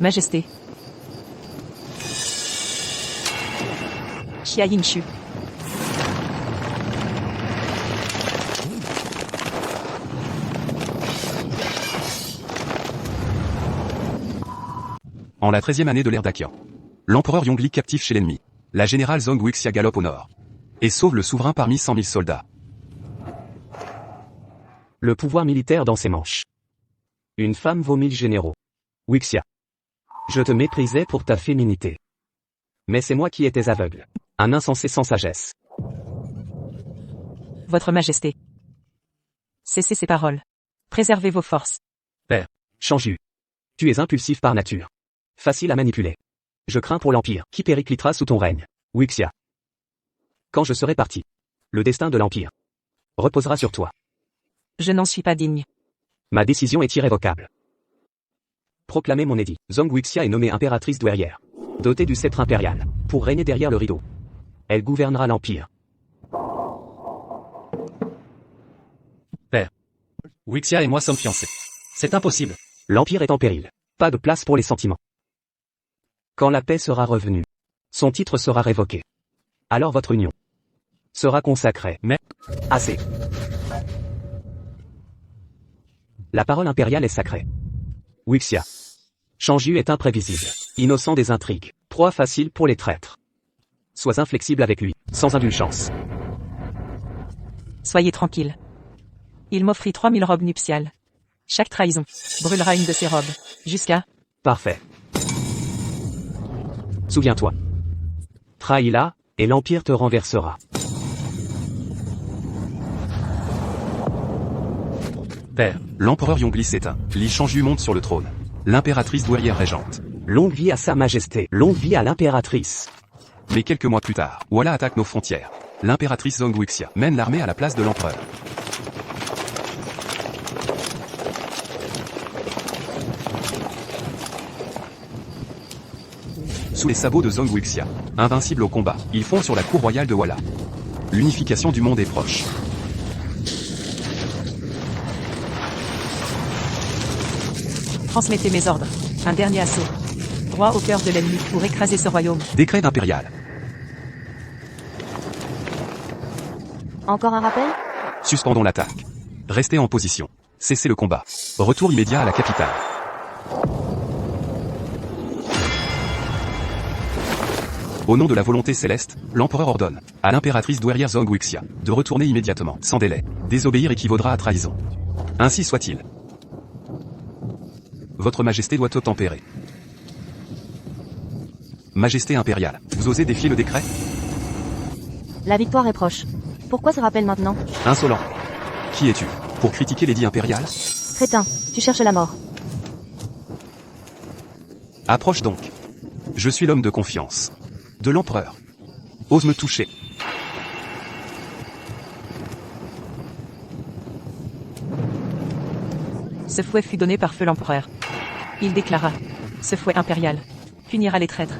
Majesté. Xia Yinshu. En la 13e année de l'ère d'Aqian, l'empereur Yongli captif chez l'ennemi. La générale Zhong Wuxia galope au nord et sauve le souverain parmi 100 000 soldats. Le pouvoir militaire dans ses manches. Une femme vaut 1000 généraux. Wuxia. Je te méprisais pour ta féminité. Mais c'est moi qui étais aveugle. Un insensé sans sagesse. Votre Majesté. Cessez ces paroles. Préservez vos forces. Père, Shangju. Tu es impulsif par nature. Facile à manipuler. Je crains pour l'Empire, qui périclitera sous ton règne. Wuxia. Quand je serai parti, le destin de l'Empire reposera sur toi. Je n'en suis pas digne. Ma décision est irrévocable. Proclamez mon édit. Zhong Wuxia est nommée impératrice douairière, dotée du sceptre impérial, pour régner derrière le rideau. Elle gouvernera l'Empire. Père. Wuxia et moi sommes fiancés. C'est impossible. L'Empire est en péril. Pas de place pour les sentiments. Quand la paix sera revenue, son titre sera révoqué. Alors votre union sera consacrée. Mais... Assez. La parole impériale est sacrée. Wuxia. Shangju est imprévisible, innocent des intrigues, proie facile pour les traîtres. Sois inflexible avec lui, sans indulgence. Soyez tranquille. Il m'offrit 3000 robes nuptiales. Chaque trahison brûlera une de ces robes, jusqu'à... Parfait. Souviens-toi. Trahis-la, et l'Empire te renversera. Père. L'empereur Yongli s'éteint. Li Shangju monte sur le trône. L'impératrice douairière régente. Longue vie à sa majesté, longue vie à l'impératrice. Mais quelques mois plus tard, Walla attaque nos frontières. L'impératrice Zhong Wuxia mène l'armée à la place de l'empereur. Sous les sabots de Zhong Wuxia, invincible au combat, ils font sur la cour royale de Walla. L'unification du monde est proche. Transmettez mes ordres. Un dernier assaut. Droit au cœur de l'ennemi pour écraser ce royaume. Décret impérial. Encore un rappel? Suspendons l'attaque. Restez en position. Cessez le combat. Retour immédiat à la capitale. Au nom de la volonté céleste, l'empereur ordonne à l'impératrice douairière Zhong Wuxia de retourner immédiatement, sans délai. Désobéir équivaudra à trahison. Ainsi soit-il. Votre majesté doit obtempérer. Majesté impériale, vous osez défier le décret? La victoire est proche. Pourquoi ce rappel maintenant? Insolent. Qui es-tu pour critiquer l'édit impérial? Crétin, tu cherches la mort. Approche donc. Je suis l'homme de confiance. De l'empereur. Ose me toucher. Ce fouet fut donné par feu l'empereur. Il déclara. Ce fouet impérial punira les traîtres.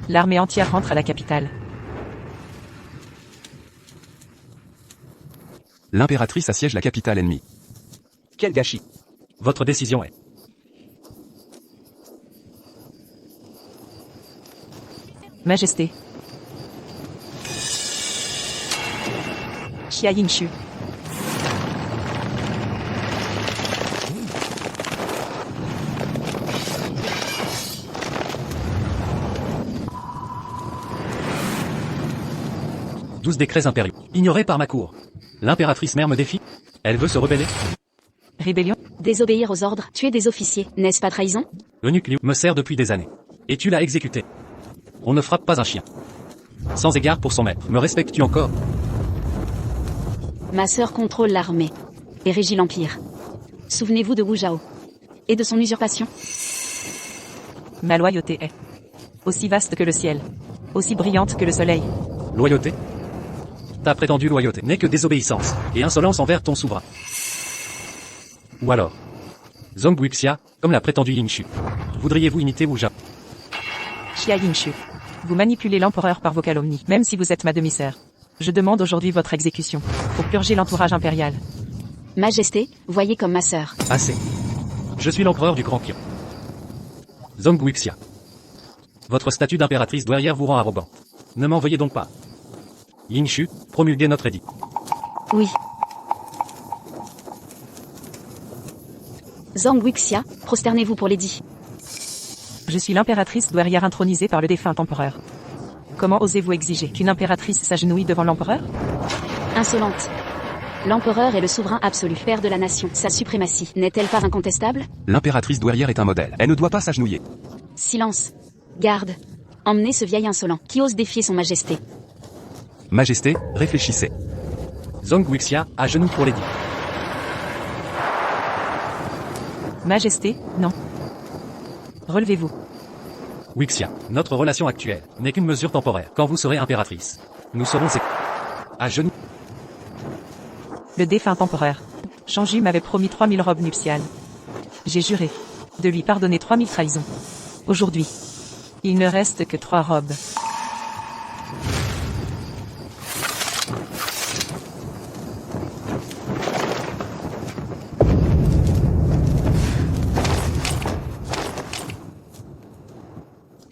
L'armée entière rentre à la capitale. L'impératrice assiège la capitale ennemie. Quel gâchis. Votre décision est... Majesté. Xia Yinshu. « 12 décrets impériaux, ignorés par ma cour. L'impératrice mère me défie. Elle veut se rebeller. Rébellion. Désobéir aux ordres, tuer des officiers, n'est-ce pas trahison? Eunuque Liu me sert depuis des années. Et tu l'as exécuté. On ne frappe pas un chien. Sans égard pour son maître, me respectes-tu encore? Ma sœur contrôle l'armée et régit l'Empire. Souvenez-vous de Wu Zhao et de son usurpation. Ma loyauté est aussi vaste que le ciel, aussi brillante que le soleil. Loyauté? Ta prétendue loyauté n'est que désobéissance et insolence envers ton souverain. Ou alors, Zhong Wuxia, comme la prétendue Yinshu. Voudriez-vous imiter Wu Zhao? Xia Yinshu. Vous manipulez l'empereur par vos calomnies, même si vous êtes ma demi-sœur. Je demande aujourd'hui votre exécution, pour purger l'entourage impérial. Majesté, voyez comme ma sœur. Assez. Je suis l'empereur du Grand Kion. Zong Wuxia. Votre statut d'impératrice douairière vous rend arrogant. Ne m'en veuillez donc pas. Yingshu, promulguez notre édit. Oui. Zong Wuxia, prosternez-vous pour l'édit. Je suis l'impératrice douairière intronisée par le défunt empereur. Comment osez-vous exiger qu'une impératrice s'agenouille devant l'empereur? Insolente. L'empereur est le souverain absolu, père de la nation. Sa suprématie n'est-elle pas incontestable? L'impératrice douairière est un modèle. Elle ne doit pas s'agenouiller. Silence. Garde. Emmenez ce vieil insolent qui ose défier son majesté. Majesté, réfléchissez. Zong Wuxia, à genoux pour l'édit. Majesté, non. Relevez-vous. Wuxia, notre relation actuelle n'est qu'une mesure temporaire. Quand vous serez impératrice, nous serons à genoux. Le défunt empereur. Shangju m'avait promis 3000 robes nuptiales. J'ai juré de lui pardonner 3000 trahisons. Aujourd'hui, il ne reste que 3 robes.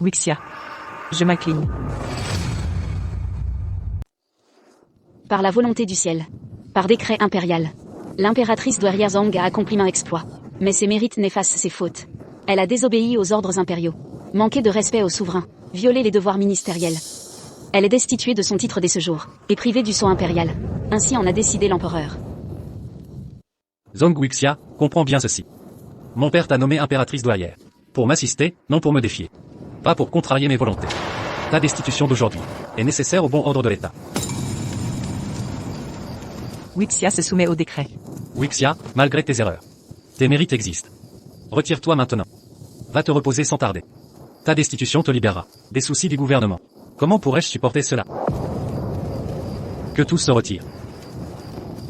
Wuxia. Je m'incline. Par la volonté du ciel. Par décret impérial. L'impératrice douairière Zong a accompli un exploit. Mais ses mérites n'effacent ses fautes. Elle a désobéi aux ordres impériaux. Manqué de respect au souverain. Violé les devoirs ministériels. Elle est destituée de son titre dès ce jour. Et privée du sceau impérial. Ainsi en a décidé l'empereur. Zong Wuxia, comprends bien ceci. Mon père t'a nommé impératrice douairière. Pour m'assister, non pour me défier. Pas pour contrarier mes volontés. Ta destitution d'aujourd'hui est nécessaire au bon ordre de l'État. Wuxia se soumet au décret. Wuxia, malgré tes erreurs. Tes mérites existent. Retire-toi maintenant. Va te reposer sans tarder. Ta destitution te libérera des soucis du gouvernement. Comment pourrais-je supporter cela? Que tous se retirent.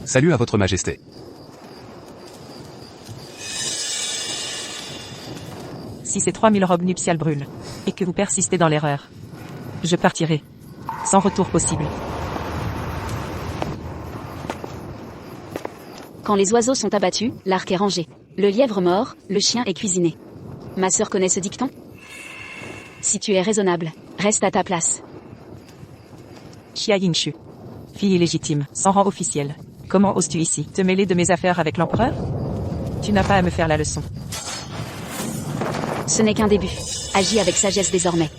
Salut à votre majesté. Si ces 3000 robes nuptiales brûlent, et que vous persistez dans l'erreur, je partirai. Sans retour possible. Quand les oiseaux sont abattus, l'arc est rangé. Le lièvre mort, le chien est cuisiné. Ma sœur connaît ce dicton? Si tu es raisonnable, reste à ta place. Xia Yingshu. Fille illégitime, sans rang officiel. Comment oses-tu ici te mêler de mes affaires avec l'empereur? Tu n'as pas à me faire la leçon. Ce n'est qu'un début. Agis avec sagesse désormais.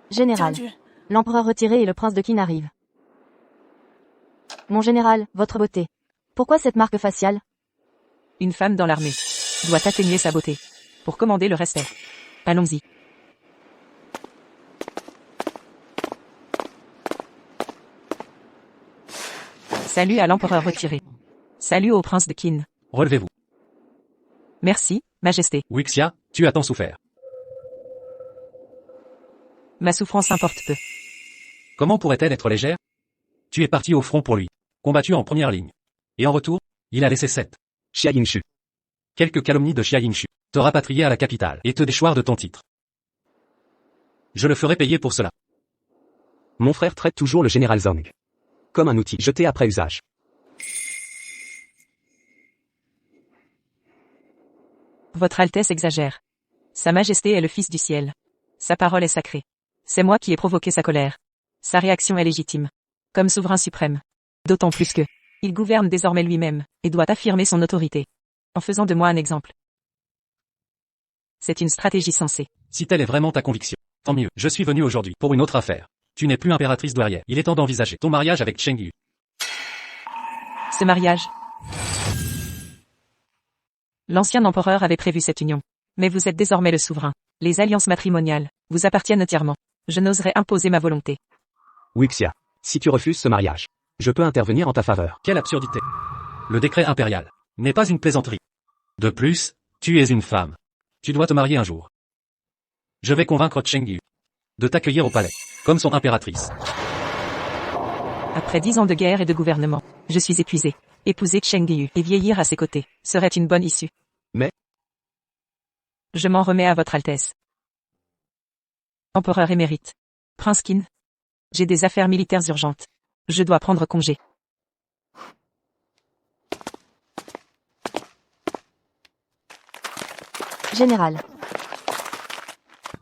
Général. L'empereur retiré et le prince de Qin arrivent. Mon général, votre beauté. Pourquoi cette marque faciale? Une femme dans l'armée doit atteigner sa beauté pour commander le respect. Allons-y. Salut à l'empereur retiré. Salut au prince de Qin. Relevez-vous. Merci, majesté. Wuxia, tu as tant souffert. Ma souffrance importe peu. Comment pourrait-elle être légère? Tu es parti au front pour lui, combattu en première ligne. Et en retour, il a laissé 7. Xia Yingshu. Quelques calomnies de Xia Yingshu, te rapatrier à la capitale et te déchoir de ton titre. Je le ferai payer pour cela. Mon frère traite toujours le général Zong comme un outil jeté après usage. Votre Altesse exagère. Sa Majesté est le Fils du ciel. Sa parole est sacrée. C'est moi qui ai provoqué sa colère. Sa réaction est légitime. Comme souverain suprême. D'autant plus que, il gouverne désormais lui-même, et doit affirmer son autorité. En faisant de moi un exemple. C'est une stratégie sensée. Si telle est vraiment ta conviction, tant mieux. Je suis venu aujourd'hui pour une autre affaire. Tu n'es plus impératrice douairière. Il est temps d'envisager ton mariage avec Chengyu. Ce mariage. L'ancien empereur avait prévu cette union. Mais vous êtes désormais le souverain. Les alliances matrimoniales vous appartiennent entièrement. Je n'oserais imposer ma volonté. Wuxia, si tu refuses ce mariage, je peux intervenir en ta faveur. Quelle absurdité. Le décret impérial n'est pas une plaisanterie. De plus, tu es une femme. Tu dois te marier un jour. Je vais convaincre Chengyu de t'accueillir au palais, comme son impératrice. Après 10 ans de guerre et de gouvernement, je suis épuisé. Épouser Cheng Yu et vieillir à ses côtés serait une bonne issue. Mais Je m'en remets à votre Altesse. Empereur émérite. Prince Qin. J'ai des affaires militaires urgentes. Je dois prendre congé. Général.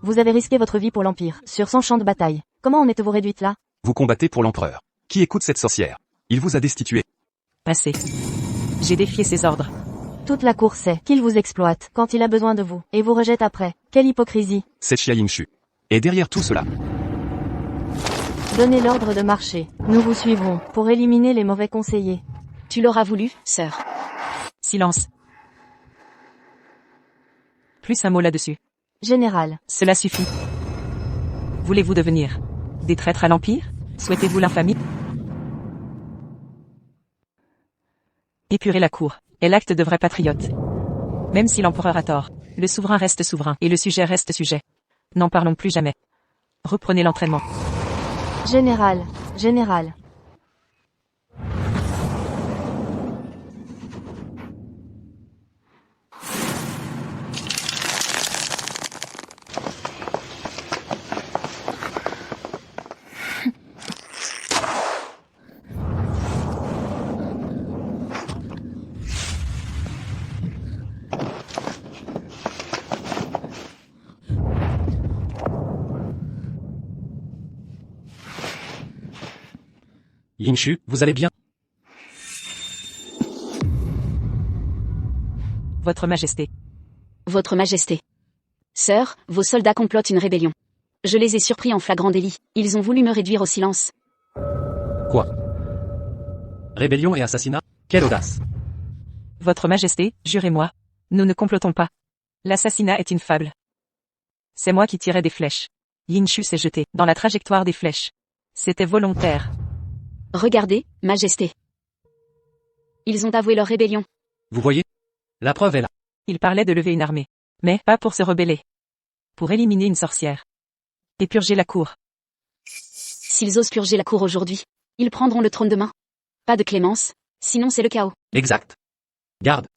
Vous avez risqué votre vie pour l'Empire, sur 100 champs de bataille. Comment en êtes-vous réduite là? Vous combattez pour l'empereur. Qui écoute cette sorcière? Il vous a destitué. Passé. J'ai défié ses ordres. Toute la cour sait qu'il vous exploite quand il a besoin de vous, et vous rejette après. Quelle hypocrisie. C'est Xia Yingshu. Et derrière tout cela, Donnez l'ordre de marcher. Nous vous suivrons, pour éliminer les mauvais conseillers. Tu l'auras voulu, sœur. Silence. Plus un mot là-dessus. Général. Cela suffit. Voulez-vous devenir des traîtres à l'Empire? Souhaitez-vous l'infamie? Épurer la cour est l'acte de vrai patriote. Même si l'empereur a tort, le souverain reste souverain et le sujet reste sujet. N'en parlons plus jamais. Reprenez l'entraînement. Général. Général. Yingshu, vous allez bien? Votre Majesté. Votre Majesté. Sœur, vos soldats complotent une rébellion. Je les ai surpris en flagrant délit. Ils ont voulu me réduire au silence. Quoi? Rébellion et assassinat? Quelle audace! Votre Majesté, jurez-moi. Nous ne complotons pas. L'assassinat est une fable. C'est moi qui tirais des flèches. Yingshu s'est jeté dans la trajectoire des flèches. C'était volontaire. Regardez, Majesté. Ils ont avoué leur rébellion. Vous voyez? La preuve est là. Il parlait de lever une armée. Mais pas pour se rebeller. Pour éliminer une sorcière. Et purger la cour. S'ils osent purger la cour aujourd'hui, ils prendront le trône demain. Pas de clémence, sinon c'est le chaos. Exact. Garde.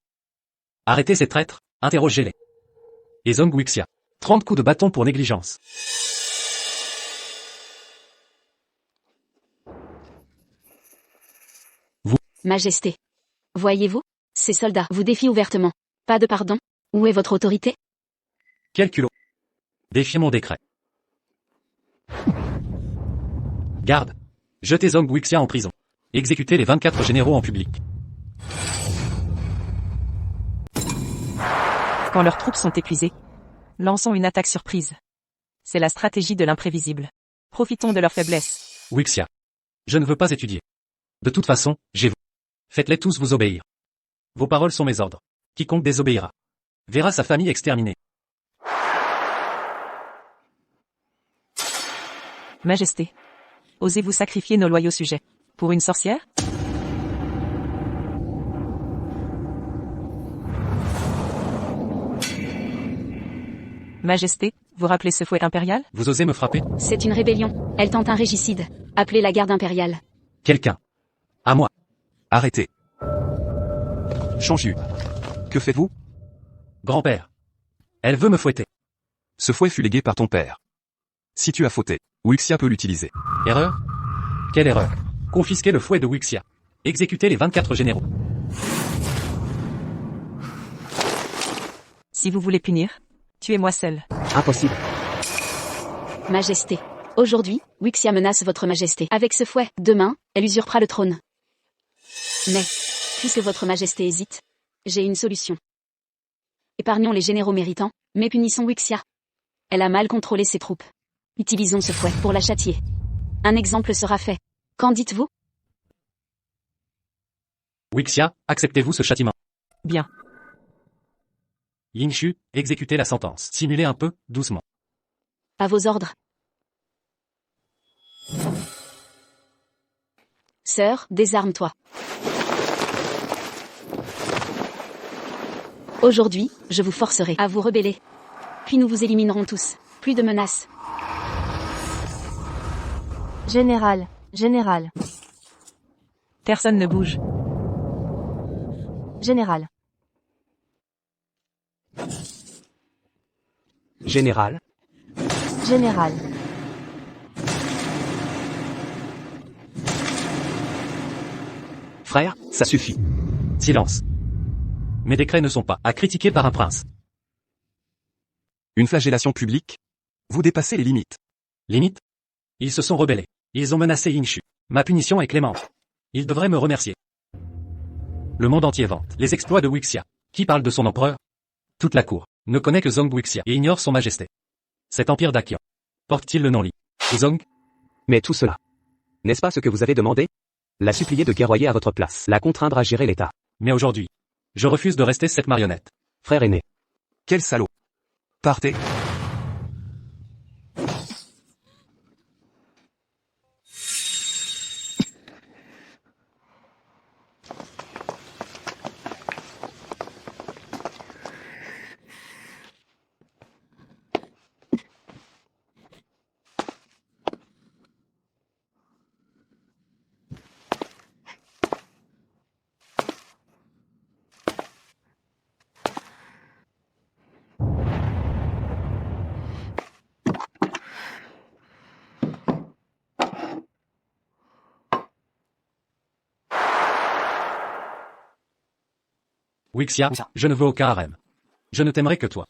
Arrêtez ces traîtres, interrogez-les. Et Zhong Wuxia. 30 coups de bâton pour négligence. Majesté. Voyez-vous? Ces soldats vous défient ouvertement. Pas de pardon. Où est votre autorité? Quel culot. Défiez mon décret. Garde. Jetez Zhong Wuxia en prison. Exécutez les 24 généraux en public. Quand leurs troupes sont épuisées, lançons une attaque surprise. C'est la stratégie de l'imprévisible. Profitons de leur faiblesse. Wuxia. Je ne veux pas étudier. De toute façon, j'ai vous. Faites-les tous vous obéir. Vos paroles sont mes ordres. Quiconque désobéira verra sa famille exterminée. Majesté. Osez-vous sacrifier nos loyaux sujets pour une sorcière? Majesté, vous rappelez ce fouet impérial? Vous osez me frapper? C'est une rébellion. Elle tente un régicide. Appelez la garde impériale. Quelqu'un. À moi. arrêtez. Chanju. Que faites-vous? Grand-père. Elle veut me fouetter. Ce fouet fut légué par ton père. Si tu as fauté, Wuxia peut l'utiliser. Erreur? Quelle erreur? Confisquez le fouet de Wuxia. Exécutez les 24 généraux. Si vous voulez punir, tuez-moi seul. Impossible. Majesté. Aujourd'hui, Wuxia menace votre majesté. Avec ce fouet, demain, elle usurpera le trône. Mais, puisque votre majesté hésite, j'ai une solution. Épargnons les généraux méritants, mais punissons Wuxia. Elle a mal contrôlé ses troupes. Utilisons ce fouet pour la châtier. Un exemple sera fait. Qu'en dites-vous? Wuxia, acceptez-vous ce châtiment? Bien. Yingshu, exécutez la sentence. Simulez un peu, doucement. À vos ordres. Sœur, désarme-toi. Aujourd'hui, je vous forcerai à vous rebeller. Puis nous vous éliminerons tous. Plus de menaces. Général, général, Personne ne bouge. général, Général, général, frère, ça suffit. Silence. Mes décrets ne sont pas à critiquer par un prince. Une flagellation publique? Vous dépassez les limites. Limite? Ils se sont rebellés. Ils ont menacé Yingshu. Ma punition est clémente. Ils devraient me remercier. Le monde entier vante les exploits de Wuxia. Qui parle de son empereur? Toute la cour ne connaît que Zong Wuxia et ignore son majesté. Cet empire d'Akian porte-t-il le nom Li? Zong? Mais tout cela, n'est-ce pas ce que vous avez demandé? La supplier de guerroyer à votre place, la contraindre à gérer l'État. Mais aujourd'hui, je refuse de rester cette marionnette. Frère aîné, Quel salaud. Partez. Wuxia, je ne veux aucun harem. Je ne t'aimerai que toi.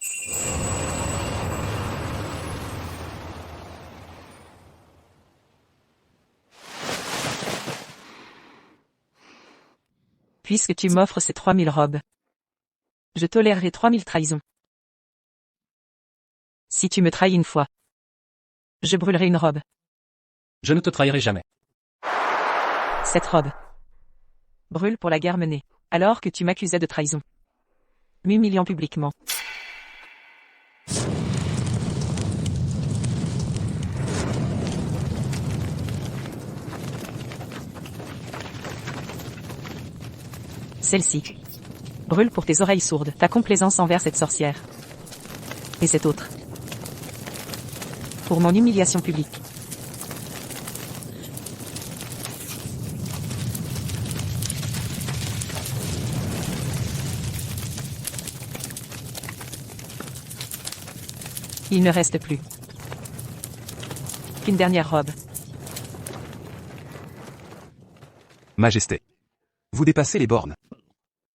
Puisque tu m'offres ces 3000 robes, je tolérerai 3000 trahisons. Si tu me trahis une fois, je brûlerai une robe. Je ne te trahirai jamais. Cette robe brûle pour la guerre menée, alors que tu m'accusais de trahison, m'humiliant publiquement. Celle-ci brûle pour tes oreilles sourdes, ta complaisance envers cette sorcière. Et cette autre, pour mon humiliation publique. Il ne reste plus qu'une dernière robe. Majesté. Vous dépassez les bornes.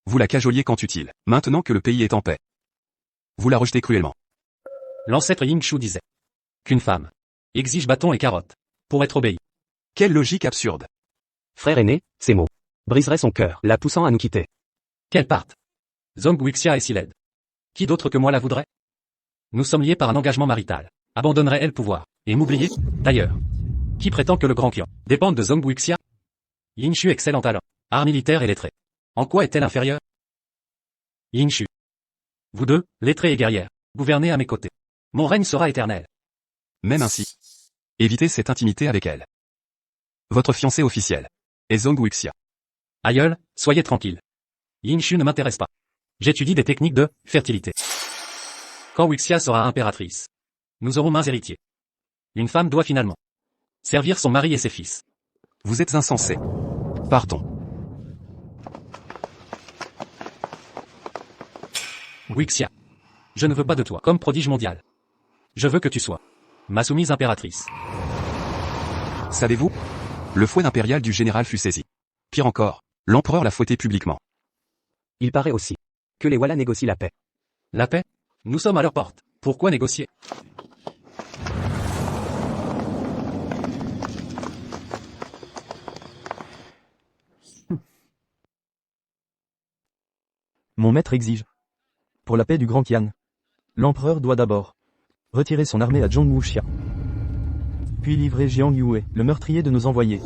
Vous la cajoliez quand utile, maintenant que le pays est en paix. Vous la rejetez cruellement. L'ancêtre Yingshu disait qu'une femme exige bâton et carotte pour être obéie. Quelle logique absurde. frère aîné, ces mots briseraient son cœur, la poussant à nous quitter. Qu'elle parte. Zong Wuxia est si laide. Qui d'autre que moi la voudrait? Nous sommes liés par un engagement marital. Abandonnerait-elle le pouvoir et m'oublier? D'ailleurs, qui prétend que le grand Qian dépende de Zong Wuxia? Yingshu excelle en talent, art militaire et lettré. En quoi est-elle inférieure? Yingshu. Vous deux, lettrés et guerrières, gouvernez à mes côtés. Mon règne sera éternel. Même ainsi. Évitez cette intimité avec elle. Votre fiancé officiel est Zong Wuxia. Aïeul, soyez tranquille. Yingshu ne m'intéresse pas. J'étudie des techniques de fertilité. Quand Wuxia sera impératrice, nous aurons mains héritiers. Une femme doit finalement servir son mari et ses fils. Vous êtes insensé. Partons. Wuxia. Je ne veux pas de toi comme prodige mondial. Je veux que tu sois ma soumise impératrice. Savez-vous? Le fouet impérial du général fut saisi. Pire encore, l'empereur l'a fouetté publiquement. Il paraît aussi que les Walla négocient la paix. La paix? Nous sommes à leur porte. Pourquoi négocier? Mon maître exige. Pour la paix du Grand Qian, l'empereur doit d'abord retirer son armée à Zhongwuxia, puis livrer Jiang Yue, le meurtrier de nos envoyés.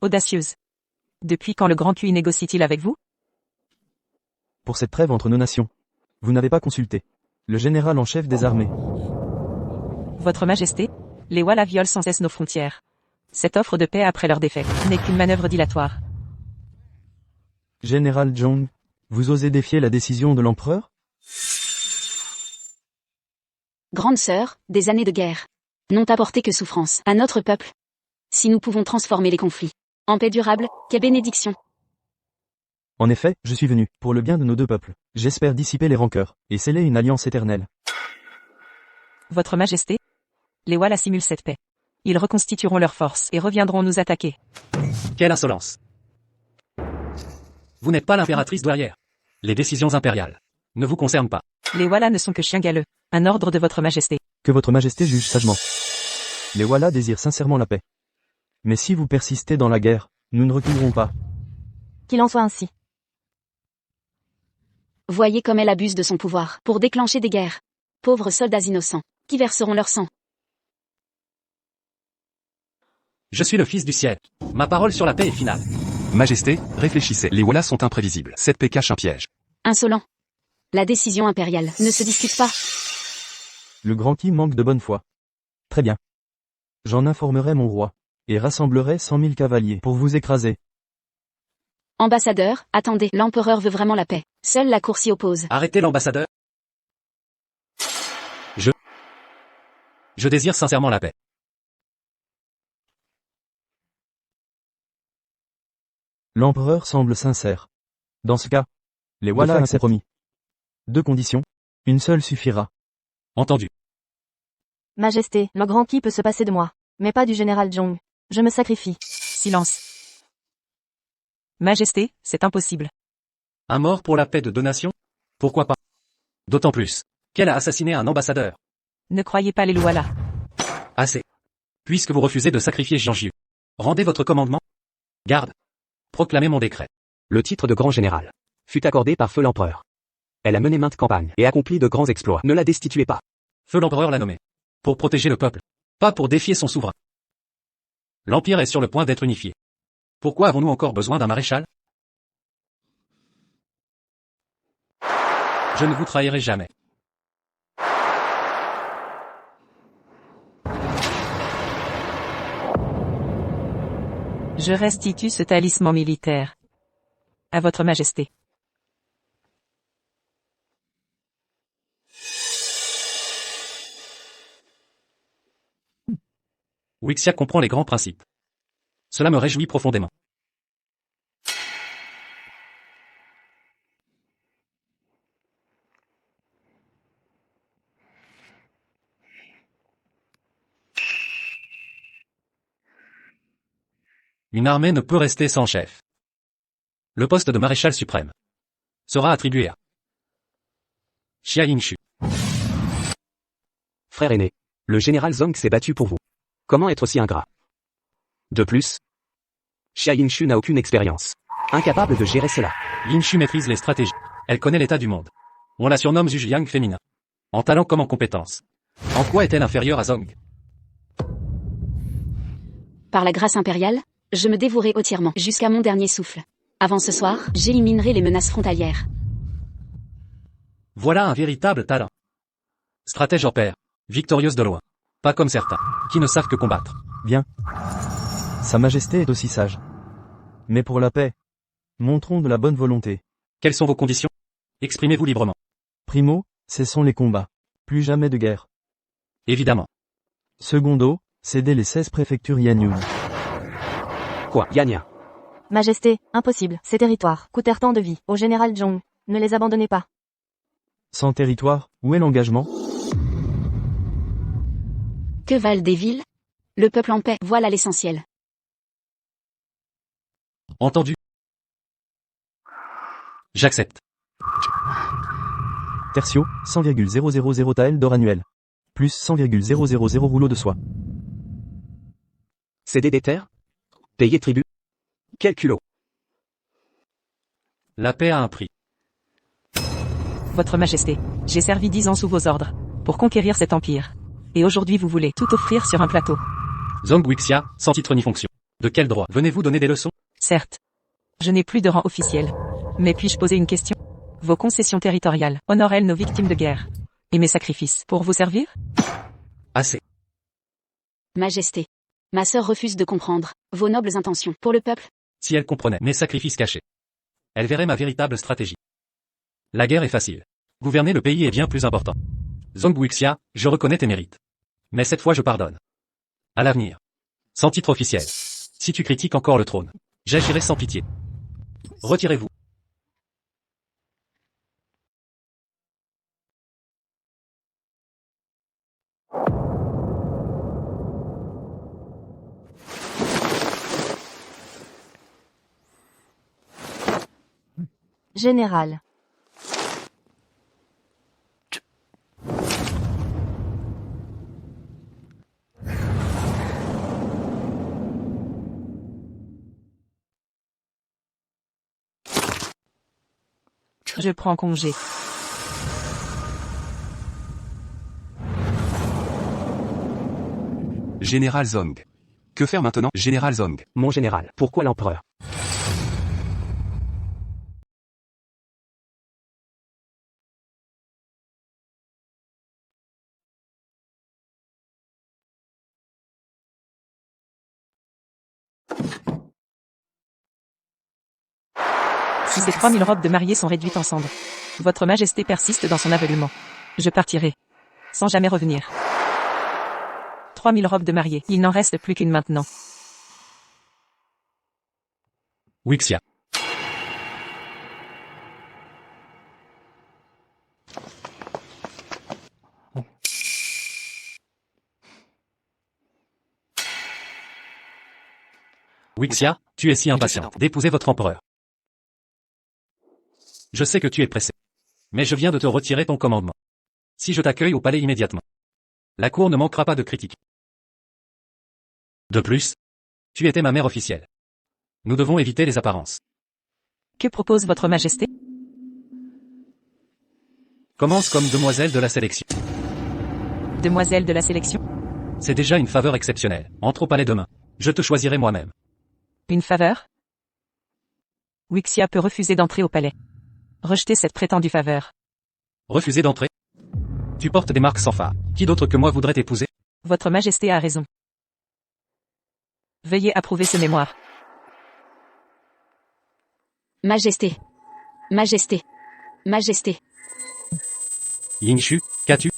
Audacieuse. Depuis quand le Grand QI négocie-t-il avec vous? Pour cette trêve entre nos nations, vous n'avez pas consulté le général en chef des armées. Votre Majesté, les Walla violent sans cesse nos frontières. Cette offre de paix après leur défaite n'est qu'une manœuvre dilatoire. Général Zhong, vous osez défier la décision de l'empereur? Grande sœur, des années de guerre n'ont apporté que souffrance à notre peuple. Si nous pouvons transformer les conflits en paix durable, quelle bénédiction. En effet, je suis venu, pour le bien de nos deux peuples. J'espère dissiper les rancœurs, et sceller une alliance éternelle. Votre Majesté? Les Walla simulent cette paix. Ils reconstitueront leurs forces et reviendront nous attaquer. Quelle insolence. Vous n'êtes pas l'impératrice douairière. Les décisions impériales ne vous concernent pas. Les Walla ne sont que chiens galeux. Un ordre de votre Majesté. Que votre Majesté juge sagement. Les Walla désirent sincèrement la paix. Mais si vous persistez dans la guerre, nous ne reculerons pas. Qu'il en soit ainsi. Voyez comme elle abuse de son pouvoir pour déclencher des guerres. Pauvres soldats innocents, qui verseront leur sang. Je suis le fils du ciel. Ma parole sur la paix est finale. Majesté, réfléchissez. Les Walla sont imprévisibles. Cette paix cache un piège. Insolent. La décision impériale ne se discute pas. Le grand qui manque de bonne foi. Très bien. J'en informerai mon roi, et rassemblerai 100 000 cavaliers pour vous écraser. Ambassadeur, attendez, l'empereur veut vraiment la paix. Seule la cour s'y oppose. Arrêtez l'ambassadeur. Je désire sincèrement la paix. L'empereur semble sincère. Dans ce cas, les Walla acceptent. Promis. 2 conditions. Une seule suffira. Entendu. Majesté, le grand qui peut se passer de moi. Mais pas du général Zhong. Je me sacrifie. Silence. Majesté, c'est impossible. Un mort pour la paix de donation? Pourquoi pas? D'autant plus qu'elle a assassiné un ambassadeur. Ne croyez pas les Walla. Assez. Puisque vous refusez de sacrifier Jiangyu, rendez votre commandement. Garde. Proclamez mon décret. Le titre de grand général fut accordé par Feu l'empereur. Elle a mené maintes campagnes et accompli de grands exploits. Ne la destituez pas. Feu l'empereur l'a nommé. Pour protéger le peuple. Pas pour défier son souverain. L'Empire est sur le point d'être unifié. Pourquoi avons-nous encore besoin d'un maréchal? Je ne vous trahirai jamais. Je restitue ce talisman militaire. À votre Majesté. Wuxia comprend les grands principes. Cela me réjouit profondément. Une armée ne peut rester sans chef. Le poste de maréchal suprême sera attribué à Xia Yingshu. Frère aîné, le général Zhong s'est battu pour vous. Comment être aussi ingrat? De plus, Xia Yingshu n'a aucune expérience. Incapable de gérer cela. Yingshu maîtrise les stratégies. Elle connaît l'état du monde. On la surnomme Zhujiang féminin. En talent comme en compétence. En quoi est-elle inférieure à Zhong? Par la grâce impériale, je me dévouerai entièrement jusqu'à mon dernier souffle. Avant ce soir, j'éliminerai les menaces frontalières. Voilà un véritable talent. Stratège hors pair, victorieuse de loin. Pas comme certains, qui ne savent que combattre. Bien. Sa Majesté est aussi sage. Mais pour la paix, montrons de la bonne volonté. Quelles sont vos conditions? Exprimez-vous librement. Primo, cessons les combats. Plus jamais de guerre. Évidemment. Secondo, cédez les 16 préfectures Yanyun. Quoi, Yanya? Majesté, impossible. Ces territoires coûtèrent tant de vie au général Zhong. Ne les abandonnez pas. Sans territoire, où est l'engagement? Que valent des villes? Le peuple en paix, voilà l'essentiel. Entendu. J'accepte. Tertio, 100,000 tael d'or annuel. Plus 100,000 rouleaux de soie. Céder des terres? Payer tribut? Quel culot! La paix a un prix. Votre Majesté, j'ai servi 10 ans sous vos ordres, pour conquérir cet empire. Et aujourd'hui vous voulez tout offrir sur un plateau. Zhong Wuxia, sans titre ni fonction. De quel droit venez-vous donner des leçons? Certes. Je n'ai plus de rang officiel. Mais puis-je poser une question? Vos concessions territoriales honorent-elles nos victimes de guerre? Et mes sacrifices pour vous servir? Assez. Majesté. Ma sœur refuse de comprendre vos nobles intentions pour le peuple. Si elle comprenait mes sacrifices cachés, elle verrait ma véritable stratégie. La guerre est facile. Gouverner le pays est bien plus important. Zong Wuxia, je reconnais tes mérites. Mais cette fois je pardonne. À l'avenir. Sans titre officiel. Si tu critiques encore le trône, j'agirai sans pitié. Retirez-vous. Général. Je prends congé. Général Zong. Que faire maintenant, Général Zong? Mon général, pourquoi l'empereur? Si ces 3000 robes de mariée sont réduites en cendres, votre majesté persiste dans son aveuglement. Je partirai. Sans jamais revenir. 3000 robes de mariée. Il n'en reste plus qu'une maintenant. Wuxia. Wuxia, tu es si impatient d'épouser votre empereur. Je sais que tu es pressé. Mais je viens de te retirer ton commandement. Si je t'accueille au palais immédiatement, la cour ne manquera pas de critiques. De plus, tu étais ma mère officielle. Nous devons éviter les apparences. Que propose votre majesté? Commence comme demoiselle de la sélection. Demoiselle de la sélection? C'est déjà une faveur exceptionnelle. Entre au palais demain. Je te choisirai moi-même. Une faveur? Wuxia peut refuser d'entrer au palais. Rejeter cette prétendue faveur. Refuser d'entrer? Tu portes des marques sans phare. Qui d'autre que moi voudrait t'épouser? Votre majesté a raison. Veuillez approuver ce mémoire. Majesté. Majesté. Majesté. Yingshu, qu'as-tu?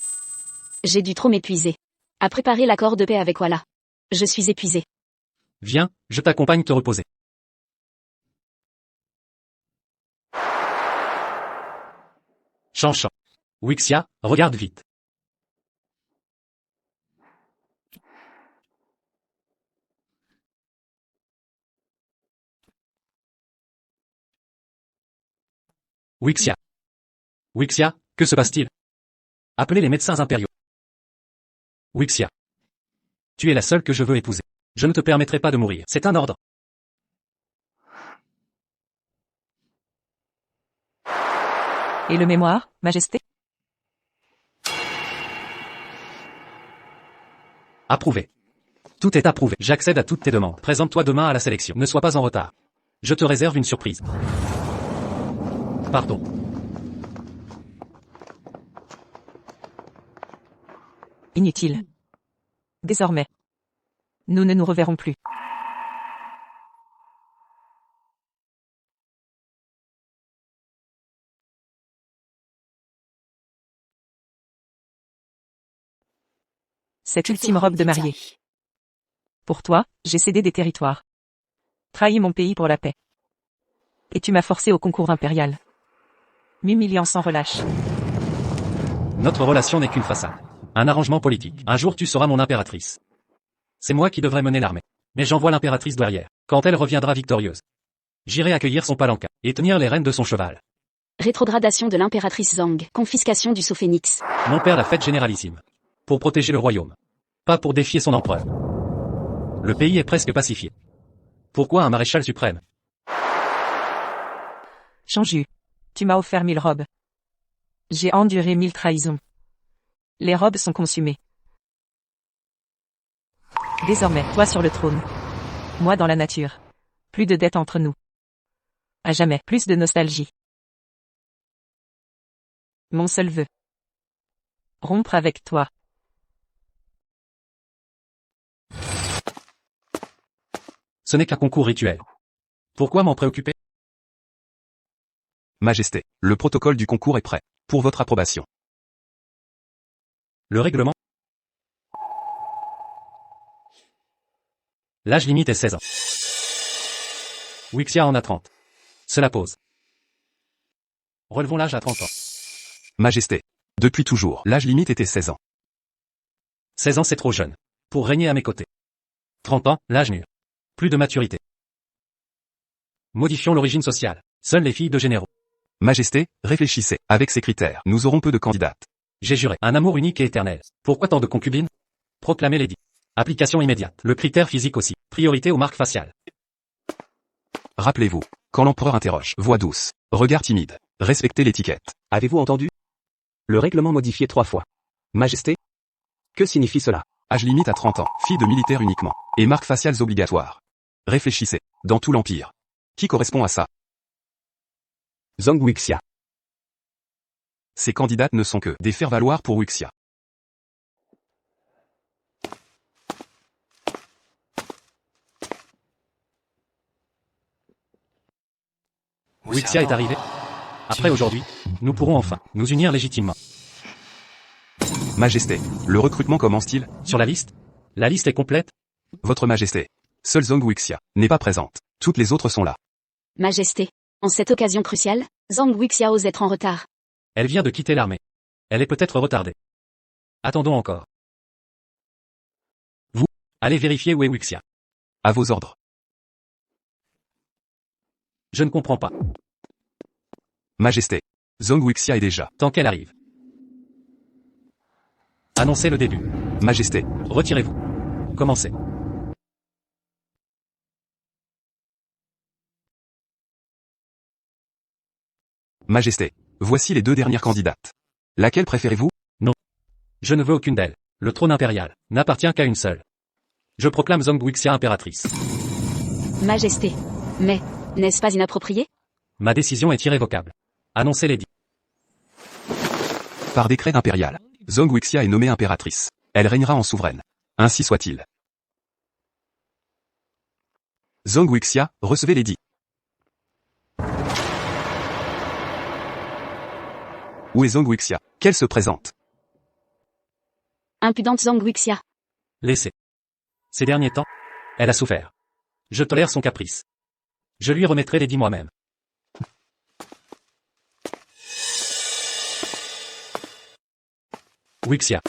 J'ai dû trop m'épuiser. À préparer l'accord de paix avec Walla. Je suis épuisé. Viens, je t'accompagne te reposer. Chanchan. Wuxia, regarde vite. Wuxia. Wuxia, que se passe-t-il? Appelez les médecins impériaux. Wuxia. Tu es la seule que je veux épouser. Je ne te permettrai pas de mourir. C'est un ordre. Et le mémoire, majesté? Approuvé. Tout est approuvé. J'accède à toutes tes demandes. Présente-toi demain à la sélection. Ne sois pas en retard. Je te réserve une surprise. Pardon. Inutile. Désormais. Nous ne nous reverrons plus. Cette ultime robe de mariée. Pour toi, j'ai cédé des territoires. Trahi mon pays pour la paix. Et tu m'as forcé au concours impérial. M'humiliant sans relâche. Notre relation n'est qu'une façade. Un arrangement politique. Un jour tu seras mon impératrice. C'est moi qui devrais mener l'armée. Mais j'envoie l'impératrice douairière. Quand elle reviendra victorieuse, j'irai accueillir son palanquin et tenir les rênes de son cheval. Rétrogradation de l'impératrice Zhang. Confiscation du sceau phénix. Mon père l'a faite généralissime. Pour protéger le royaume. Pas pour défier son empereur. Le pays est presque pacifié. Pourquoi un maréchal suprême? Chanju. Tu m'as offert 1000 robes. J'ai enduré 1000 trahisons. Les robes sont consumées. Désormais, toi sur le trône. Moi dans la nature. Plus de dettes entre nous. À jamais, plus de nostalgie. Mon seul vœu. Rompre avec toi. Ce n'est qu'un concours rituel. Pourquoi m'en préoccuper? Majesté, le protocole du concours est prêt. Pour votre approbation. Le règlement. L'âge limite est 16 ans. Wixia en a 30. Cela pose. Relevons l'âge à 30 ans. Majesté. Depuis toujours, l'âge limite était 16 ans. 16 ans c'est trop jeune. Pour régner à mes côtés. 30 ans, l'âge mûr. Plus de maturité. Modifions l'origine sociale. Seules les filles de généraux. Majesté, réfléchissez. Avec ces critères, nous aurons peu de candidates. J'ai juré. Un amour unique et éternel. Pourquoi tant de concubines? Proclamez l'édit. Application immédiate. Le critère physique aussi. Priorité aux marques faciales. Rappelez-vous, quand l'empereur interroge, voix douce, regard timide, respectez l'étiquette. Avez-vous entendu? Le règlement modifié 3 fois. Majesté? Que signifie cela? Âge limite à 30 ans, fille de militaire uniquement, et marques faciales obligatoires. Réfléchissez, dans tout l'Empire. Qui correspond à ça? Zhong Wuxia. Ces candidates ne sont que des faire-valoir pour Wuxia. Wixia est arrivé. Après aujourd'hui, nous pourrons enfin nous unir légitimement. Majesté, le recrutement commence-t-il? Sur la liste? La liste est complète? Votre Majesté. Seule Zhong Wuxia n'est pas présente. Toutes les autres sont là. Majesté. En cette occasion cruciale, Zhang Wuxia ose être en retard. Elle vient de quitter l'armée. Elle est peut-être retardée. Attendons encore. Vous, allez vérifier où est Wixia. À vos ordres. Je ne comprends pas. Majesté. Zhong Wuxia est déjà. Tant qu'elle arrive. Annoncez le début. Majesté. Retirez-vous. Commencez. Majesté. Voici les 2 dernières candidates. Laquelle préférez-vous? Je ne veux aucune d'elles. Le trône impérial n'appartient qu'à une seule. Je proclame Zhong Wuxia impératrice. Majesté. Mais, n'est-ce pas inapproprié? Ma décision est irrévocable. Annoncez l'édit. Par décret impérial, Zhong Wuxia est nommée impératrice. Elle régnera en souveraine. Ainsi soit-il. Zhong Wuxia, recevez l'édit. Où est Zhong Wuxia? Qu'elle se présente? Impudente Zhang Wuxia. Laissez. Ces derniers temps, elle a souffert. Je tolère son caprice. Je lui remettrai l'édit moi-même. Wuxia.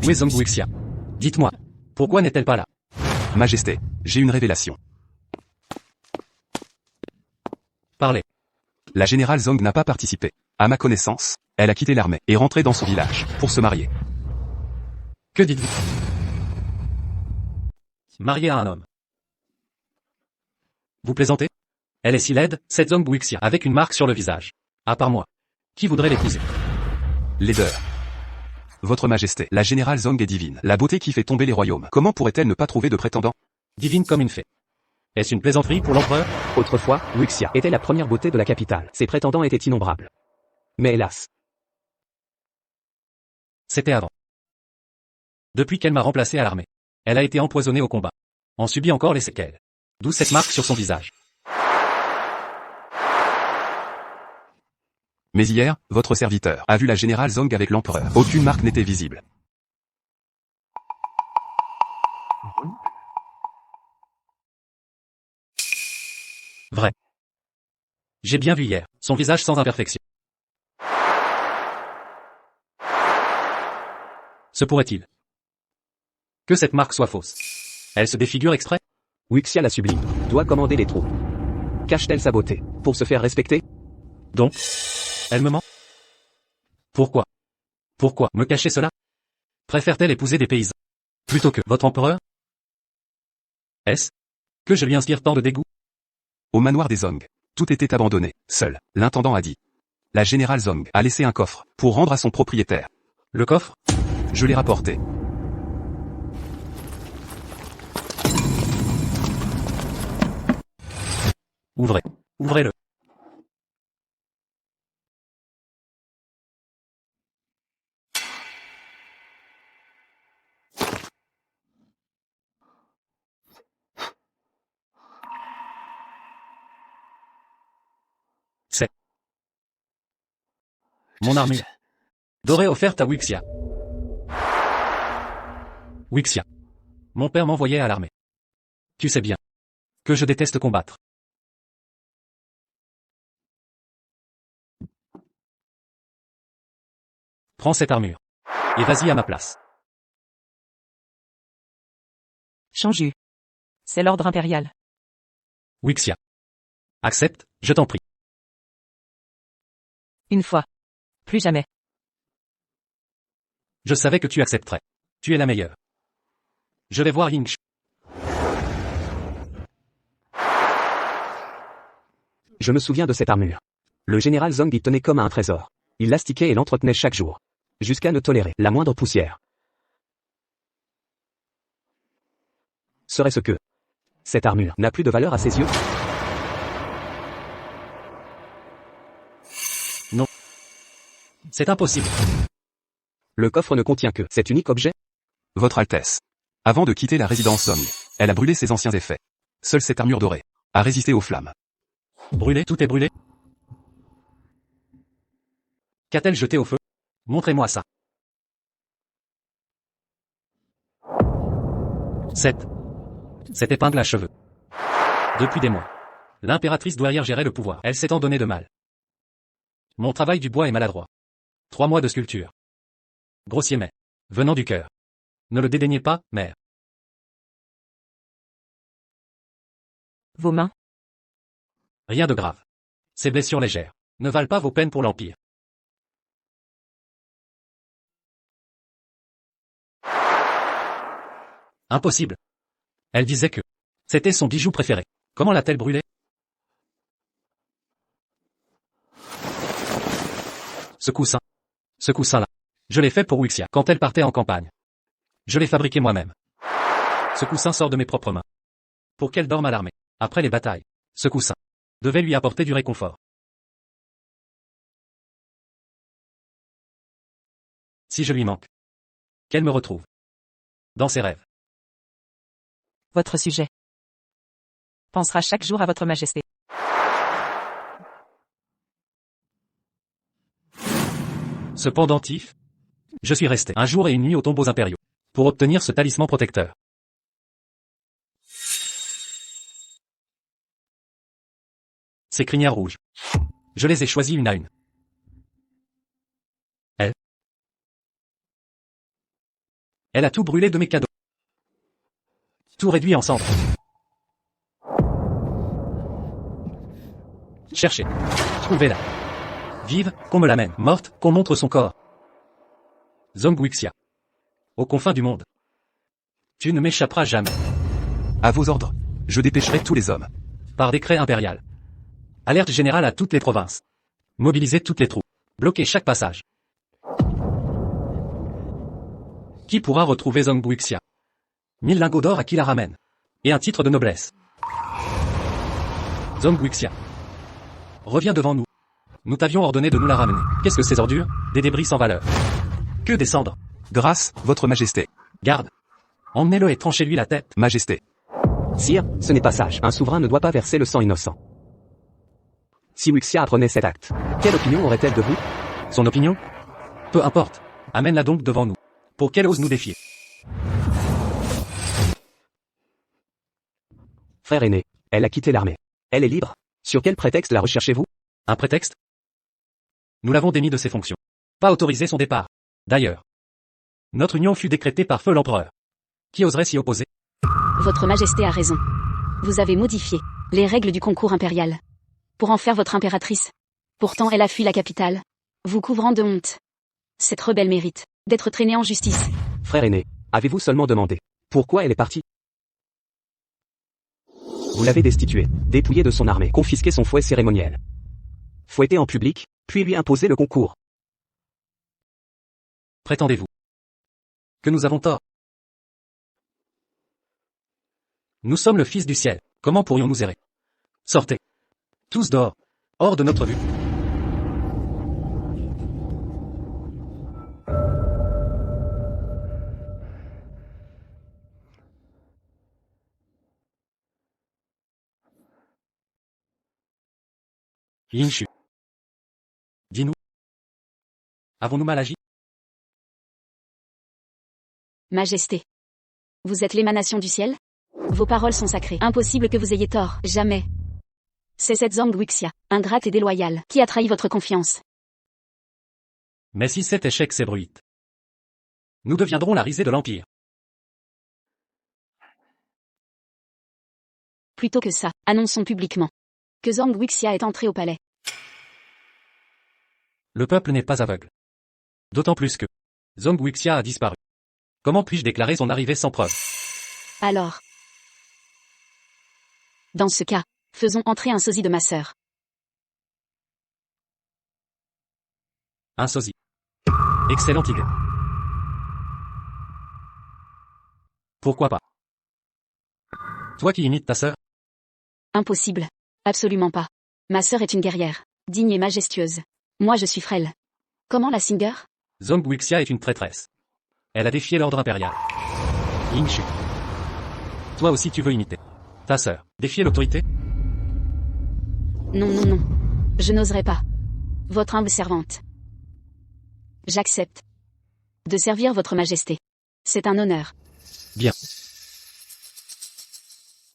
Où est Zhong Wuxia? Dites-moi, pourquoi n'est-elle pas là? Majesté, j'ai une révélation. Parlez. La générale Zhong n'a pas participé. À ma connaissance, elle a quitté l'armée et rentré dans son village pour se marier. Que dites-vous? Mariée à un homme. Vous plaisantez? Elle est si laide, cette Zhong Wuxia, avec une marque sur le visage. À part moi. Qui voudrait l'épouser? Laideur. Votre Majesté, la générale Zhong est divine. La beauté qui fait tomber les royaumes. Comment pourrait-elle ne pas trouver de prétendant? Divine comme une fée. Est-ce une plaisanterie pour l'empereur? Autrefois, Wuxia était la première beauté de la capitale. Ses prétendants étaient innombrables. Mais hélas. C'était avant. Depuis qu'elle m'a remplacé à l'armée. Elle a été empoisonnée au combat. En subit encore les séquelles. D'où cette marque sur son visage. Mais hier, votre serviteur a vu la générale Zhong avec l'empereur. Aucune marque n'était visible. Vrai. J'ai bien vu hier, son visage sans imperfection. Se pourrait-il que cette marque soit fausse? Elle se défigure exprès? Wuxia la sublime doit commander les troupes. Cache-t-elle sa beauté pour se faire respecter? Donc, elle me ment? Pourquoi? Pourquoi me cacher cela? Préfère-t-elle épouser des paysans plutôt que votre empereur? Est-ce que je lui inspire tant de dégoût? Au manoir des Zhong, tout était abandonné. Seul, l'intendant a dit. La générale Zhong a laissé un coffre pour rendre à son propriétaire. Le coffre? Je l'ai rapporté. Ouvrez. Ouvrez-le. Mon armure. Dorée offerte à Wuxia. Wuxia. Mon père m'envoyait à l'armée. Tu sais bien que je déteste combattre. Prends cette armure. Et vas-y à ma place. Chanju. C'est l'ordre impérial. Wuxia. Accepte, je t'en prie. Une fois. Plus jamais. Je savais que tu accepterais. Tu es la meilleure. Je vais voir Yingsh. Je me souviens de cette armure. Le général Zong y tenait comme à un trésor. Il l'astiquait et l'entretenait chaque jour. Jusqu'à ne tolérer la moindre poussière. Serait-ce que cette armure n'a plus de valeur à ses yeux? Non. C'est impossible. Le coffre ne contient que cet unique objet? Votre Altesse. Avant de quitter la résidence Song, elle a brûlé ses anciens effets. Seule cette armure dorée a résisté aux flammes. Brûlé, tout est brûlé. Qu'a-t-elle jeté au feu? Montrez-moi ça. Cette épingle à cheveux. Depuis des mois, l'impératrice douairière gérait le pouvoir. Elle s'est en donnée de mal. Mon travail du bois est maladroit. 3 mois de sculpture. Grossier mais venant du cœur. Ne le dédaignez pas, mère. Vos mains. Rien de grave. Ces blessures légères ne valent pas vos peines pour l'Empire. Impossible. Elle disait que c'était son bijou préféré. Comment l'a-t-elle brûlé? Ce coussin-là, je l'ai fait pour Wuxia quand elle partait en campagne. Je l'ai fabriqué moi-même. Ce coussin sort de mes propres mains. Pour qu'elle dorme à l'armée. Après les batailles, ce coussin devait lui apporter du réconfort. Si je lui manque, qu'elle me retrouve dans ses rêves. Votre sujet. Pensera chaque jour à votre majesté. Ce pendentif, je suis resté un jour et une nuit aux tombeaux impériaux pour obtenir ce talisman protecteur. Ces crinières rouges, je les ai choisies une à une. Elle a tout brûlé de mes cadeaux. Tout réduit en cendres. Cherchez. Trouvez-la. Vive, qu'on me l'amène. Morte, qu'on montre son corps. Zong Wuxia. Aux confins du monde. Tu ne m'échapperas jamais. À vos ordres. Je dépêcherai tous les hommes. Par décret impérial. Alerte générale à toutes les provinces. Mobilisez toutes les troupes. Bloquez chaque passage. Qui pourra retrouver Zong Wuxia? 1000 lingots d'or à qui la ramène. Et un titre de noblesse. Zong Wuxia. Reviens devant nous. Nous t'avions ordonné de nous la ramener. Qu'est-ce que ces ordures? Des débris sans valeur. Que des cendres. Grâce, votre majesté. Garde. Emmenez-le et tranchez-lui la tête. Majesté. Sire, ce n'est pas sage. Un souverain ne doit pas verser le sang innocent. Si Wuxia apprenait cet acte, quelle opinion aurait-elle de vous? Son opinion? Peu importe. Amène-la donc devant nous. Pour qu'elle ose nous défier. Frère aîné, elle a quitté l'armée. Elle est libre. Sur quel prétexte la recherchez-vous? Un prétexte? Nous l'avons démis de ses fonctions. Pas autorisé son départ. D'ailleurs, notre union fut décrétée par feu l'empereur. Qui oserait s'y opposer? Votre Majesté a raison. Vous avez modifié les règles du concours impérial pour en faire votre impératrice. Pourtant elle a fui la capitale, vous couvrant de honte. Cette rebelle mérite d'être traînée en justice. Frère aîné, avez-vous seulement demandé pourquoi elle est partie? Vous l'avez destituée, dépouillée de son armée, confisqué son fouet cérémoniel, fouetté en public, puis lui imposer le concours. Prétendez-vous que nous avons tort? Nous sommes le Fils du ciel, comment pourrions-nous errer? Sortez. Tous dehors, hors de notre vue. Yinshu. Dis-nous, Avons-nous mal agi? Majesté. Vous êtes l'émanation du ciel? Vos paroles sont sacrées. Impossible que vous ayez tort. Jamais. C'est cette Zhang Wuxia, ingrate et déloyale, qui a trahi votre confiance. Mais si cet échec s'ébruite, nous deviendrons la risée de l'Empire. Plutôt que ça, annonçons publiquement que Zhang Wuxia est entré au palais. Le peuple n'est pas aveugle. D'autant plus que Zhang Wuxia a disparu. Comment puis-je déclarer son arrivée sans preuve? Alors, dans ce cas, faisons entrer un sosie de ma sœur. Un sosie. Excellente idée. Pourquoi pas? Toi qui imites ta sœur? Impossible. Absolument pas. Ma sœur est une guerrière, digne et majestueuse. Moi je suis frêle. Comment la Singer? Zhang Wuxia est une traîtresse. Elle a défié l'ordre impérial. Yingshu. Toi aussi tu veux imiter ta sœur, défier l'autorité? Non, non, non. Je n'oserais pas. Votre humble servante. J'accepte de servir votre majesté. C'est un honneur. Bien.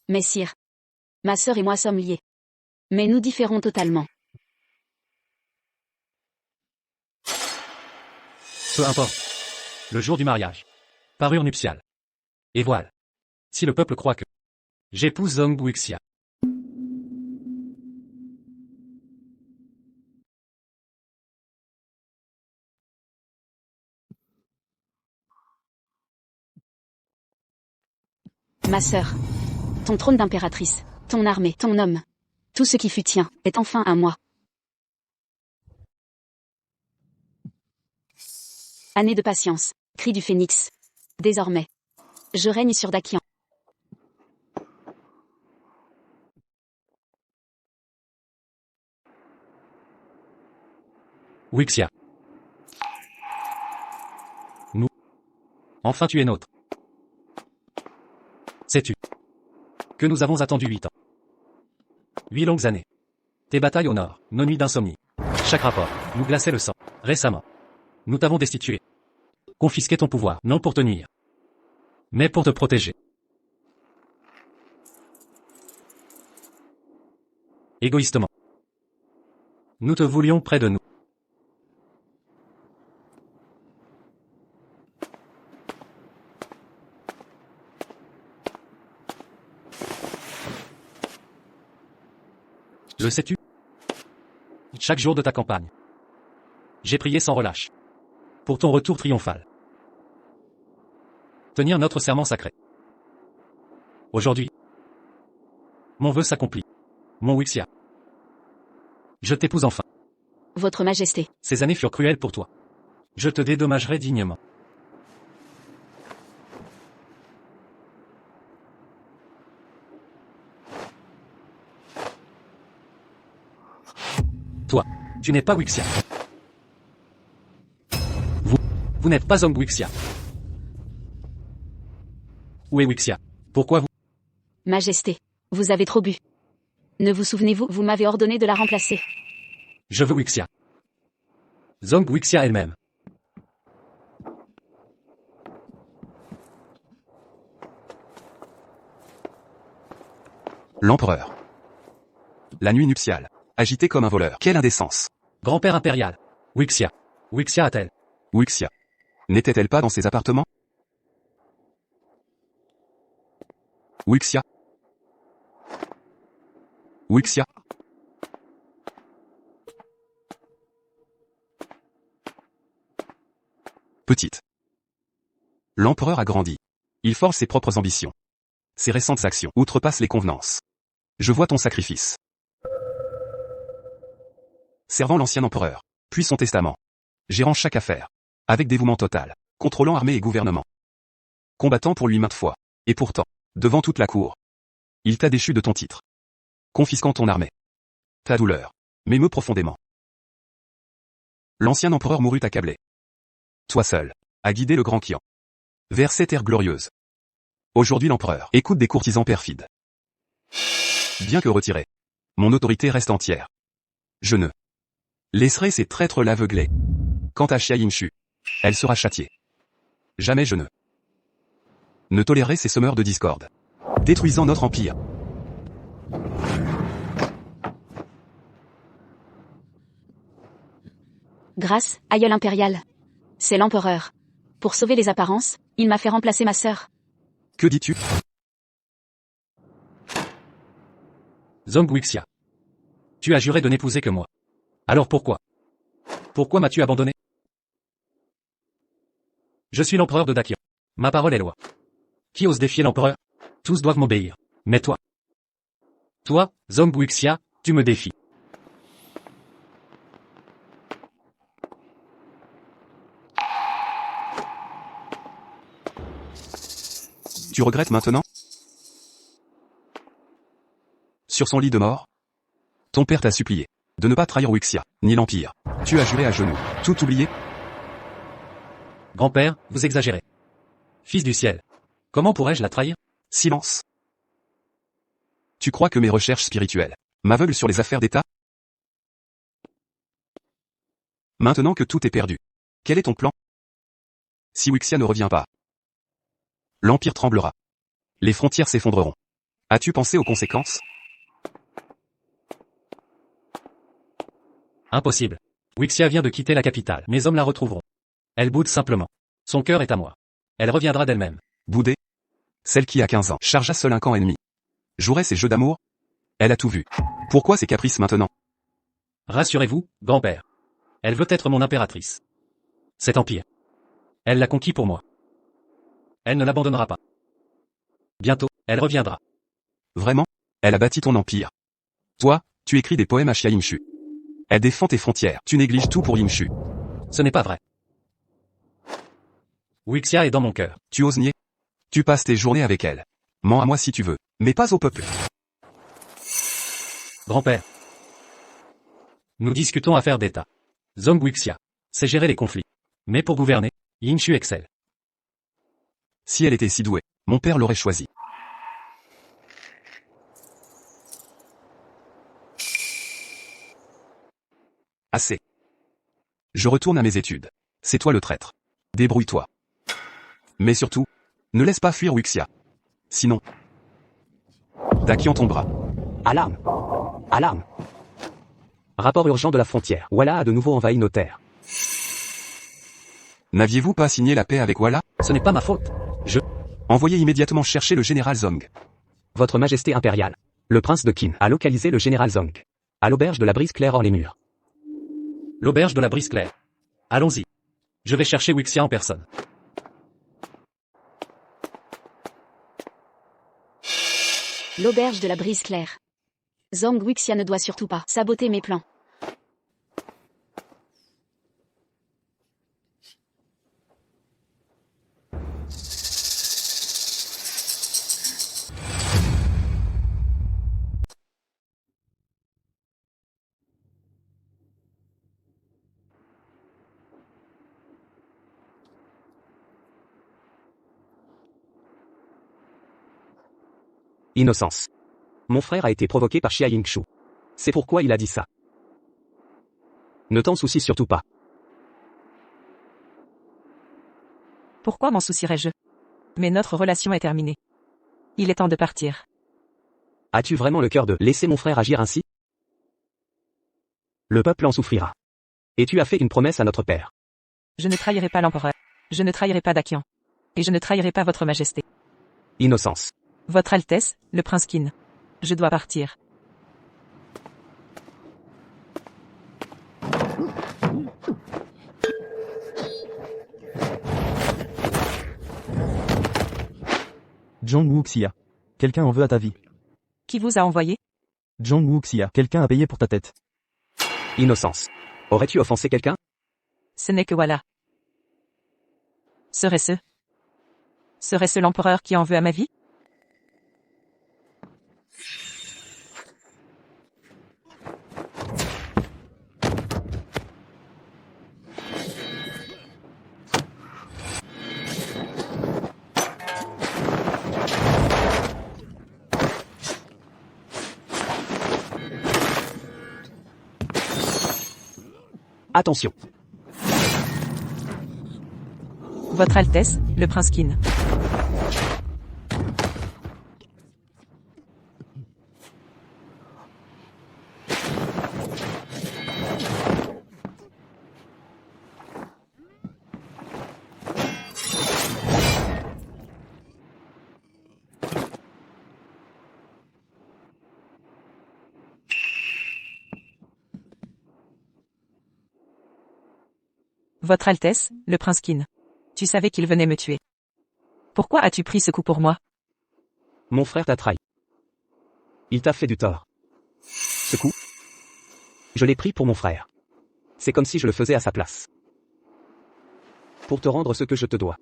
Mais sire, ma sœur et moi sommes liés. Mais nous différons totalement. Peu importe. Le jour du mariage. Parure nuptiale. Et voile. Si le peuple croit que j'épouse Zhang Wuxia. Ma sœur. Ton trône d'impératrice, ton armée, ton homme. Tout ce qui fut tien, est enfin à moi. Année de patience, cri du phénix. Désormais, je règne sur Dakian. Wuxia. Nous. Enfin tu es nôtre. Sais-tu que nous avons attendu 8 ans. 8 longues années. Tes batailles au nord, nos nuits d'insomnie. Chaque rapport, nous glaçait le sang. Récemment, nous t'avons destitué. Confisqué ton pouvoir, non pour te nuire, mais pour te protéger. Égoïstement. Nous te voulions près de nous. Le sais-tu? Chaque jour de ta campagne, j'ai prié sans relâche pour ton retour triomphal. Tenir notre serment sacré. Aujourd'hui, mon vœu s'accomplit. Mon Wuxia. Je t'épouse enfin. Votre Majesté. Ces années furent cruelles pour toi. Je te dédommagerai dignement. Toi, tu n'es pas Wuxia. Vous n'êtes pas homme Wuxia. Où est Wuxia? Pourquoi vous? Majesté, vous avez trop bu. Ne vous souvenez-vous, vous m'avez ordonné de la remplacer. Je veux Wuxia. Zhang Wuxia elle-même. L'empereur. La nuit nuptiale. Agité comme un voleur. Quelle indécence. Grand-père impérial. Wuxia. Wuxia a-t-elle? Wuxia. N'était-elle pas dans ses appartements? Wuxia. Wuxia. Petite. L'empereur a grandi. Il forge ses propres ambitions. Ses récentes actions outrepassent les convenances. Je vois ton sacrifice. Servant l'ancien empereur, puis son testament. Gérant chaque affaire. Avec dévouement total. Contrôlant armée et gouvernement. Combattant pour lui maintes fois. Et pourtant, devant toute la cour. Il t'a déchu de ton titre. Confisquant ton armée. Ta douleur m'émeut profondément. L'ancien empereur mourut accablé. Toi seul, as guidé le grand Qian. Vers cette ère glorieuse. Aujourd'hui l'empereur écoute des courtisans perfides. Bien que retiré, mon autorité reste entière. Je ne laisserai ces traîtres l'aveugler. Quant à Xia Yingshu, elle sera châtiée. Jamais je ne tolérerai ces semeurs de discorde. Détruisant notre empire. Grâce, aïeul impérial. C'est l'empereur. Pour sauver les apparences, il m'a fait remplacer ma sœur. Que dis-tu? Zong Wuxia. Tu as juré de n'épouser que moi. Alors pourquoi? Pourquoi m'as-tu abandonné? Je suis l'empereur de Dakian. Ma parole est loi. Qui ose défier l'empereur? Tous doivent m'obéir. Mais toi, Zong Wuxia, tu me défies. Tu regrettes maintenant? Sur son lit de mort? Ton père t'a supplié de ne pas trahir Wuxia, ni l'Empire. Tu as juré à genoux, tout oublié? Grand-père, vous exagérez. Fils du ciel. Comment pourrais-je la trahir? Silence. Tu crois que mes recherches spirituelles m'aveuglent sur les affaires d'État? Maintenant que tout est perdu, quel est ton plan? Si Wuxia ne revient pas, l'Empire tremblera. Les frontières s'effondreront. As-tu pensé aux conséquences? Impossible. Wuxia vient de quitter la capitale. Mes hommes la retrouveront. Elle boude simplement. Son cœur est à moi. Elle reviendra d'elle-même. Boudée? Celle qui a 15 ans chargea seul un camp ennemi. Jouerait ses jeux d'amour? Elle a tout vu. Pourquoi ces caprices maintenant? Rassurez-vous, grand-père. Elle veut être mon impératrice. Cet empire. Elle l'a conquis pour moi. Elle ne l'abandonnera pas. Bientôt, elle reviendra. Vraiment? Elle a bâti ton empire. Toi, tu écris des poèmes à Xia Yingshu. Elle défend tes frontières. Tu négliges tout pour Yingshu. Ce n'est pas vrai. Wuxia est dans mon cœur. Tu oses nier? Tu passes tes journées avec elle. Mens à moi si tu veux, mais pas au peuple. Grand-père. Nous discutons affaires d'État. Zong Wuxia sait gérer les conflits. Mais pour gouverner, Yingshu excelle. Si elle était si douée, mon père l'aurait choisie. Assez. Je retourne à mes études. C'est toi le traître. Débrouille-toi. Mais surtout, ne laisse pas fuir Wuxia. Sinon, Dakian tombera. Alarme! Alarme! Rapport urgent de la frontière. Walla a de nouveau envahi nos terres. N'aviez-vous pas signé la paix avec Walla? Ce n'est pas ma faute. Envoyez immédiatement chercher le général Zong. Votre Majesté impériale. Le prince de Qin a localisé le général Zong. À l'auberge de la Brise Claire hors les murs. L'auberge de la Brise Claire. Allons-y. Je vais chercher Wuxia en personne. L'auberge de la Brise Claire. Zong Wuxia ne doit surtout pas saboter mes plans. Innocence. Mon frère a été provoqué par Xia Yingshu. C'est pourquoi il a dit ça. Ne t'en soucie surtout pas. Pourquoi m'en soucierais-je? Mais notre relation est terminée. Il est temps de partir. As-tu vraiment le cœur de laisser mon frère agir ainsi? Le peuple en souffrira. Et tu as fait une promesse à notre père. Je ne trahirai pas l'empereur. Je ne trahirai pas Dakian. Et je ne trahirai pas votre majesté. Innocence. Votre Altesse, le prince Qin. Je dois partir. Zhang Wuxia. Quelqu'un en veut à ta vie. Qui vous a envoyé? Zhang Wuxia. Quelqu'un a payé pour ta tête. Innocence. Aurais-tu offensé quelqu'un? Ce n'est que voilà. Serait-ce l'empereur qui en veut à ma vie? Attention. Votre Altesse, le prince Qin. Votre Altesse, le prince Qin. Tu savais qu'il venait me tuer. Pourquoi as-tu pris ce coup pour moi? Mon frère t'a trahi. Il t'a fait du tort. Ce coup, je l'ai pris pour mon frère. C'est comme si je le faisais à sa place. Pour te rendre ce que je te dois.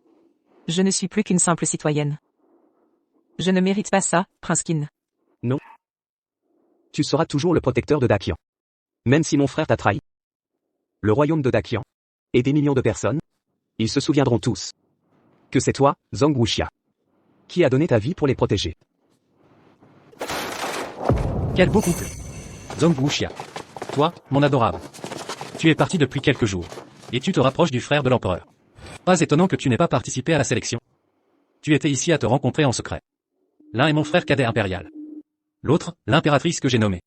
Je ne suis plus qu'une simple citoyenne. Je ne mérite pas ça, prince Qin. Non. Tu seras toujours le protecteur de Dakian. Même si mon frère t'a trahi. Le royaume de Dakian, et des millions de personnes, ils se souviendront tous que c'est toi, Zhang Wuxia, qui a donné ta vie pour les protéger. Quel beau couple. Zhang Wuxia. Toi, mon adorable. Tu es parti depuis quelques jours. Et tu te rapproches du frère de l'empereur. Pas étonnant que tu n'aies pas participé à la sélection. Tu étais ici à te rencontrer en secret. L'un est mon frère cadet impérial. L'autre, l'impératrice que j'ai nommée.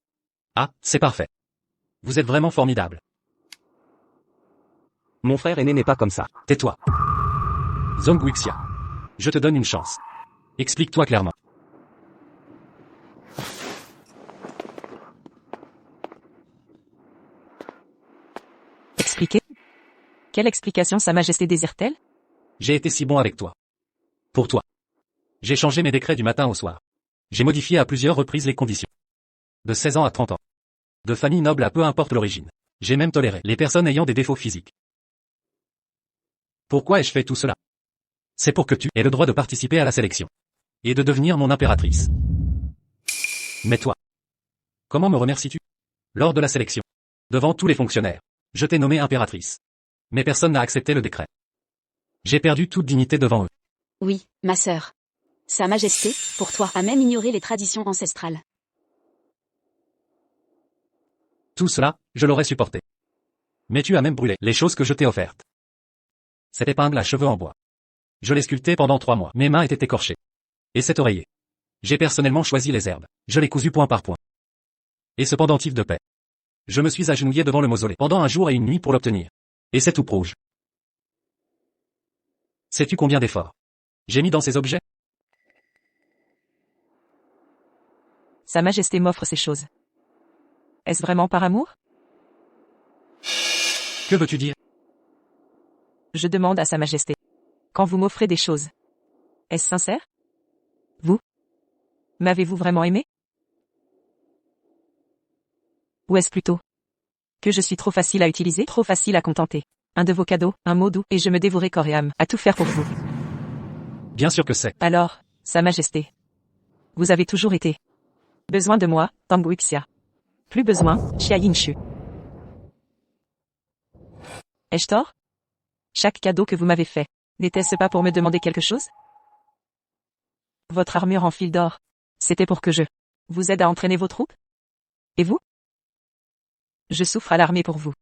Ah, c'est parfait. Vous êtes vraiment formidable. Mon frère aîné n'est pas comme ça. Tais-toi. Zhang Wuxia. Je te donne une chance. Explique-toi clairement. Expliquer? Quelle explication Sa Majesté désire-t-elle? J'ai été si bon avec toi. Pour toi. J'ai changé mes décrets du matin au soir. J'ai modifié à plusieurs reprises les conditions. De 16 ans à 30 ans. De famille noble à peu importe l'origine. J'ai même toléré les personnes ayant des défauts physiques. Pourquoi ai-je fait tout cela? C'est pour que tu aies le droit de participer à la sélection. Et de devenir mon impératrice. Mais toi. Comment me remercies-tu? Lors de la sélection. Devant tous les fonctionnaires. Je t'ai nommée impératrice. Mais personne n'a accepté le décret. J'ai perdu toute dignité devant eux. Oui, ma sœur. Sa Majesté, pour toi, a même ignoré les traditions ancestrales. Tout cela, je l'aurais supporté. Mais tu as même brûlé les choses que je t'ai offertes. Cette épingle à cheveux en bois. Je l'ai sculptée pendant 3 mois. Mes mains étaient écorchées. Et cet oreiller. J'ai personnellement choisi les herbes. Je l'ai cousu point par point. Et ce pendentif de paix. Je me suis agenouillé devant le mausolée pendant un jour et une nuit pour l'obtenir. Et cette toupe rouge. Sais-tu combien d'efforts j'ai mis dans ces objets? Sa Majesté m'offre ces choses. Est-ce vraiment par amour? Que veux-tu dire? Je demande à Sa Majesté. Quand vous m'offrez des choses, est-ce sincère? Vous? M'avez-vous vraiment aimé? Ou est-ce plutôt que je suis trop facile à utiliser, trop facile à contenter? Un de vos cadeaux, un mot doux, et je me dévorais corps et âme, à tout faire pour vous. Bien sûr que c'est. Alors, Sa Majesté. Vous avez toujours été. Besoin de moi, Zhang Wuxia. Plus besoin, Xia Yingshu. Ai-je tort? Chaque cadeau que vous m'avez fait, n'était-ce pas pour me demander quelque chose? Votre armure en fil d'or, c'était pour que je vous aide à entraîner vos troupes? Et vous? Je souffre à l'armée pour vous.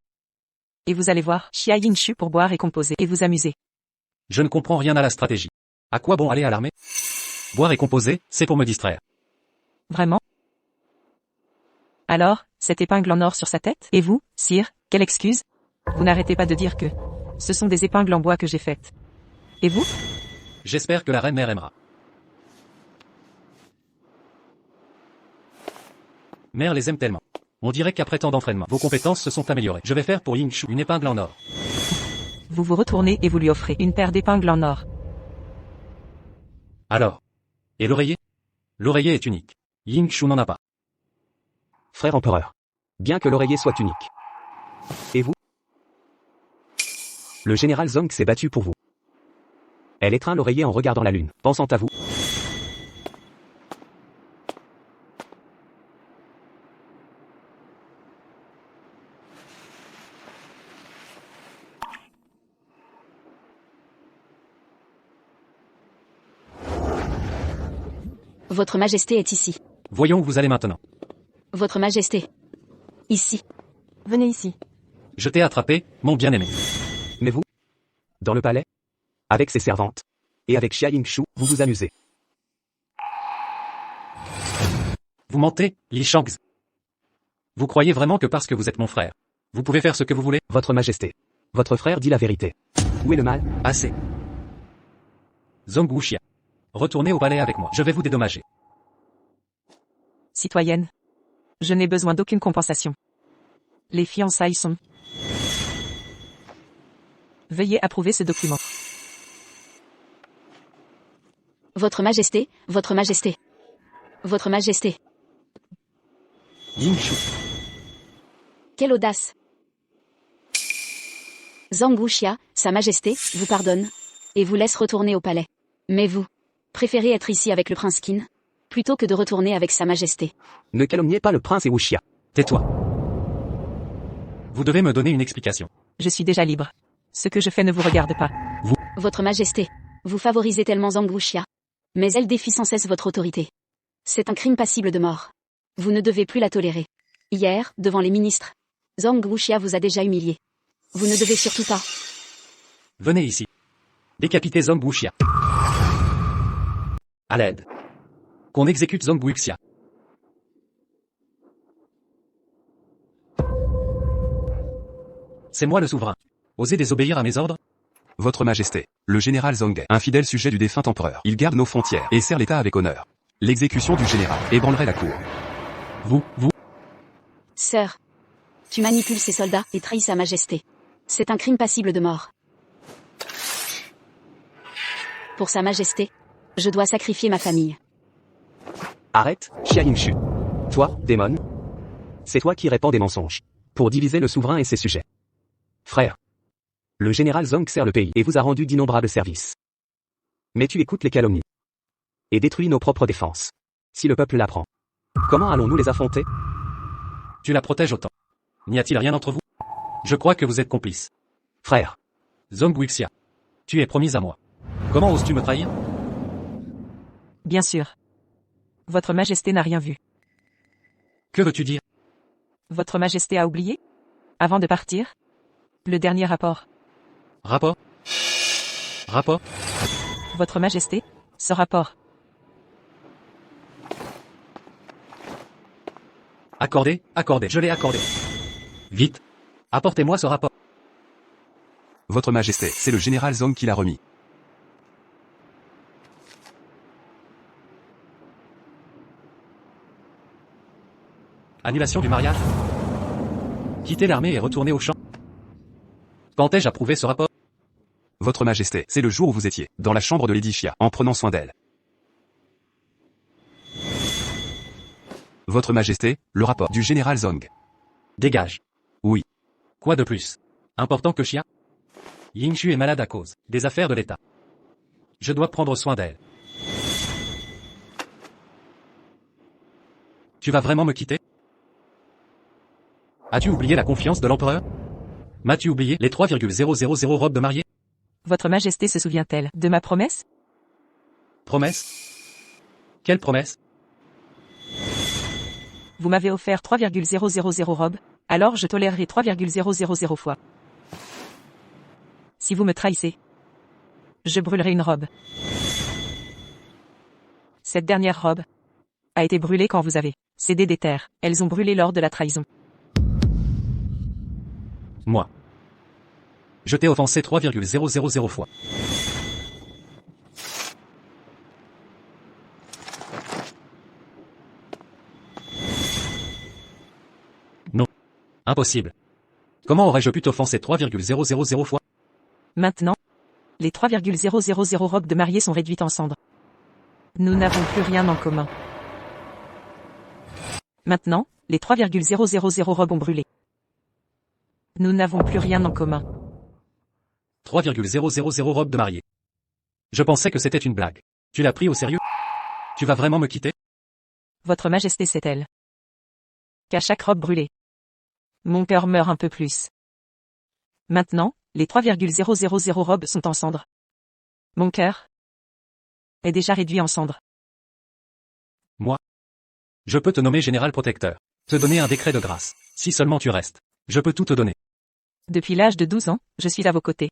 Et vous allez voir, Xia Yingshu pour boire et composer et vous amuser. Je ne comprends rien à la stratégie. À quoi bon aller à l'armée? Boire et composer, c'est pour me distraire. Vraiment? Alors, cette épingle en or sur sa tête? Et vous, sire, quelle excuse? Vous n'arrêtez pas de dire que ce sont des épingles en bois que j'ai faites. Et vous? J'espère que la reine mère aimera. Mère les aime tellement. On dirait qu'après tant d'entraînement, vos compétences se sont améliorées. Je vais faire pour Yingshu une épingle en or. Vous vous retournez et vous lui offrez une paire d'épingles en or. Alors. Et l'oreiller? L'oreiller est unique. Yingshu n'en a pas. Frère empereur. Bien que l'oreiller soit unique. Et vous? Le général Zhang s'est battu pour vous. Elle étreint l'oreiller en regardant la lune, pensant à vous. Votre Majesté est ici. Voyons où vous allez maintenant. Votre Majesté. Ici. Venez ici. Je t'ai attrapé, mon bien-aimé. Mais vous? Dans le palais? Avec ses servantes. Et avec Xia Yingshu, vous vous amusez. Vous mentez, Li Shangzi. Vous croyez vraiment que parce que vous êtes mon frère, vous pouvez faire ce que vous voulez? Votre Majesté. Votre frère dit la vérité. Où est le mal? Assez. Zhong Wuxia. Retournez au palais avec moi, je vais vous dédommager. Citoyenne. Je n'ai besoin d'aucune compensation. Les fiançailles sont... Veuillez approuver ce document. Votre Majesté, Votre Majesté. Votre Majesté. Yingshu. Quelle audace. Zhang Wuxia, Sa Majesté, vous pardonne. Et vous laisse retourner au palais. Mais vous, préférez être ici avec le prince Qin, plutôt que de retourner avec Sa Majesté. Ne calomniez pas le prince et Wuxia. Tais-toi. Vous devez me donner une explication. Je suis déjà libre. Ce que je fais ne vous regarde pas. Votre Majesté, vous favorisez tellement Zhang Wuxia. Mais elle défie sans cesse votre autorité. C'est un crime passible de mort. Vous ne devez plus la tolérer. Hier, devant les ministres, Zhang Wuxia vous a déjà humilié. Vous ne devez surtout pas. Venez ici. Décapitez Zhong Wuxia. À l'aide. Qu'on exécute Zhong Wuxia. C'est moi le souverain. Osez désobéir à mes ordres? Votre Majesté, le général Zhong est un fidèle sujet du défunt empereur. Il garde nos frontières et sert l'État avec honneur. L'exécution du général ébranlerait la cour. Vous. Sœur, tu manipules ces soldats et trahis Sa Majesté. C'est un crime passible de mort. Pour Sa Majesté, je dois sacrifier ma famille. Arrête, Xia Yingshu. Toi, démon. C'est toi qui répands des mensonges. Pour diviser le souverain et ses sujets. Frère. Le général Zhong sert le pays et vous a rendu d'innombrables services. Mais tu écoutes les calomnies. Et détruis nos propres défenses. Si le peuple l'apprend. Comment allons-nous les affronter? Tu la protèges autant. N'y a-t-il rien entre vous? Je crois que vous êtes complice. Frère. Zhong Wuxia. Tu es promise à moi. Comment oses-tu me trahir? Bien sûr. Votre Majesté n'a rien vu. Que veux-tu dire? Votre Majesté a oublié? Avant de partir? Le dernier rapport. Rapport? Rapport? Votre Majesté, ce rapport. Accordé, je l'ai accordé. Vite. Apportez-moi ce rapport. Votre Majesté, c'est le général Zhong qui l'a remis. Annulation du mariage. Quittez l'armée et retournez au champ. Quand ai-je approuvé ce rapport? Votre Majesté, c'est le jour où vous étiez, dans la chambre de Lady Xia, en prenant soin d'elle. Votre Majesté, le rapport du général Zhong. Dégage. Oui. Quoi de plus? Important que Xia? Yingshu est malade à cause des affaires de l'État. Je dois prendre soin d'elle. Tu vas vraiment me quitter? As-tu oublié la confiance de l'empereur? M'as-tu oublié les 3,000 robes de mariée? Votre Majesté se souvient-elle de ma promesse? Promesse? Quelle promesse? Vous m'avez offert 3,000 robes, alors je tolérerai 3,000 fois. Si vous me trahissez, je brûlerai une robe. Cette dernière robe a été brûlée quand vous avez cédé des terres. Elles ont brûlé lors de la trahison. Moi. Je t'ai offensé 3,000 fois. Non. Impossible. Comment aurais-je pu t'offenser 3,000 fois? Maintenant, les 3,000 robes de mariée sont réduites en cendres. Nous n'avons plus rien en commun. Maintenant, les 3,000 robes ont brûlé. Nous n'avons plus rien en commun. 3,000 robes de mariée. Je pensais que c'était une blague. Tu l'as pris au sérieux? Tu vas vraiment me quitter? Votre Majesté sait-elle qu'à chaque robe brûlée, mon cœur meurt un peu plus. Maintenant, les 3,000 robes sont en cendres. Mon cœur est déjà réduit en cendres. Moi. Je peux te nommer général protecteur. Te donner un décret de grâce. Si seulement tu restes. Je peux tout te donner. Depuis l'âge de 12 ans, je suis à vos côtés.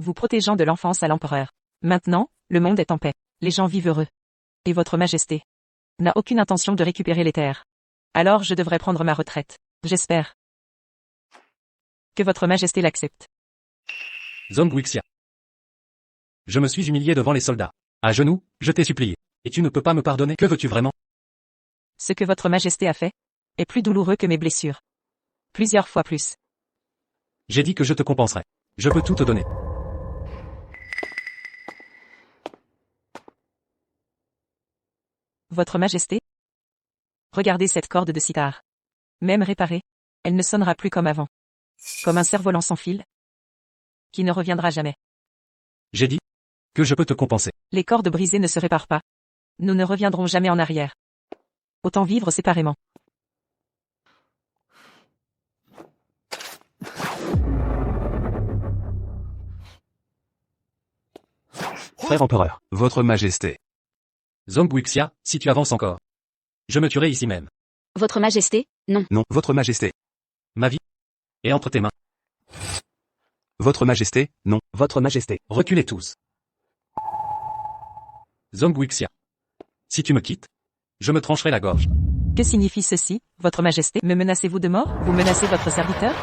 vous protégeant de l'enfance à l'empereur. Maintenant, le monde est en paix. Les gens vivent heureux. Et votre majesté n'a aucune intention de récupérer les terres. Alors je devrais prendre ma retraite. J'espère que votre majesté l'accepte. Zong Wuxia. Je me suis humilié devant les soldats. À genoux, je t'ai supplié. Et tu ne peux pas me pardonner. Que veux-tu vraiment? Ce que votre majesté a fait est plus douloureux que mes blessures. Plusieurs fois plus. J'ai dit que je te compenserai. Je peux tout te donner. Votre majesté? Regardez cette corde de sitar. Même réparée, elle ne sonnera plus comme avant. Comme un cerf-volant sans fil, qui ne reviendra jamais. J'ai dit que je peux te compenser. Les cordes brisées ne se réparent pas. Nous ne reviendrons jamais en arrière. Autant vivre séparément. Frère empereur. Votre majesté. Zong Wuxia, si tu avances encore, je me tuerai ici même. Votre majesté, non. Non, votre majesté. Ma vie est entre tes mains. Votre majesté, non. Votre majesté. Reculez tous. Zong Wuxia. Si tu me quittes, je me trancherai la gorge. Que signifie ceci, votre majesté? Me menacez-vous de mort? Vous menacez votre serviteur?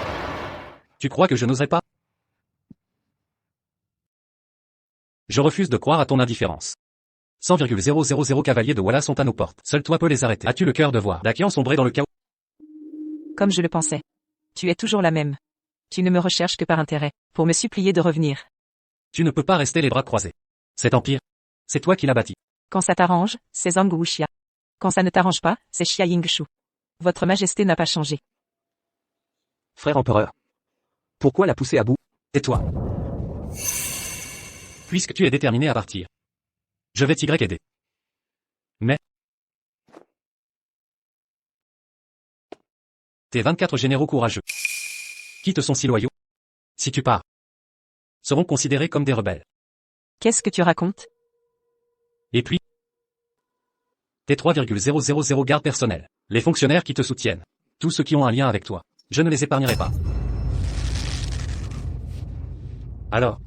Tu crois que je n'oserais pas? Je refuse de croire à ton indifférence. 100,000 cavaliers de Walla sont à nos portes. Seul toi peux les arrêter. As-tu le cœur de voir Dakian sombrer dans le chaos? Comme je le pensais. Tu es toujours la même. Tu ne me recherches que par intérêt, pour me supplier de revenir. Tu ne peux pas rester les bras croisés. Cet empire, c'est toi qui l'as bâti. Quand ça t'arrange, c'est Zhang Wuxia. Quand ça ne t'arrange pas, c'est Xia Yingshu. Votre majesté n'a pas changé. Frère empereur. Pourquoi la pousser à bout? Tais-toi. Puisque tu es déterminé à partir, je vais t'y aider. Mais tes 24 généraux courageux, qui te sont si loyaux, si tu pars, seront considérés comme des rebelles. Qu'est-ce que tu racontes? Et puis, tes 3,000 gardes personnels, les fonctionnaires qui te soutiennent, tous ceux qui ont un lien avec toi, je ne les épargnerai pas. Alors,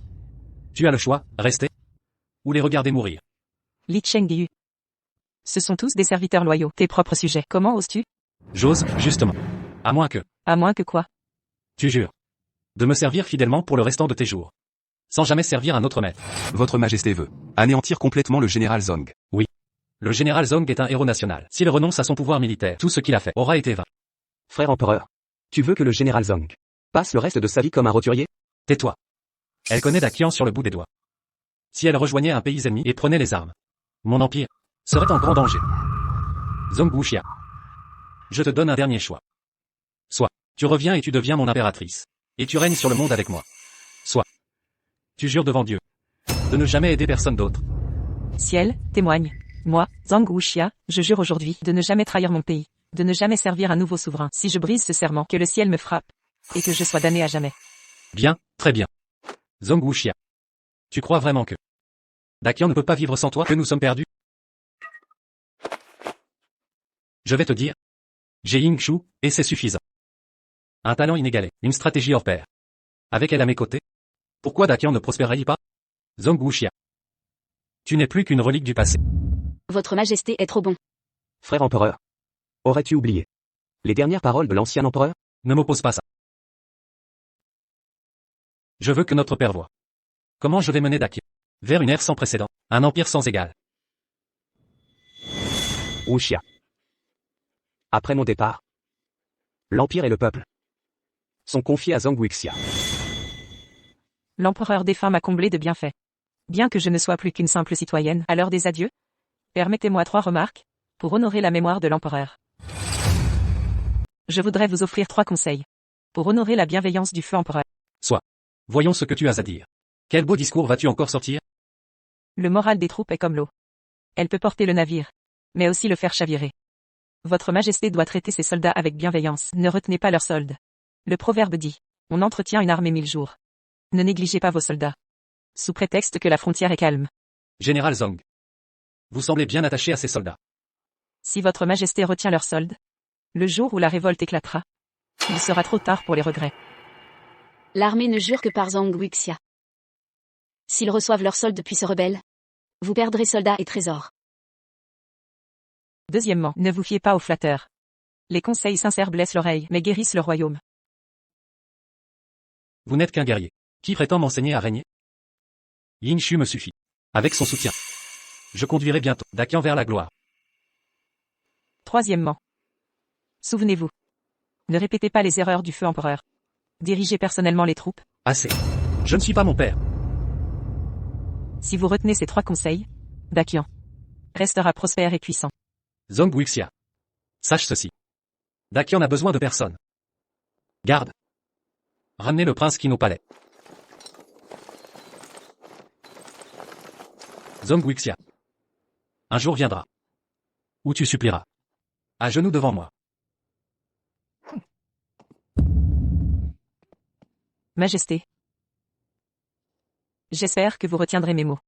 tu as le choix, rester, ou les regarder mourir. Li Chengyu. Ce sont tous des serviteurs loyaux, tes propres sujets. Comment oses-tu? J'ose, justement. À moins que, À moins que quoi? tu jures, de me servir fidèlement pour le restant de tes jours. Sans jamais servir un autre maître. Votre majesté veut anéantir complètement le général Zong. Le général Zong est un héros national. S'il renonce à son pouvoir militaire, tout ce qu'il a fait aura été vain. Frère empereur. Tu veux que le général Zong passe le reste de sa vie comme un roturier? Tais-toi. Elle connaît Dakian sur le bout des doigts. Si elle rejoignait un pays ennemi et prenait les armes, mon empire serait en grand danger. Zong Wuxia. Je te donne un dernier choix. Soit, tu reviens et tu deviens mon impératrice. Et tu règnes sur le monde avec moi. Soit, tu jures devant Dieu de ne jamais aider personne d'autre. Ciel, témoigne. Moi, Zhang Wuxia, je jure aujourd'hui de ne jamais trahir mon pays, de ne jamais servir un nouveau souverain. Si je brise ce serment, que le ciel me frappe, et que je sois damné à jamais. Bien, très bien. Zong Wuxia. Tu crois vraiment que Dakian ne peut pas vivre sans toi, que nous sommes perdus? Je vais te dire. J'ai Yingshu, et c'est suffisant. Un talent inégalé, une stratégie hors pair. Avec elle à mes côtés, pourquoi Dakian ne prospérerait-il pas? Zong Wuxia. Tu n'es plus qu'une relique du passé. Votre majesté est trop bon. Frère empereur. Aurais-tu oublié les dernières paroles de l'ancien empereur? Ne m'oppose pas ça. Je veux que notre père voie comment je vais mener Dakian vers une ère sans précédent, un empire sans égal. Wuxia. Après mon départ, l'empire et le peuple sont confiés à Zong Wuxia. L'empereur défunt m'a comblé de bienfaits. Bien que je ne sois plus qu'une simple citoyenne, à l'heure des adieux, permettez-moi 3 remarques, pour honorer la mémoire de l'empereur. Je voudrais vous offrir 3 conseils, pour honorer la bienveillance du feu empereur. Voyons ce que tu as à dire. Quel beau discours vas-tu encore sortir? Le moral des troupes est comme l'eau. Elle peut porter le navire, mais aussi le faire chavirer. Votre majesté doit traiter ses soldats avec bienveillance. Ne retenez pas leurs soldes. Le proverbe dit, on entretient une armée 1000 jours. Ne négligez pas vos soldats. Sous prétexte que la frontière est calme. Général Zong. Vous semblez bien attaché à ces soldats. Si votre majesté retient leurs soldes, le jour où la révolte éclatera, il sera trop tard pour les regrets. L'armée ne jure que par Zhang Wuxia. S'ils reçoivent leur solde puis se rebellent, vous perdrez soldats et trésors. Deuxièmement, ne vous fiez pas aux flatteurs. Les conseils sincères blessent l'oreille, mais guérissent le royaume. Vous n'êtes qu'un guerrier. Qui prétend m'enseigner à régner? Yin Shu me suffit. Avec son soutien, je conduirai bientôt Dakian vers la gloire. Troisièmement. Souvenez-vous. Ne répétez pas les erreurs du feu empereur. Dirigez personnellement les troupes. Assez. Je ne suis pas mon père. Si vous retenez ces 3 conseils, Dakian restera prospère et puissant. Zong Wuxia. Sache ceci. Dakian n'a besoin de personne. Garde. Ramenez le prince Qin au palais. Zong Wuxia. Un jour viendra où tu supplieras à genoux devant moi. Majesté. J'espère que vous retiendrez mes mots.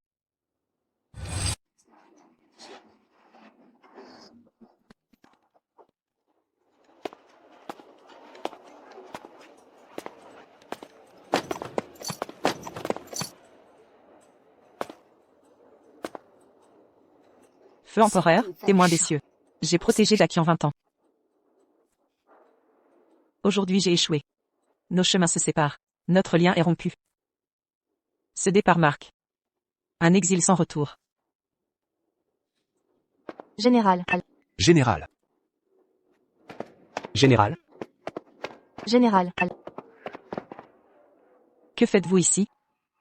Feu empereur, témoin des cieux. J'ai protégé Dakian 20 ans. Aujourd'hui j'ai échoué. Nos chemins se séparent. Notre lien est rompu. Ce départ marque un exil sans retour. Général. Général. Général, Général. Que faites-vous ici?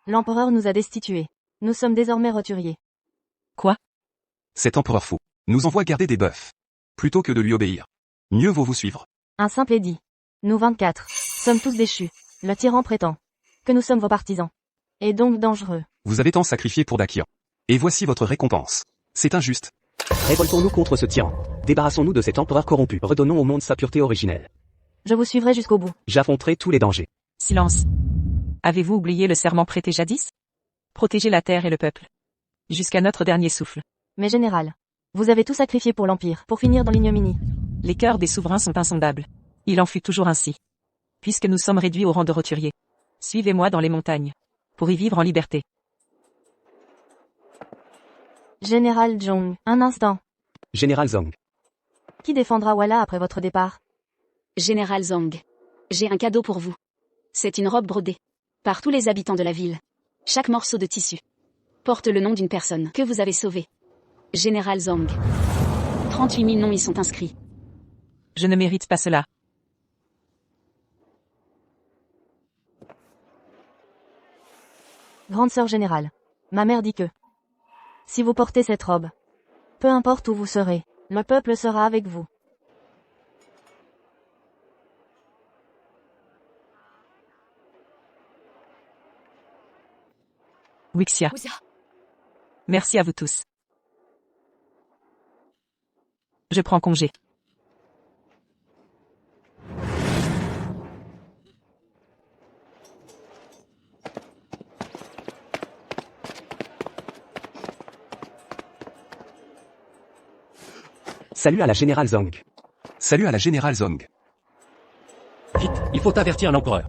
L'empereur nous a destitués. Nous sommes désormais roturiers. Quoi? Cet empereur fou nous envoie garder des bœufs. Plutôt que de lui obéir. Mieux vaut vous suivre. Un simple édit. Nous 24 sommes tous déchus. Le tyran prétend que nous sommes vos partisans. Et donc dangereux. Vous avez tant sacrifié pour Dakian. Et voici votre récompense. C'est injuste. révoltons-nous contre ce tyran. Débarrassons-nous de cet empereur corrompu. Redonnons au monde sa pureté originelle. Je vous suivrai jusqu'au bout. J'affronterai tous les dangers. Silence. Avez-vous oublié le serment prêté jadis? Protéger la terre et le peuple. Jusqu'à notre dernier souffle. Mais général, vous avez tout sacrifié pour l'Empire, pour finir dans l'ignominie. Les cœurs des souverains sont insondables. Il en fut toujours ainsi. Puisque nous sommes réduits au rang de roturiers. Suivez-moi dans les montagnes. Pour y vivre en liberté. Général Zhong, un instant. Général Zong. Qui défendra Walla après votre départ? Général Zong. J'ai un cadeau pour vous. C'est une robe brodée. Par tous les habitants de la ville. Chaque morceau de tissu porte le nom d'une personne que vous avez sauvée. Général Zong. 38 000 noms y sont inscrits. Je ne mérite pas cela. Grande sœur générale. Ma mère dit que si vous portez cette robe, peu importe où vous serez, le peuple sera avec vous. Wuxia. Merci à vous tous. Je prends congé. Salut à la générale Zong. Salut à la générale Zong. Vite, il faut avertir l'empereur.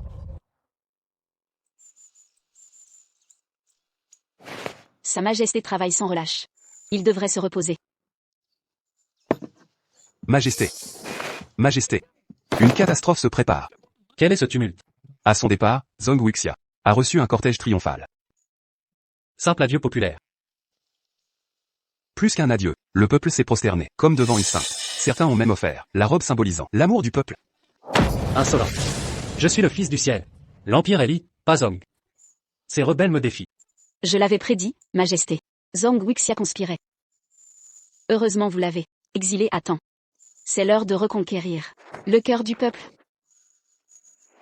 Sa Majesté travaille sans relâche. Il devrait se reposer. Majesté. Majesté. Une catastrophe se prépare. Quel est ce tumulte? À son départ, Zong Wuxia a reçu un cortège triomphal. Simple adieu populaire. Plus qu'un adieu, le peuple s'est prosterné, comme devant une sainte. Certains ont même offert la robe symbolisant l'amour du peuple. Insolent. Je suis le fils du ciel. L'Empire est Li, pas Zong. Ces rebelles me défient. Je l'avais prédit, Majesté. Zong Wuxia conspirait. Heureusement vous l'avez exilé à temps. C'est l'heure de reconquérir le cœur du peuple.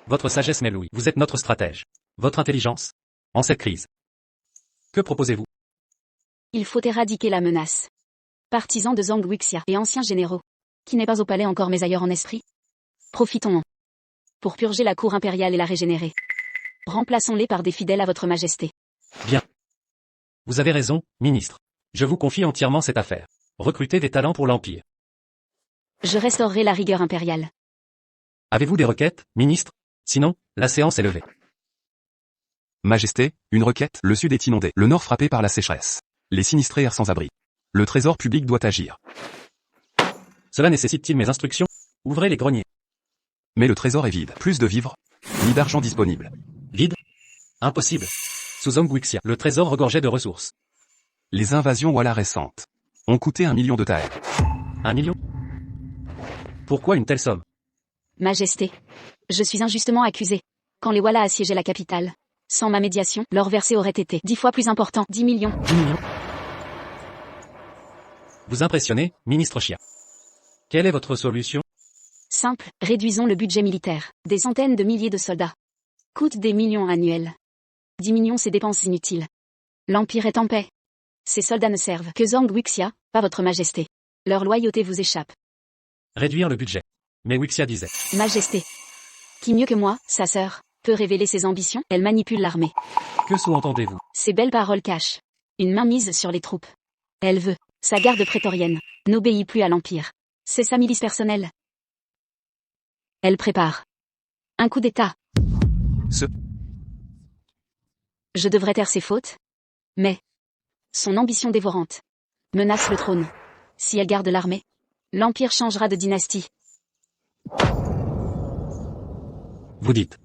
Votre sagesse m'éblouit. Vous êtes notre stratège. Votre intelligence. En cette crise. Que proposez-vous? Il faut éradiquer la menace. Partisans de Zong Wuxia et anciens généraux, qui n'est pas au palais encore mais ailleurs en esprit. Profitons-en. Pour purger la cour impériale et la régénérer. Remplaçons-les par des fidèles à votre majesté. Bien. Vous avez raison, ministre. Je vous confie entièrement cette affaire. Recrutez des talents pour l'Empire. Je restaurerai la rigueur impériale. Avez-vous des requêtes, ministre? Sinon, la séance est levée. Majesté, une requête, le sud est inondé, le nord frappé par la sécheresse. Les sinistrés errent sans abri. Le trésor public doit agir. Cela nécessite-t-il mes instructions? Ouvrez les greniers. Mais le trésor est vide. Plus de vivres, ni d'argent disponible. Vide? Impossible. Sous Zombuixia, le trésor regorgeait de ressources. Les invasions Walla récentes ont coûté 1 million de taels. 1 million? Pourquoi une telle somme? Majesté. Je suis injustement accusé. Quand les Walla assiégeaient la capitale, sans ma médiation, leur versé aurait été 10 fois plus important, 10 millions. 10 millions? Vous impressionnez, ministre Chia. Quelle est votre solution? Simple, réduisons le budget militaire. Des centaines de milliers de soldats. Coûte des millions annuels. 10 millions, c'est dépenses inutiles. L'Empire est en paix. Ces soldats ne servent que Zombuixia, pas votre majesté. Leur loyauté vous échappe. Réduire le budget. Mais Wixia disait. Majesté. Qui mieux que moi, sa sœur, peut révéler ses ambitions? Elle manipule l'armée. Que sous-entendez-vous? Ses belles paroles cachent une mainmise sur les troupes. Elle veut, sa garde prétorienne, n'obéit plus à l'Empire. C'est sa milice personnelle. Elle prépare un coup d'État. Ce Je devrais taire ses fautes, mais son ambition dévorante menace le trône. Si elle garde l'armée, l'Empire changera de dynastie. Vous dites.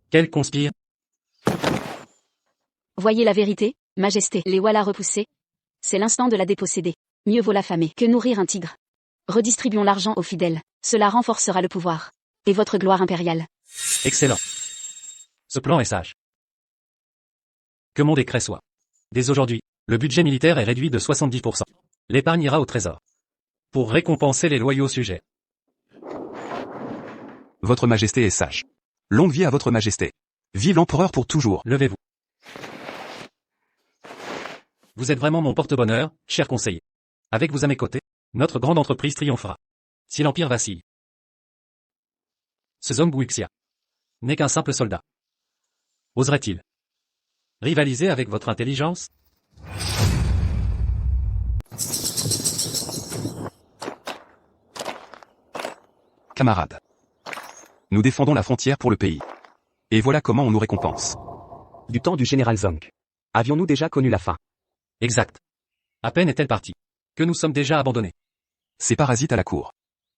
Quelle conspire? Voyez la vérité, Majesté. Les Walla repoussés. C'est l'instant de la déposséder. Mieux vaut l'affamer que nourrir un tigre. Redistribuons l'argent aux fidèles. Cela renforcera le pouvoir. Et votre gloire impériale. Excellent. Ce plan est sage. Que mon décret soit. Dès aujourd'hui, le budget militaire est réduit de 70%. L'épargne ira au trésor. Pour récompenser les loyaux sujets. Votre majesté est sage. Longue vie à votre majesté. Vive l'empereur pour toujours. Levez-vous. Vous êtes vraiment mon porte-bonheur, cher conseiller. Avec vous à mes côtés, notre grande entreprise triomphera. Si l'Empire vacille. Ce Zombuixia n'est qu'un simple soldat. Oserait-il rivaliser avec votre intelligence? Camarades. Nous défendons la frontière pour le pays. Et voilà comment on nous récompense. Du temps du général Zong. Avions-nous déjà connu la fin? Exact. À peine est-elle partie que nous sommes déjà abandonnés. Ces parasites à la cour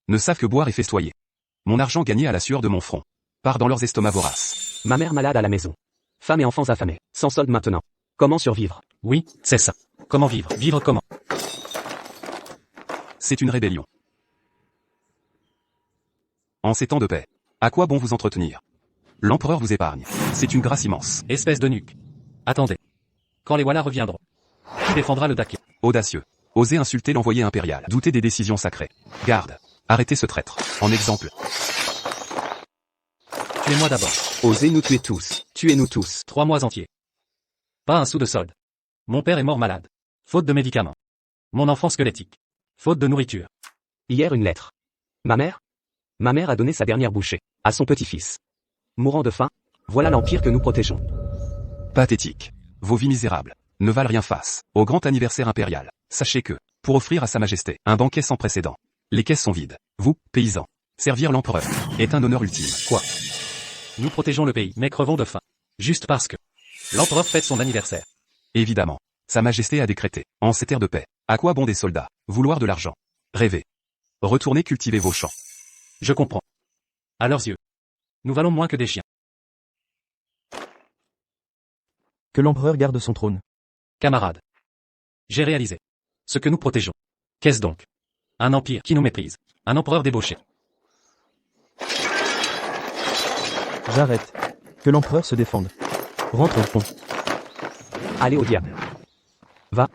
ne savent que boire et festoyer. Mon argent gagné à la sueur de mon front part dans leurs estomacs voraces. Ma mère malade à la maison. Femmes et enfants affamés. Sans solde maintenant. Comment survivre? Oui, c'est ça. Comment vivre? Vivre comment? C'est une rébellion. En ces temps de paix, à quoi bon vous entretenir? L'empereur vous épargne. C'est une grâce immense. Espèce de nuque. Attendez. Quand les Walla reviendront, qui défendra le Daké? Audacieux. Osez insulter l'envoyé impérial. Doutez des décisions sacrées. Garde. Arrêtez ce traître. En exemple. Tuez-moi d'abord. Osez nous tuer tous. Tuez-nous tous. 3 mois entiers. Pas un sou de solde. Mon père est mort malade. Faute de médicaments. Mon enfant squelettique. Faute de nourriture. Hier une lettre. Ma mère a donné sa dernière bouchée à son petit-fils. Mourant de faim, voilà l'empire que nous protégeons. Pathétique. Vos vies misérables ne valent rien face au grand anniversaire impérial. Sachez que, pour offrir à sa majesté un banquet sans précédent, les caisses sont vides. Vous, paysans, servir l'empereur est un honneur ultime. Quoi? Nous protégeons le pays, mais crevons de faim. Juste parce que l'empereur fête son anniversaire. Évidemment, sa majesté a décrété, en ces terres de paix, à quoi bon des soldats, vouloir de l'argent, rêver. Retournez cultiver vos champs. Je comprends. À leurs yeux, nous valons moins que des chiens. Que l'empereur garde son trône. Camarades. J'ai réalisé ce que nous protégeons. Qu'est-ce donc? Un empire qui nous méprise. Un empereur débauché. J'arrête. Que l'empereur se défende. Rentre au pont. Allez au diable. Va.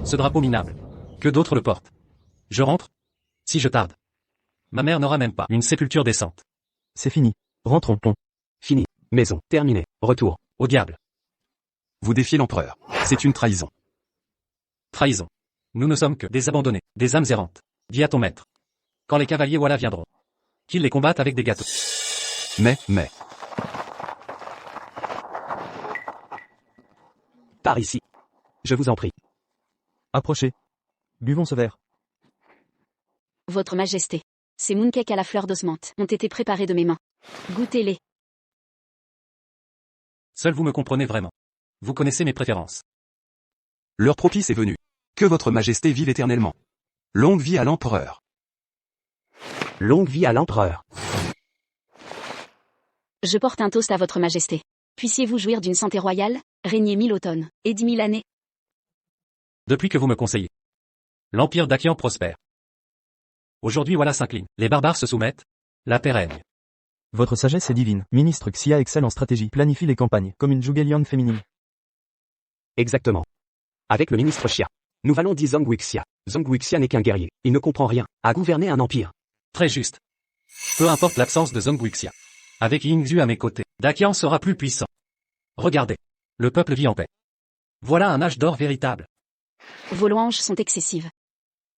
Ce drapeau minable. Que d'autres le portent. Je rentre? Si je tarde. Ma mère n'aura même pas une sépulture décente. C'est fini. Rentre au pont. Fini. Maison. Terminé. Retour. Au diable. Vous défiez l'empereur. C'est une trahison. Trahison. Nous ne sommes que des abandonnés, des âmes errantes. Dis à ton maître. Quand les cavaliers Walla viendront, qu'ils les combattent avec des gâteaux. Mais. Par ici. Je vous en prie. Approchez. Buvons ce verre. Votre Majesté. Ces mooncakes à la fleur d'osmante ont été préparés de mes mains. Goûtez-les. Seul vous me comprenez vraiment. Vous connaissez mes préférences. L'heure propice est venue. Que votre majesté vive éternellement. Longue vie à l'empereur. Longue vie à l'empereur. Je porte un toast à votre majesté. Puissiez-vous jouir d'une santé royale, régner 1000 automnes, et 10 000 années. Depuis que vous me conseillez. L'empire d'Akian prospère. Aujourd'hui voilà s'incline. Les barbares se soumettent. La paix règne. Votre sagesse est divine. Ministre Xia excelle en stratégie, planifie les campagnes, comme une Zhuge féminine. Exactement. Avec le ministre Xia. Nous valons dit Zhang Wuxia. Zhang Wuxia n'est qu'un guerrier. Il ne comprend rien à gouverner un empire. Très juste. Peu importe l'absence de Zhang Wuxia. Avec Yingzhu à mes côtés, Dakian sera plus puissant. Regardez. Le peuple vit en paix. Voilà un âge d'or véritable. Vos louanges sont excessives.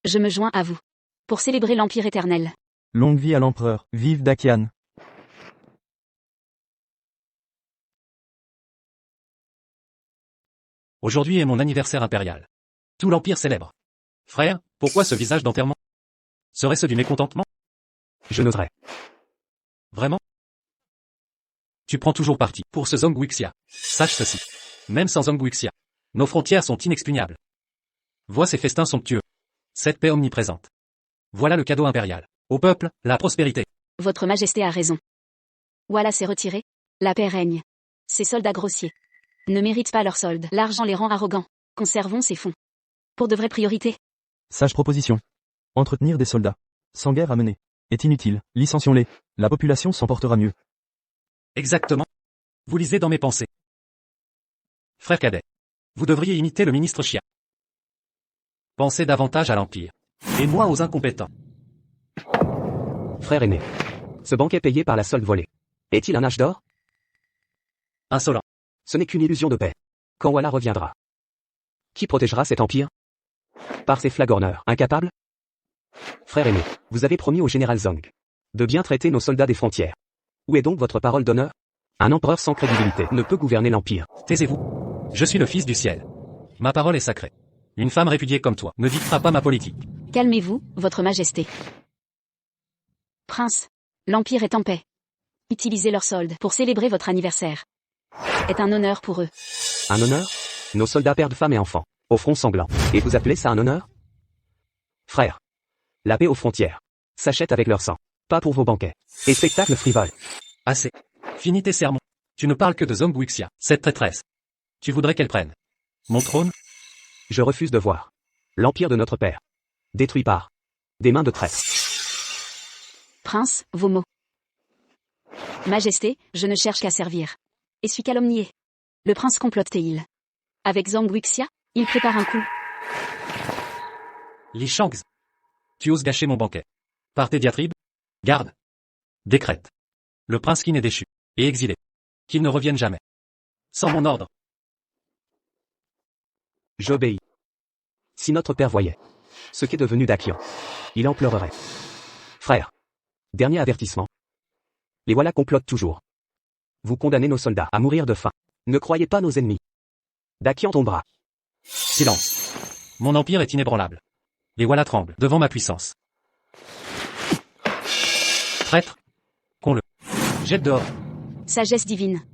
Je me joins à vous. Pour célébrer l'Empire éternel. Longue vie à l'empereur. Vive Dakian. Aujourd'hui est mon anniversaire impérial. Tout l'Empire célèbre. Frère, pourquoi ce visage d'enterrement? Serait-ce du mécontentement? Je n'oserais. Vraiment? Tu prends toujours parti pour ce Zhang Wuxia. Sache ceci. Même sans Zhang Wuxia, nos frontières sont inexpugnables. Vois ces festins somptueux. Cette paix omniprésente. Voilà le cadeau impérial. Au peuple, la prospérité. Votre majesté a raison. Voilà s'est retiré. La paix règne. Ces soldats grossiers ne méritent pas leur solde. L'argent les rend arrogants. Conservons ces fonds. Pour de vraies priorités. Sage proposition. Entretenir des soldats, sans guerre à mener, est inutile. Licencions-les. La population s'en portera mieux. Exactement. Vous lisez dans mes pensées. Frère cadet. Vous devriez imiter le ministre Xia. Pensez davantage à l'Empire. Et moi aux incompétents. Frère aîné. Ce banquet payé par la solde volée. Est-il un âge d'or? Insolent. Ce n'est qu'une illusion de paix. Quand Walla reviendra. Qui protégera cet empire? Par ces flagorneurs incapables? Frère aîné, vous avez promis au général Zhang de bien traiter nos soldats des frontières. Où est donc votre parole d'honneur? Un empereur sans crédibilité ne peut gouverner l'empire. Taisez-vous. Je suis le fils du ciel. Ma parole est sacrée. Une femme répudiée comme toi ne dictera pas ma politique. Calmez-vous, votre majesté. Prince, l'Empire est en paix. Utilisez leur solde pour célébrer votre anniversaire. Est un honneur pour eux. Un honneur? Nos soldats perdent femmes et enfants, au front sanglant. Et vous appelez ça un honneur? Frère. La paix aux frontières s'achète avec leur sang. Pas pour vos banquets. Et spectacles frivoles. Assez. Finis tes sermons. Tu ne parles que de Zhang Wuxia, cette traîtresse. Tu voudrais qu'elle prenne mon trône? Je refuse de voir l'empire de notre père détruit par des mains de traîtres. Prince, vos mots. Majesté, je ne cherche qu'à servir. Et suis calomnié. Le prince complote-t-il? Avec Zhang Wuxia, il prépare un coup. Li Shangs. Tu oses gâcher mon banquet. Par tes diatribes? Garde. Décrète. Le prince Qin est déchu. Et exilé. Qu'il ne revienne jamais. Sans mon ordre. J'obéis. Si notre père voyait ce qu'est devenu Dakian, il en pleurerait. Frère. Dernier avertissement. Les voilà complotent toujours. Vous condamnez nos soldats à mourir de faim. Ne croyez pas nos ennemis. Dakian tombera. Silence. Mon empire est inébranlable. Les voilà tremblent devant ma puissance. Traître. Qu'on le jette dehors. Sagesse divine.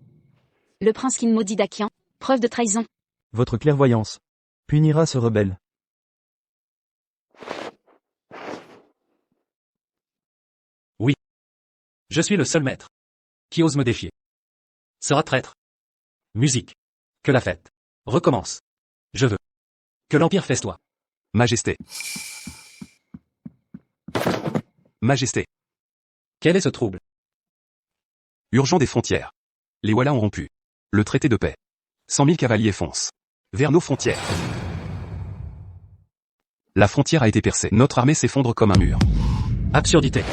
Le prince Qin maudit Dakian, preuve de trahison. Votre clairvoyance punira ce rebelle. Oui. Je suis le seul maître qui ose me défier. Sera traître. Musique. Que la fête recommence. Je veux que l'Empire festoie. Majesté. Majesté. Quel est ce trouble? Urgent des frontières. Les Walla ont rompu le traité de paix. 100 000 cavaliers foncent vers nos frontières. La frontière a été percée. Notre armée s'effondre comme un mur. Absurdité.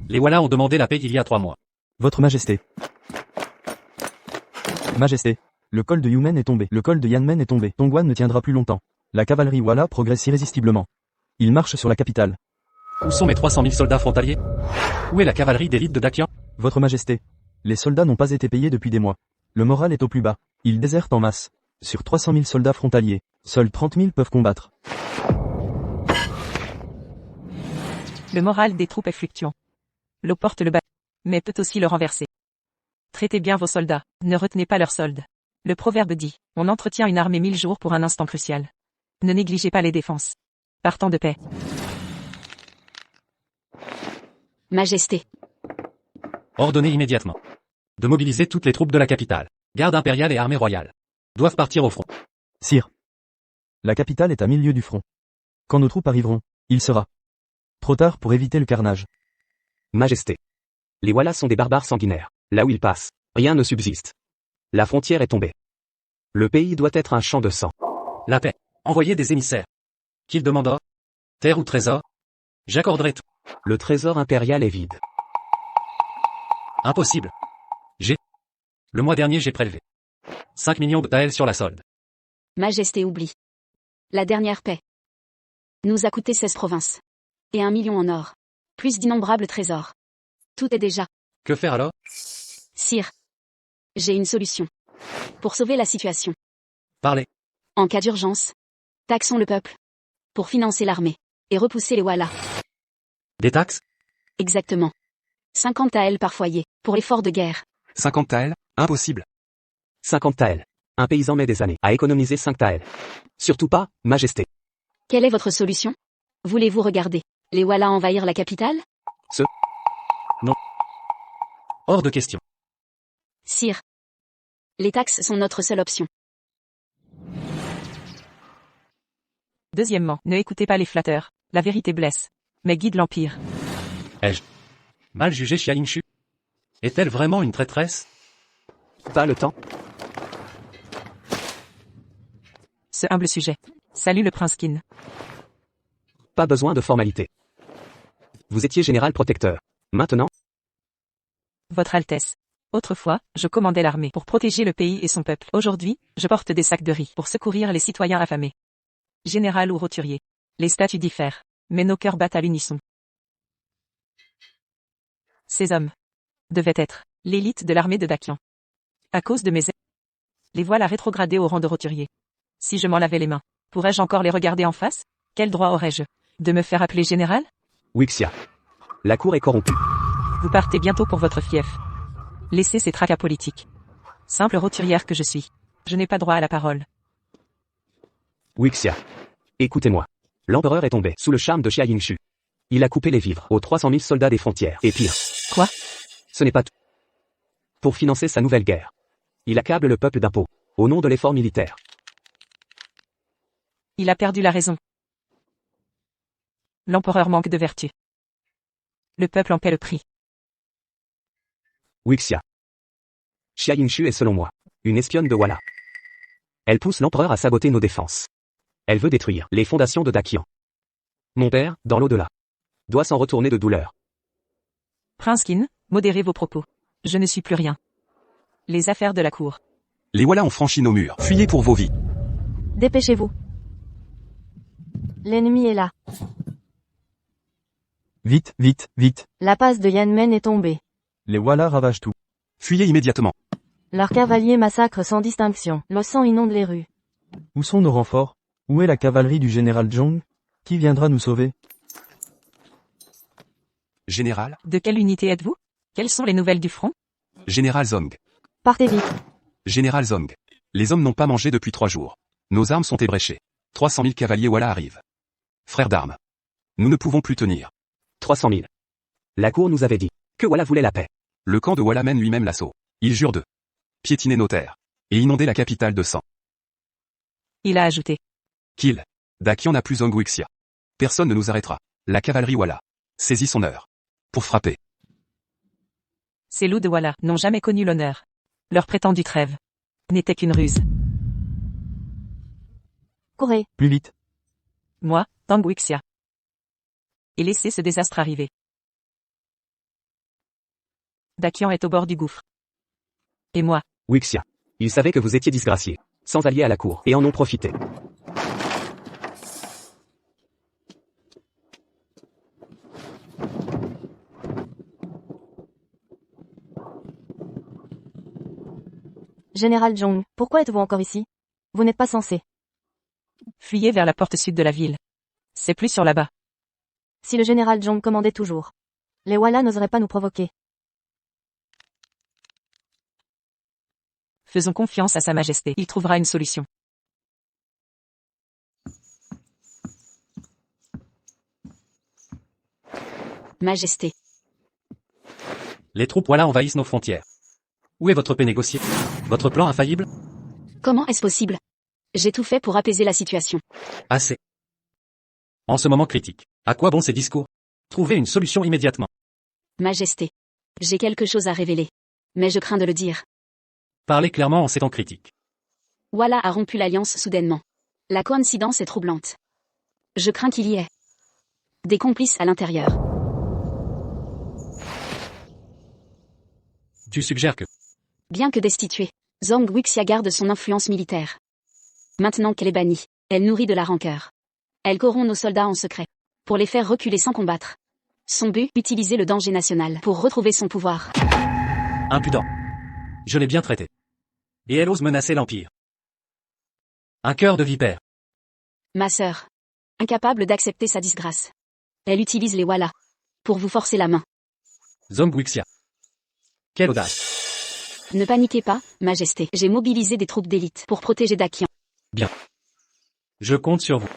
Les Walla ont demandé la paix il y a 3 mois. Votre majesté. Majesté. Le col de Yumen est tombé. Le col de Yanmen est tombé. Tongguan ne tiendra plus longtemps. La cavalerie Walla progresse irrésistiblement. Il marche sur la capitale. Où sont mes 300 000 soldats frontaliers? Où est la cavalerie d'élite de Dakian? Votre majesté. Les soldats n'ont pas été payés depuis des mois. Le moral est au plus bas. Ils désertent en masse. Sur 300 000 soldats frontaliers, seuls 30 000 peuvent combattre. Le moral des troupes est fluctuant. L'eau porte le bas, mais peut aussi le renverser. Traitez bien vos soldats, ne retenez pas leur solde. Le proverbe dit, on entretient une armée 1000 jours pour un instant crucial. Ne négligez pas les défenses. Partons de paix. Majesté. Ordonnez immédiatement de mobiliser toutes les troupes de la capitale. Garde impériale et armée royale doivent partir au front. Sire. La capitale est à 1000 lieues du front. Quand nos troupes arriveront, il sera trop tard pour éviter le carnage. Majesté. Les Wallahs sont des barbares sanguinaires. Là où ils passent, rien ne subsiste. La frontière est tombée. Le pays doit être un champ de sang. La paix. Envoyez des émissaires. Qu'ils demandent or, terre ou trésor, j'accorderai tout. Le trésor impérial est vide. Impossible. Le mois dernier j'ai prélevé 5 millions de taels sur la solde. Majesté oublie. La dernière paix nous a coûté 16 provinces. Et 1 million en or. Plus d'innombrables trésors. Tout est déjà. Que faire alors? Sire. J'ai une solution. Pour sauver la situation. Parlez. En cas d'urgence, taxons le peuple. Pour financer l'armée. Et repousser les Wallahs. Des taxes? Exactement. 50 taels par foyer. Pour l'effort de guerre. 50 taels? Impossible. 50 taels. Un paysan met des années à économiser 5 taels. Surtout pas, Majesté. Quelle est votre solution? Voulez-vous regarder les Wallahs envahir la capitale? Hors de question. Sire. Les taxes sont notre seule option. Deuxièmement, ne écoutez pas les flatteurs. La vérité blesse. Mais guide l'Empire. Ai-je mal jugé Xia Yingshu? Est-elle vraiment une traîtresse? Pas le temps. Ce humble sujet. Salut le prince Qin. Pas besoin de formalité. Vous étiez général protecteur. Maintenant, Votre Altesse. Autrefois, je commandais l'armée pour protéger le pays et son peuple. Aujourd'hui, je porte des sacs de riz pour secourir les citoyens affamés. Général ou roturier. Les statuts diffèrent. Mais nos cœurs battent à l'unisson. Ces hommes devaient être l'élite de l'armée de Dakian. À cause de mes les voilà rétrogradés au rang de roturier. Si je m'en lavais les mains, pourrais-je encore les regarder en face? Quel droit aurais-je de me faire appeler général? Wixia. La cour est corrompue. Vous partez bientôt pour votre fief. Laissez ces tracas politiques. Simple roturière que je suis. Je n'ai pas droit à la parole. Wixia. Écoutez-moi. L'empereur est tombé sous le charme de Xia Yingshu. Il a coupé les vivres aux 300 000 soldats des frontières. Et pire. Quoi? Ce n'est pas tout. Pour financer sa nouvelle guerre, il accable le peuple d'impôts, au nom de l'effort militaire. Il a perdu la raison. L'empereur manque de vertu. Le peuple en paie le prix. Wixia. Xia Yingshu est selon moi une espionne de Wallah. Elle pousse l'empereur à saboter nos défenses. Elle veut détruire les fondations de Dakian. Mon père, dans l'au-delà, doit s'en retourner de douleur. Prince Qin, modérez vos propos. Je ne suis plus rien. Les affaires de la cour. Les Wallahs ont franchi nos murs. Fuyez pour vos vies. Dépêchez-vous. L'ennemi est là. Vite, vite, vite. La passe de Yanmen est tombée. Les Wallahs ravagent tout. Fuyez immédiatement. Leurs cavaliers massacrent sans distinction. Le sang inonde les rues. Où sont nos renforts? Où est la cavalerie du général Zhong? Qui viendra nous sauver? Général, De quelle unité êtes-vous? Quelles sont les nouvelles du front? Général Zong. Partez vite. Général Zong. Les hommes n'ont pas mangé depuis 3 jours. Nos armes sont ébréchées. 300 000 cavaliers Wallahs arrivent. Frères d'armes. Nous ne pouvons plus tenir. 300 000. La cour nous avait dit que Wallah voulait la paix. Le camp de Wallah mène lui-même l'assaut. Il jure de piétiner nos terres et inonder la capitale de sang. Il a ajouté. Kill. Dakian n'a plus Zong Wixia. Personne ne nous arrêtera. La cavalerie Wallah saisit son heure pour frapper. Ces loups de Wallah n'ont jamais connu l'honneur. Leur prétendue trêve n'était qu'une ruse. Courez. Plus vite. Moi, Tang Wixia. Et laissez ce désastre arriver. Dakian est au bord du gouffre. Et moi, Wixia. Ils savaient que vous étiez disgraciés, sans alliés à la cour, et en ont profité. Général Zhong, pourquoi êtes-vous encore ici? Vous n'êtes pas censé. fuyez vers la porte sud de la ville. C'est plus sur là-bas. Si le général Zhong commandait toujours, les Wallahs n'oseraient pas nous provoquer. Faisons confiance à Sa Majesté, il trouvera une solution. Majesté. Les troupes Walla envahissent nos frontières. Où est votre paix négociée? Votre plan infaillible? Comment est-ce possible? J'ai tout fait pour apaiser la situation. Assez. En ce moment critique, à quoi bon ces discours? Trouvez une solution immédiatement. Majesté. J'ai quelque chose à révéler. Mais je crains de le dire. Parlez clairement en ces temps critiques. Walla a rompu l'alliance soudainement. La coïncidence est troublante. Je crains qu'il y ait des complices à l'intérieur. Tu suggères que... Bien que destituée, Zhang Wuxia garde son influence militaire. Maintenant qu'elle est bannie, elle nourrit de la rancœur. Elle corrompt nos soldats en secret, pour les faire reculer sans combattre. Son but, utiliser le danger national pour retrouver son pouvoir. Impudent. Je l'ai bien traité. Et elle ose menacer l'Empire. Un cœur de vipère. Ma sœur. Incapable d'accepter sa disgrâce. Elle utilise les Walla pour vous forcer la main. Zhang Wuxia. Quelle audace. Ne paniquez pas, Majesté. J'ai mobilisé des troupes d'élite pour protéger Dakian. Bien. Je compte sur vous.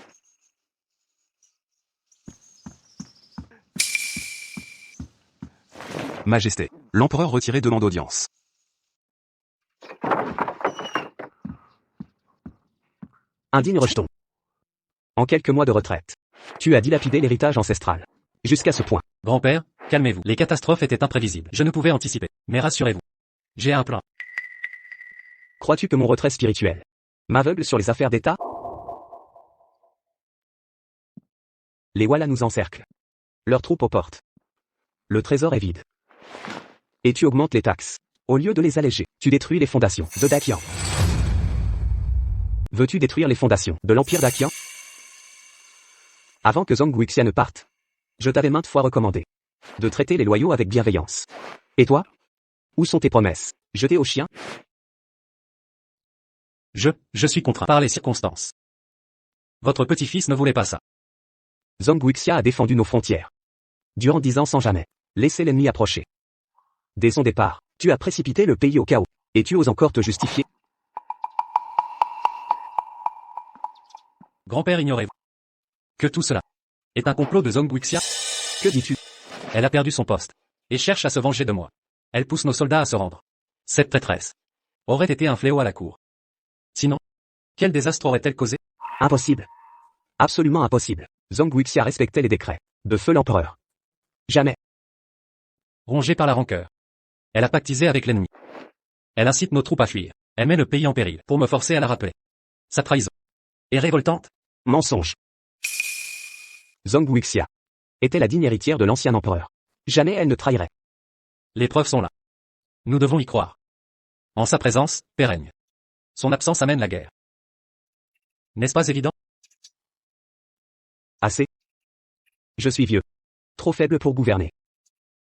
Majesté. L'empereur retiré demande audience. Indigne rejeton. En quelques mois de retraite, tu as dilapidé l'héritage ancestral. Jusqu'à ce point. Grand-père, calmez-vous. Les catastrophes étaient imprévisibles. Je ne pouvais anticiper. Mais rassurez-vous. J'ai un plan. Crois-tu que mon retrait spirituel m'aveugle sur les affaires d'État? Les Walla nous encerclent. Leurs troupes aux portes. Le trésor est vide. Et tu augmentes les taxes. Au lieu de les alléger, tu détruis les fondations de Dakian. Veux-tu détruire les fondations de l'Empire Dakian? Avant que Zhang Wuxia ne parte, je t'avais maintes fois recommandé de traiter les loyaux avec bienveillance. Et toi? Où sont tes promesses? Jetées aux chiens? Je suis contraint par les circonstances. Votre petit-fils ne voulait pas ça. Zhang Wuxia a défendu nos frontières. Durant 10 ans sans jamais laisser l'ennemi approcher. Dès son départ, tu as précipité le pays au chaos. Et tu oses encore te justifier? Grand-père, ignorez-vous que tout cela est un complot de Zhang Wuxia? Que dis-tu? Elle a perdu son poste et cherche à se venger de moi. Elle pousse nos soldats à se rendre. Cette traîtresse aurait été un fléau à la cour. Sinon, quel désastre aurait-elle causé? Impossible. Absolument impossible. Zhang Wuxia respectait les décrets de feu l'empereur. Jamais. Rongée par la rancœur, elle a pactisé avec l'ennemi. Elle incite nos troupes à fuir. Elle met le pays en péril pour me forcer à la rappeler. Sa trahison est révoltante. Mensonge. Zhang Wuxia était la digne héritière de l'ancien empereur. Jamais elle ne trahirait. Les preuves sont là. Nous devons y croire. En sa présence, paix règne. Son absence amène la guerre. N'est-ce pas évident? Assez. Je suis vieux. Trop faible pour gouverner.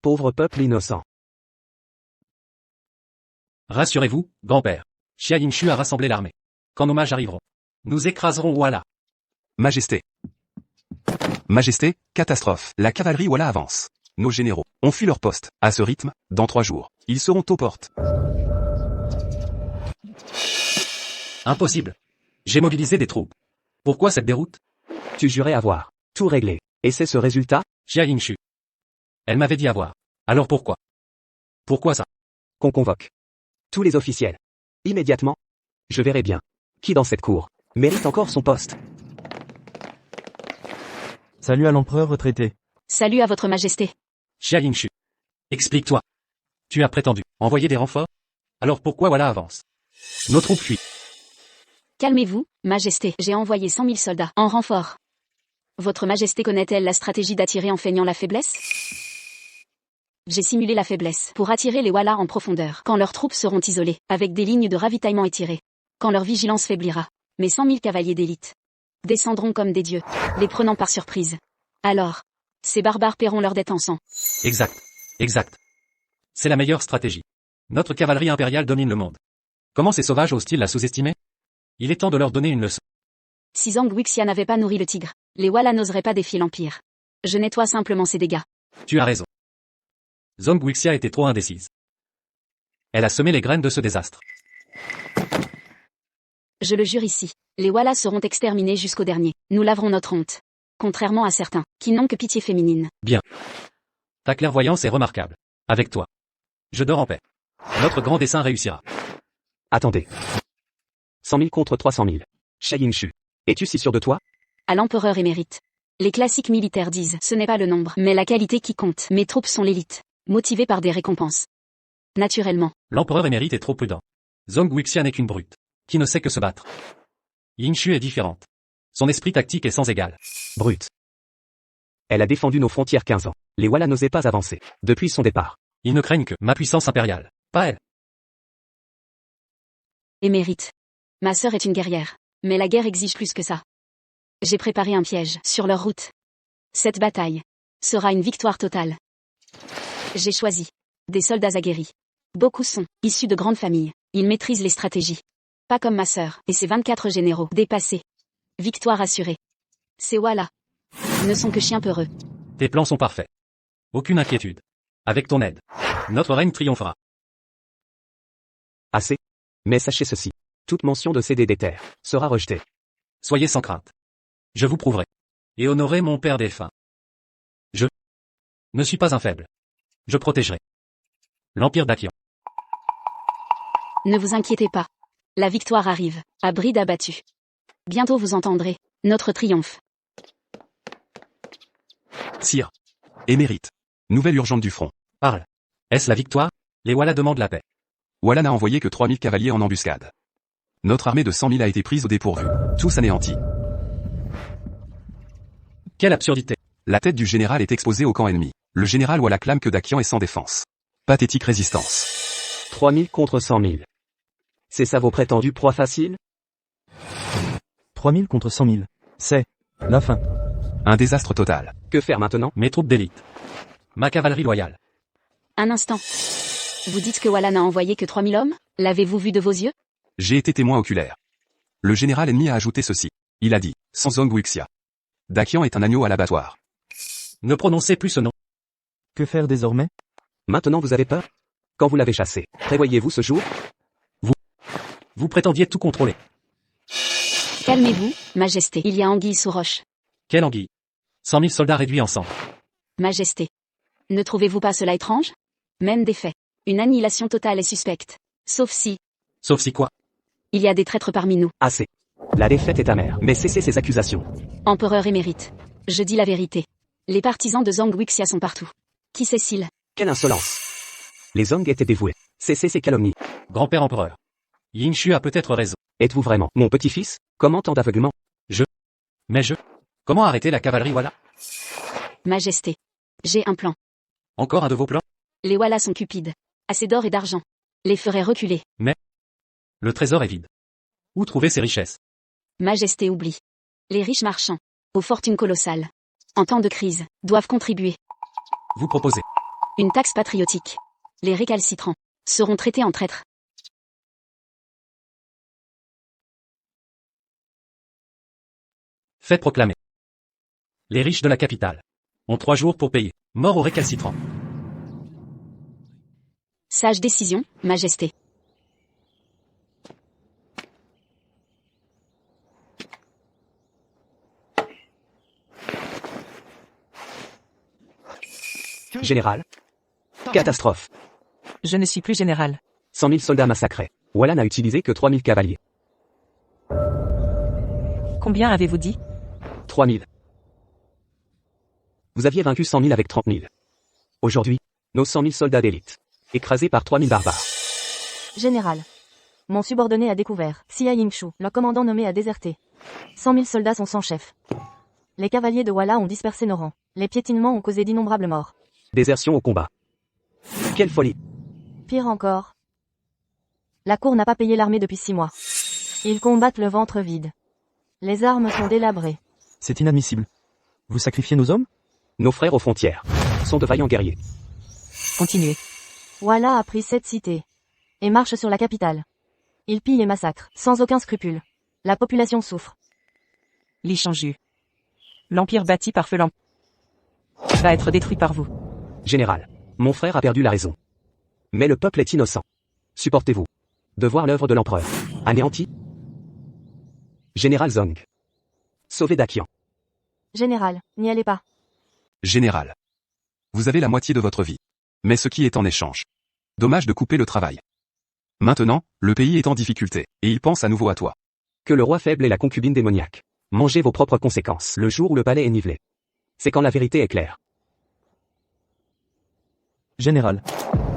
Pauvre peuple innocent. Rassurez-vous, grand-père. Xia Yingshu a rassemblé l'armée. Quand nos mages arriveront, nous écraserons Walla. Majesté. Majesté, catastrophe. La cavalerie Walla avance. Nos généraux ont fui leur poste. À ce rythme, dans 3 jours, ils seront aux portes. Impossible. J'ai mobilisé des troupes. Pourquoi cette déroute? Tu jurais avoir tout réglé. Et c'est ce résultat? Xia Yingshu. Elle m'avait dit avoir. Alors pourquoi? Pourquoi ça? Qu'on convoque tous les officiels. Immédiatement. Je verrai bien qui dans cette cour mérite encore son poste. Salut à l'empereur retraité. Salut à votre majesté. Xia Yingshu. Explique-toi. Tu as prétendu envoyer des renforts? Alors pourquoi Walla avance? Nos troupes fuient. Calmez-vous, majesté. J'ai envoyé 100 000 soldats en renfort. Votre majesté connaît-elle la stratégie d'attirer en feignant la faiblesse? J'ai simulé la faiblesse pour attirer les Walla en profondeur quand leurs troupes seront isolées, avec des lignes de ravitaillement étirées. Quand leur vigilance faiblira, mes 100 000 cavaliers d'élite descendront comme des dieux, les prenant par surprise. Alors, ces barbares paieront leur dette en sang. Exact. Exact. C'est la meilleure stratégie. Notre cavalerie impériale domine le monde. Comment ces sauvages osent-ils la sous-estimer? Il est temps de leur donner une leçon. Si Zhang Wuxia n'avait pas nourri le tigre, les Walla n'oseraient pas défier l'Empire. Je nettoie simplement ses dégâts. Tu as raison. Zhang Wuxia était trop indécise. Elle a semé les graines de ce désastre. Je le jure ici. Les Walla seront exterminés jusqu'au dernier. Nous laverons notre honte. Contrairement à certains, qui n'ont que pitié féminine. Ta clairvoyance est remarquable. Avec toi. Je dors en paix. Notre grand dessein réussira. Attendez. 100 000 contre 300 000. Xia Yingshu. Es-tu si sûr de toi? À l'empereur émérite. Les classiques militaires disent, ce n'est pas le nombre, mais la qualité qui compte. Mes troupes sont l'élite. Motivées par des récompenses. Naturellement. L'empereur émérite est trop prudent. Zhong Wuxia n'est qu'une brute. Qui ne sait que se battre. Yingshu est différente. Son esprit tactique est sans égal. Brute. Elle a défendu nos frontières 15 ans. Les Walla n'osaient pas avancer. Depuis son départ. Ils ne craignent que ma puissance impériale. Pas elle. Émérite. Ma sœur est une guerrière. Mais la guerre exige plus que ça. J'ai préparé un piège sur leur route. Cette bataille sera une victoire totale. J'ai choisi des soldats aguerris. Beaucoup sont issus de grandes familles. Ils maîtrisent les stratégies. Pas comme ma sœur et ses 24 généraux dépassés. Victoire assurée. Ces Walla ne sont que chiens peureux. Tes plans sont parfaits. Aucune inquiétude. Avec ton aide, notre règne triomphera. Assez. Mais sachez ceci. Toute mention de céder des terres sera rejetée. Soyez sans crainte. Je vous prouverai. Et honorez mon père défunt. Je ne suis pas un faible. Je protégerai l'Empire d'Akion. Ne vous inquiétez pas. La victoire arrive, à bride abattue. Bientôt vous entendrez notre triomphe. Sire. Émérite. Nouvelle urgente du front. Parle. Est-ce la victoire? Les Walla demandent la paix. Walla n'a envoyé que 3000 cavaliers en embuscade. Notre armée de 100 000 a été prise au dépourvu. Tous anéantis. Quelle absurdité. La tête du général est exposée au camp ennemi. Le général Walla clame que Dakian est sans défense. Pathétique résistance. 3000 contre 100 000. C'est ça vos prétendus proies faciles? 3000 contre 100 000. C'est la fin. Un désastre total. Que faire maintenant? Mes troupes d'élite. Ma cavalerie loyale. Un instant. Vous dites que Walla n'a envoyé que 3000 hommes? L'avez-vous vu de vos yeux? J'ai été témoin oculaire. Le général ennemi a ajouté ceci. Il a dit, sans Zhong Wuxia. Dakian est un agneau à l'abattoir. Ne prononcez plus ce nom. Que faire désormais? Maintenant vous avez peur? Quand vous l'avez chassé, prévoyez-vous ce jour? Vous prétendiez tout contrôler. Calmez-vous, Majesté. Il y a anguille sous roche. Quelle anguille. 100 000 soldats réduits ensemble. Majesté. Ne trouvez-vous pas cela étrange? Même des faits. Une annihilation totale est suspecte. Sauf si, Sauf si quoi? il y a des traîtres parmi nous. Assez. La défaite est amère, mais cessez ces accusations. Empereur émérite. Je dis la vérité. Les partisans de Zhong Wuxia sont partout. Qui sait-il? Quelle insolence. Les Zhong étaient dévoués. Cessez ces calomnies. Grand-père empereur. Yingshu a peut-être raison. Êtes-vous vraiment mon petit-fils? Comment tant d'aveuglement? Mais comment arrêter la cavalerie Walla? Majesté. J'ai un plan. Encore un de vos plans? Les Walla sont cupides. Assez d'or et d'argent. Les ferait reculer. Le trésor est vide. Où trouver ces richesses? Majesté oublie. Les riches marchands, aux fortunes colossales, en temps de crise, doivent contribuer. Vous proposez. Une taxe patriotique. Les récalcitrants seront traités en traîtres. Faites proclamer. Les riches de la capitale ont 3 jours pour payer. Mort aux récalcitrants. Sage décision, Majesté. Général. Catastrophe. Je ne suis plus général. 100 000 soldats massacrés. Walla n'a utilisé que 3000 cavaliers. Combien avez-vous dit? 3000. Vous aviez vaincu 100 000 avec 30 000. Aujourd'hui, nos 100 000 soldats d'élite. Écrasés par 3000 barbares. Général. Mon subordonné a découvert. Xia Yingshu, le commandant nommé a déserté. 100 000 soldats sont sans chef. Les cavaliers de Walla ont dispersé nos rangs. Les piétinements ont causé d'innombrables morts. Désertion au combat. Quelle folie. Pire encore. La cour n'a pas payé l'armée depuis 6 mois. Ils combattent le ventre vide. Les armes sont délabrées. C'est inadmissible. Vous sacrifiez nos hommes? Nos frères aux frontières sont de vaillants guerriers. Continuez. Walla a pris 7 cités. Et marche sur la capitale. Il pille et massacre, sans aucun scrupule. La population souffre. Li Shangju. L'empire bâti par Feu va être détruit par vous. Général, mon frère a perdu la raison. Mais le peuple est innocent. Supportez-vous de voir l'œuvre de l'empereur anéantie? Général Zong. Sauvez Dakian. Général, n'y allez pas. Général. Vous avez la moitié de votre vie. Mais ce qui est en échange. Dommage de couper le travail. Maintenant, le pays est en difficulté, et il pense à nouveau à toi. Que le roi faible et la concubine démoniaque. Mangez vos propres conséquences le jour où le palais est nivelé. C'est quand la vérité est claire. Général.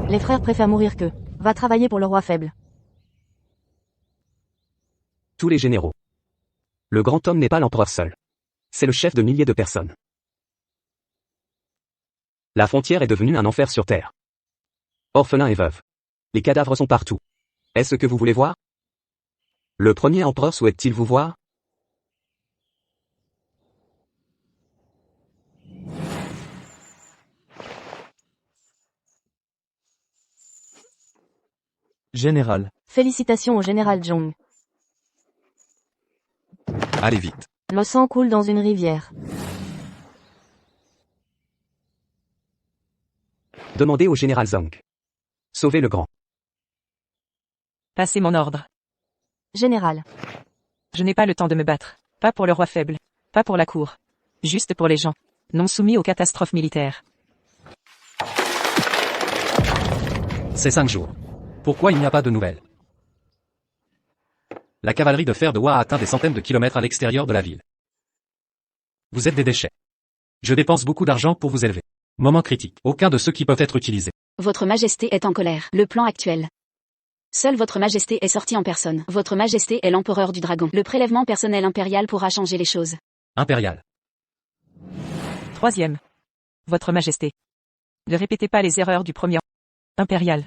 Les frères préfèrent mourir qu'eux. Va travailler pour le roi faible. Tous les généraux. Le grand homme n'est pas l'empereur seul. C'est le chef de milliers de personnes. La frontière est devenue un enfer sur terre. Orphelins et veuves. Les cadavres sont partout. Est-ce ce que vous voulez voir? Le premier empereur souhaite-t-il vous voir? Général. Félicitations au général Zhong. Allez vite. Le sang coule dans une rivière. Demandez au général Zong. Sauvez le grand. Passez mon ordre. Général. Je n'ai pas le temps de me battre. Pas pour le roi faible. Pas pour la cour. Juste pour les gens. Non soumis aux catastrophes militaires. C'est 5 jours. Pourquoi il n'y a pas de nouvelles? La cavalerie de fer de Wa a atteint des centaines de kilomètres à l'extérieur de la ville. Vous êtes des déchets. Je dépense beaucoup d'argent pour vous élever. Moment critique. Aucun de ceux qui peuvent être utilisés. Votre Majesté est en colère. Le plan actuel. Seule Votre Majesté est sortie en personne. Votre Majesté est l'empereur du dragon. Le prélèvement personnel impérial pourra changer les choses. Impérial. 3e. Votre Majesté. Ne répétez pas les erreurs du premier. Impérial.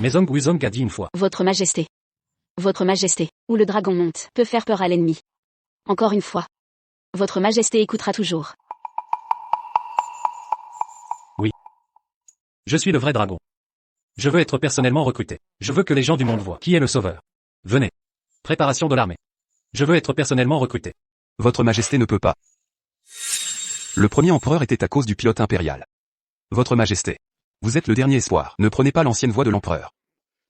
Mais Zong Wuzong a dit une fois. Votre Majesté. Votre Majesté, où le dragon monte, peut faire peur à l'ennemi. Encore une fois. Votre Majesté écoutera toujours. Je suis le vrai dragon. Je veux être personnellement recruté. Je veux que les gens du monde voient qui est le sauveur. Venez. Préparation de l'armée. Je veux être personnellement recruté. Votre Majesté ne peut pas. Le premier empereur était à cause du pilote impérial. Votre Majesté. Vous êtes le dernier espoir. Ne prenez pas l'ancienne voie de l'empereur.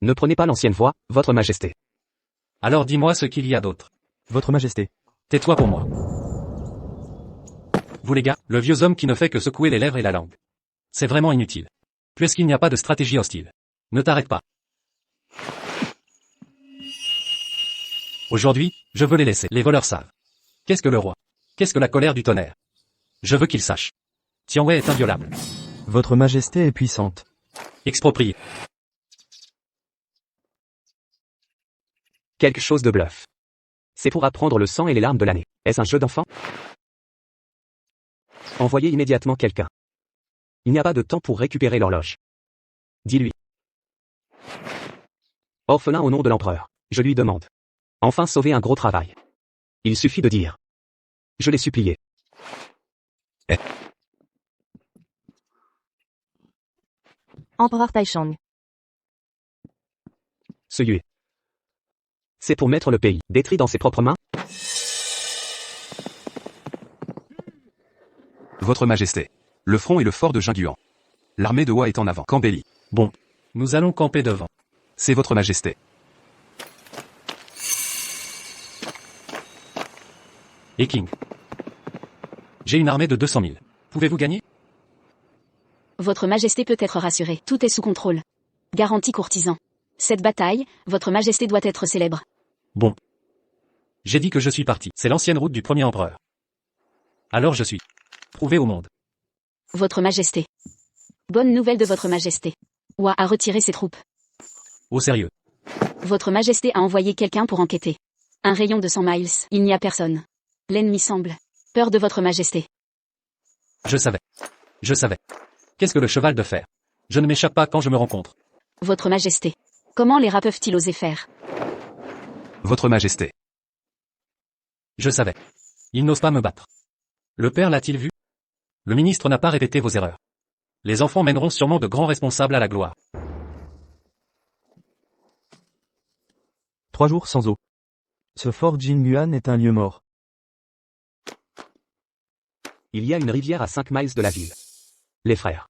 Ne prenez pas l'ancienne voie, Votre Majesté. Alors dis-moi ce qu'il y a d'autre. Votre Majesté. Tais-toi pour moi. Vous les gars, le vieux homme qui ne fait que secouer les lèvres et la langue. C'est vraiment inutile. Puisqu'il n'y a pas de stratégie hostile. Ne t'arrête pas. Aujourd'hui, je veux les laisser. Les voleurs savent. Qu'est-ce que le roi? Qu'est-ce que la colère du tonnerre? Je veux qu'ils sachent. Tianwei est inviolable. Votre Majesté est puissante. Exproprié. Quelque chose de bluff. C'est pour apprendre le sang et les larmes de l'année. Est-ce un jeu d'enfant? Envoyez immédiatement quelqu'un. Il n'y a pas de temps pour récupérer l'horloge. Dis-lui. Orphelin au nom de l'empereur, je lui demande. Enfin sauver un gros travail. Il suffit de dire. Je l'ai supplié. Empereur Taishang. Ce Yue. C'est pour mettre le pays détruit dans ses propres mains? Votre Majesté. Le front et le fort de Jingguan. L'armée de Wa est en avant. Cambéli. Bon. Nous allons camper devant. C'est Votre Majesté. Et King. J'ai une armée de 200 000. Pouvez-vous gagner? Votre Majesté peut être rassurée. Tout est sous contrôle. Garantie courtisan. Cette bataille, Votre Majesté doit être célèbre. Bon. J'ai dit que je suis parti. C'est l'ancienne route du premier empereur. Alors je suis. Prouvez au monde. Votre Majesté. Bonne nouvelle de Votre Majesté. Wa a retiré ses troupes. Au sérieux. Votre Majesté a envoyé quelqu'un pour enquêter. Un rayon de 100 miles. Il n'y a personne. L'ennemi semble. Peur de Votre Majesté. Je savais. Je savais. Qu'est-ce que le cheval de fer? Je ne m'échappe pas quand je me rencontre. Votre Majesté. Comment les rats peuvent-ils oser faire? Votre Majesté. Je savais. Il n'ose pas me battre. Le père l'a-t-il vu? Le ministre n'a pas répété vos erreurs. Les enfants mèneront sûrement de grands responsables à la gloire. 3 jours sans eau. Ce fort Jingguan est un lieu mort. Il y a une rivière à 5 miles de la ville. Les frères.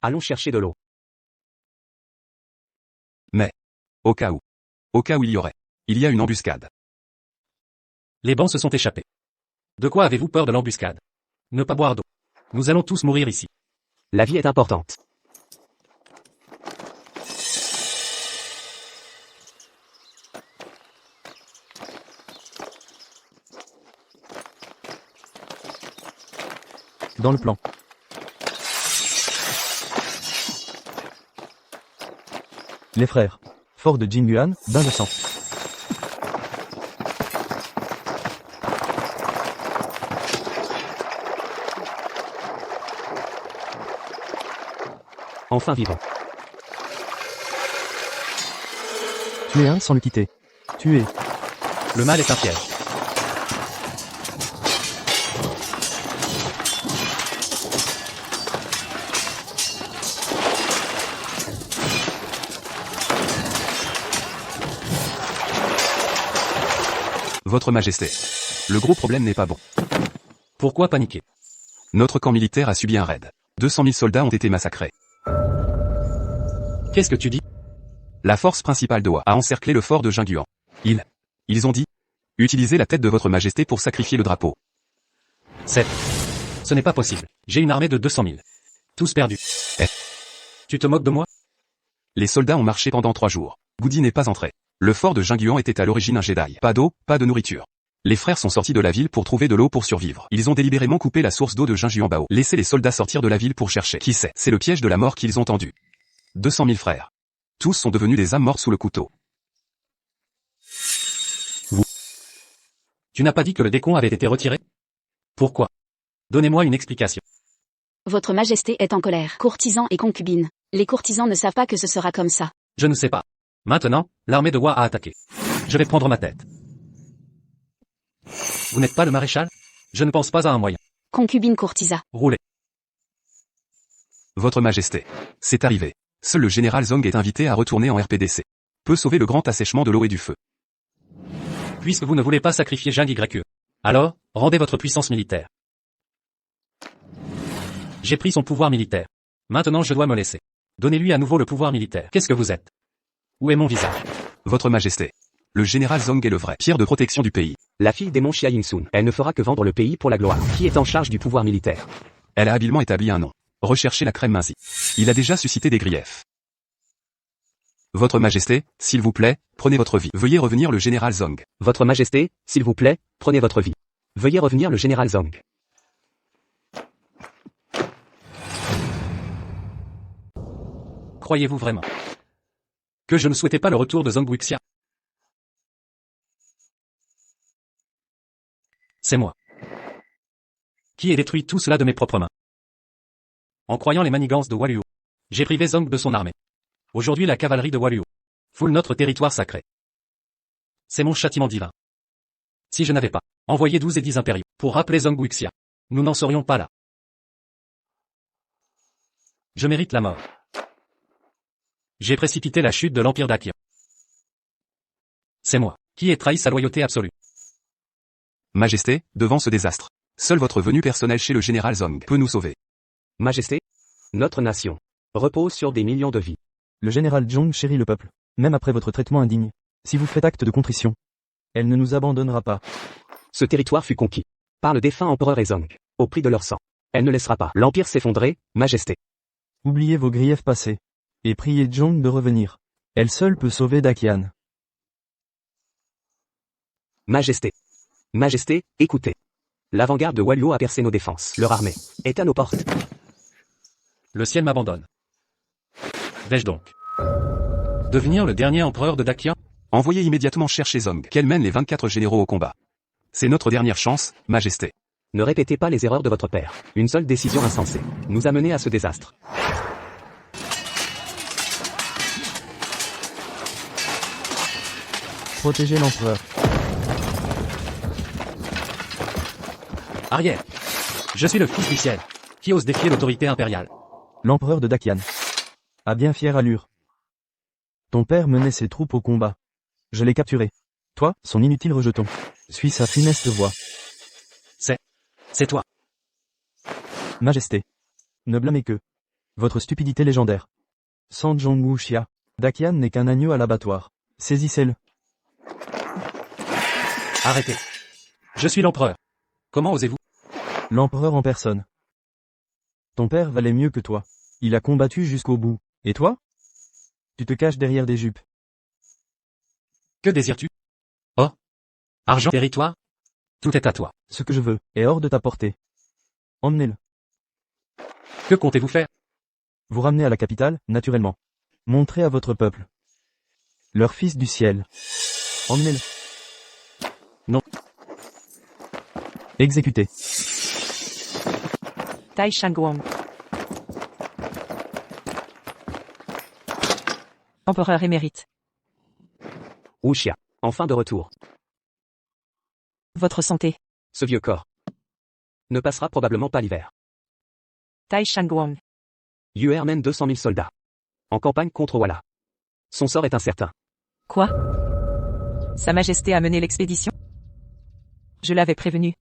Allons chercher de l'eau. Mais. Au cas où il y aurait. Il y a une embuscade. Les bancs se sont échappés. De quoi avez-vous peur de l'embuscade? Ne pas boire d'eau. Nous allons tous mourir ici. La vie est importante. Dans le plan. Les frères. Fort de Jinguan, bain de sang. Enfin vivant. Tuer un sans le quitter. Tuer. Le mal est un piège. Votre Majesté. Le gros problème n'est pas bon. Pourquoi paniquer? Notre camp militaire a subi un raid. 200 000 soldats ont été massacrés. Qu'est-ce que tu dis? La force principale d'Oa a encerclé le fort de Jinguan. Ils ont dit, utilisez la tête de votre Majesté pour sacrifier le drapeau. Ce n'est pas possible. J'ai une armée de 200 000. Tous perdus. Tu te moques de moi? Les soldats ont marché pendant 3 jours. Goudi n'est pas entré. Le fort de Jinguan était à l'origine un Jedi. Pas d'eau, pas de nourriture. Les frères sont sortis de la ville pour trouver de l'eau pour survivre. Ils ont délibérément coupé la source d'eau de Jinguan-Bao. Laissez les soldats sortir de la ville pour chercher. Qui sait? C'est le piège de la mort qu'ils ont tendu. 200 000 frères. Tous sont devenus des âmes mortes sous le couteau. Tu n'as pas dit que le décompte avait été retiré? Pourquoi? Donnez-moi une explication. Votre Majesté est en colère. Courtisans et concubines. Les courtisans ne savent pas que ce sera comme ça. Je ne sais pas. Maintenant, l'armée de Wa a attaqué. Je vais prendre ma tête. Vous n'êtes pas le maréchal? Je ne pense pas à un moyen. Concubine courtisa. Roulez. Votre Majesté. C'est arrivé. Seul le général Zong est invité à retourner en RPDC. Peut sauver le grand assèchement de l'eau et du feu. Puisque vous ne voulez pas sacrifier Jing YE. Alors, rendez votre puissance militaire. J'ai pris son pouvoir militaire. Maintenant je dois me laisser. Donnez-lui à nouveau le pouvoir militaire. Qu'est-ce que vous êtes? Où est mon visage? Votre Majesté. Le général Zong est le vrai pierre de protection du pays. La fille démon Xia Yingsun. Elle ne fera que vendre le pays pour la gloire. Qui est en charge du pouvoir militaire? Elle a habilement établi un nom. Recherchez la crème Minzi. Il a déjà suscité des griefs. Votre Majesté, s'il vous plaît, prenez votre vie. Veuillez revenir le général Zong. Votre Majesté, s'il vous plaît, prenez votre vie. Veuillez revenir le général Zong. Croyez-vous vraiment que je ne souhaitais pas le retour de Zong Wuxia? C'est moi qui ai détruit tout cela de mes propres mains. En croyant les manigances de Waluo, j'ai privé Zong de son armée. Aujourd'hui la cavalerie de Waluo foule notre territoire sacré. C'est mon châtiment divin. Si je n'avais pas envoyé 12 et 10 impériaux pour rappeler Zong Wuxia, nous n'en serions pas là. Je mérite la mort. J'ai précipité la chute de l'empire d'Akion. C'est moi qui ai trahi sa loyauté absolue. Majesté, devant ce désastre, seule votre venue personnelle chez le général Zong peut nous sauver. Majesté, notre nation repose sur des millions de vies. Le général Zhong chérit le peuple, même après votre traitement indigne. Si vous faites acte de contrition, elle ne nous abandonnera pas. Ce territoire fut conquis par le défunt empereur Zong, au prix de leur sang. Elle ne laissera pas l'empire s'effondrer, Majesté. Oubliez vos griefs passés. Et priez Zhong de revenir. Elle seule peut sauver Dakian. Majesté. Majesté, écoutez. L'avant-garde de Waluo a percé nos défenses. Leur armée est à nos portes. Le ciel m'abandonne. Vais-je donc devenir le dernier empereur de Dakian? Envoyez immédiatement chercher Zong, qu'elle mène les 24 généraux au combat. C'est notre dernière chance, Majesté. Ne répétez pas les erreurs de votre père. Une seule décision insensée nous a menés à ce désastre. Protégez l'empereur. Arrière. Je suis le fils du ciel, qui ose défier l'autorité impériale. L'empereur de Dakian. À bien fière allure. Ton père menait ses troupes au combat. Je l'ai capturé. Toi, son inutile rejeton. Suis sa funeste voix. C'est toi. Majesté. Ne blâmez que votre stupidité légendaire. Sans Zhong Wuxia, Dakian n'est qu'un agneau à l'abattoir. Saisissez-le. Arrêtez. Je suis l'empereur. Comment osez-vous? L'empereur en personne. Ton père valait mieux que toi. Il a combattu jusqu'au bout. Et toi? Tu te caches derrière des jupes. Que désires-tu? Oh. Argent, territoire? Tout est à toi. Ce que je veux est hors de ta portée. Emmenez-le. Que comptez-vous faire? Vous ramener à la capitale, naturellement. Montrez à votre peuple. Leur fils du ciel. Emmenez-le. Non. Exécutez. Tai Shangwang. Empereur émérite. Wuxia, enfin de retour. Votre santé. Ce vieux corps ne passera probablement pas l'hiver. Tai Shangwang. Yuer mène 200 000 soldats en campagne contre Walla. Son sort est incertain. Quoi? Sa Majesté a mené l'expédition? Je l'avais prévenu.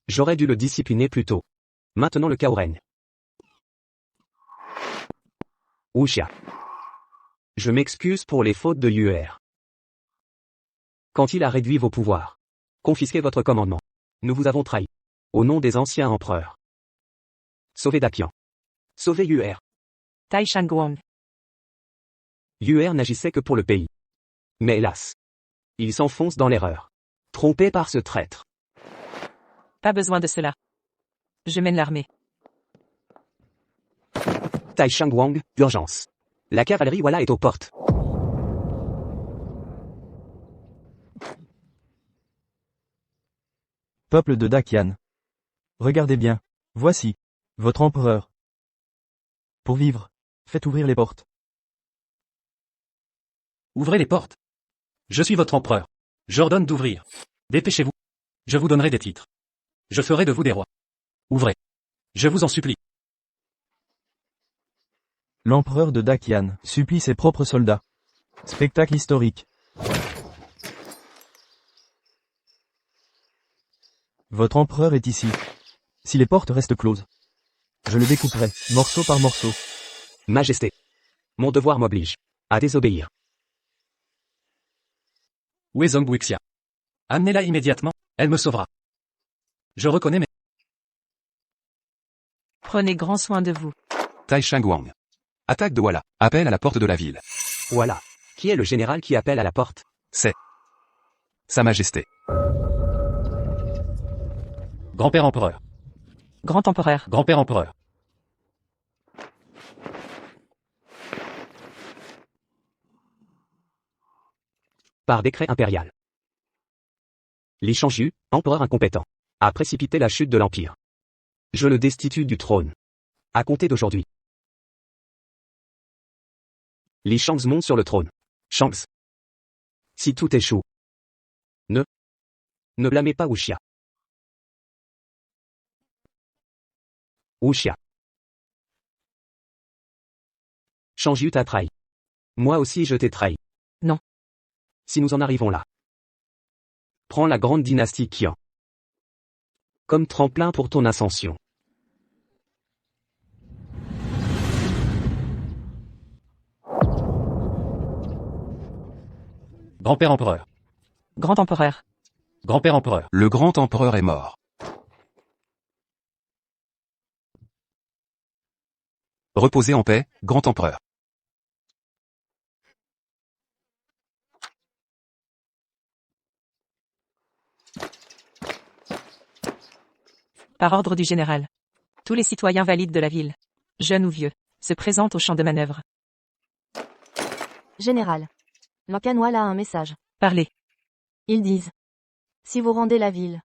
J'aurais dû le discipliner plus tôt. Maintenant le chaos règne. Wuxia. Je m'excuse pour les fautes de Yuer. Quand il a réduit vos pouvoirs, confisqué votre commandement, nous vous avons trahi. Au nom des anciens empereurs. Sauvez Dakian. Sauvez Yuer. Tai Shangwang. Yuer n'agissait que pour le pays. Mais hélas. Il s'enfonce dans l'erreur. Trompé par ce traître. Pas besoin de cela. Je mène l'armée. Tai Shangwang, urgence. La cavalerie Walla est aux portes. Peuple de Dakian. Regardez bien. Voici. Votre empereur. Pour vivre, faites ouvrir les portes. Ouvrez les portes. Je suis votre empereur. J'ordonne d'ouvrir. Dépêchez-vous. Je vous donnerai des titres. Je ferai de vous des rois. Ouvrez. Je vous en supplie. L'empereur de Dakian supplie ses propres soldats. Spectacle historique. Votre empereur est ici. Si les portes restent closes, je le découperai, morceau par morceau. Majesté. Mon devoir m'oblige à désobéir. Où est Zhong Wuxia? Amenez-la immédiatement, elle me sauvera. Je reconnais mes... Prenez grand soin de vous. Tai Shangwang. Attaque de Walla. Appel à la porte de la ville. Voilà. Qui est le général qui appelle à la porte? C'est Sa Majesté. Grand-père empereur. Grand empereur. Grand-père empereur. Par décret impérial. Li Shangyu, empereur incompétent, a précipité la chute de l'Empire. Je le destitue du trône. À compter d'aujourd'hui. Li Shangs monte sur le trône. Shangs. Si tout échoue. Ne blâmez pas Wuxia. Wuxia. Shangyu t'a trahi. Moi aussi je t'ai trahi. Non. Si nous en arrivons là. Prends la grande dynastie Qian comme tremplin pour ton ascension. Grand-père empereur. Grand empereur. Grand-père empereur. Le grand empereur est mort. Reposez en paix, grand empereur. Par ordre du général. Tous les citoyens valides de la ville, jeunes ou vieux, se présentent au champ de manœuvre. Général. L'Ancan Walla a un message. Parlez. Ils disent. Si vous rendez la ville,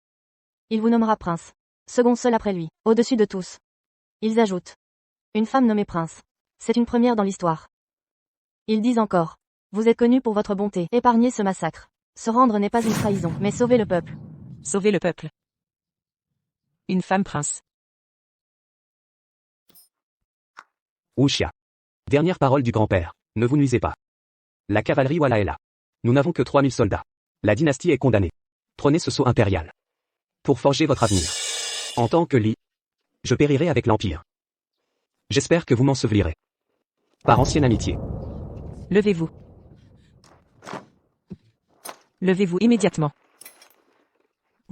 il vous nommera prince. Second seul après lui, au-dessus de tous. Ils ajoutent. Une femme nommée prince. C'est une première dans l'histoire. Ils disent encore. Vous êtes connu pour votre bonté. Épargnez ce massacre. Se rendre n'est pas une trahison, mais sauver le peuple. Sauvez le peuple. Une femme prince. Wuxia. Dernière parole du grand-père. Ne vous nuisez pas. La cavalerie Walla est là. Nous n'avons que 3000 soldats. La dynastie est condamnée. Prenez ce sceau impérial. Pour forger votre avenir. En tant que Li, je périrai avec l'Empire. J'espère que vous m'ensevelirez. Par ancienne amitié. Levez-vous. Levez-vous immédiatement.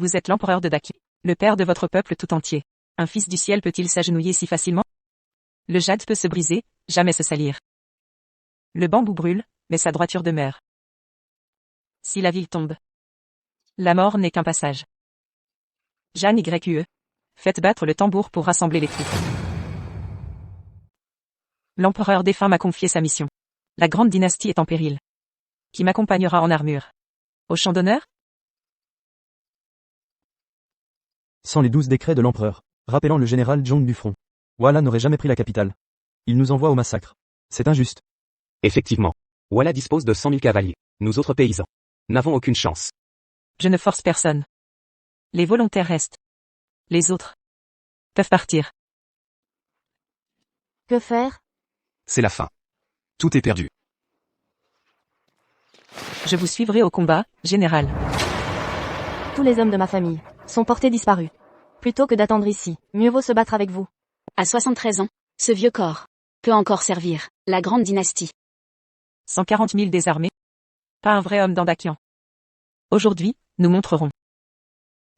Vous êtes l'empereur de Dakion, le père de votre peuple tout entier. Un fils du ciel peut-il s'agenouiller si facilement? Le jade peut se briser, jamais se salir. Le bambou brûle, mais sa droiture demeure. Si la ville tombe, la mort n'est qu'un passage. Jeanne YUE. Faites battre le tambour pour rassembler les troupes. L'empereur défunt m'a confié sa mission. La grande dynastie est en péril. Qui m'accompagnera en armure? Au champ d'honneur? Sans les 12 décrets de l'empereur, rappelant le général Zhong du front. Walla n'aurait jamais pris la capitale. Il nous envoie au massacre. C'est injuste. Effectivement. Walla dispose de 100 000 cavaliers. Nous autres paysans n'avons aucune chance. Je ne force personne. Les volontaires restent. Les autres peuvent partir. Que faire? C'est la fin. Tout est perdu. Je vous suivrai au combat, général. Tous les hommes de ma famille sont portés disparus. Plutôt que d'attendre ici, mieux vaut se battre avec vous. À 73 ans, ce vieux corps peut encore servir la grande dynastie. 140 000 désarmés. Pas un vrai homme dans Dakion. Aujourd'hui, nous montrerons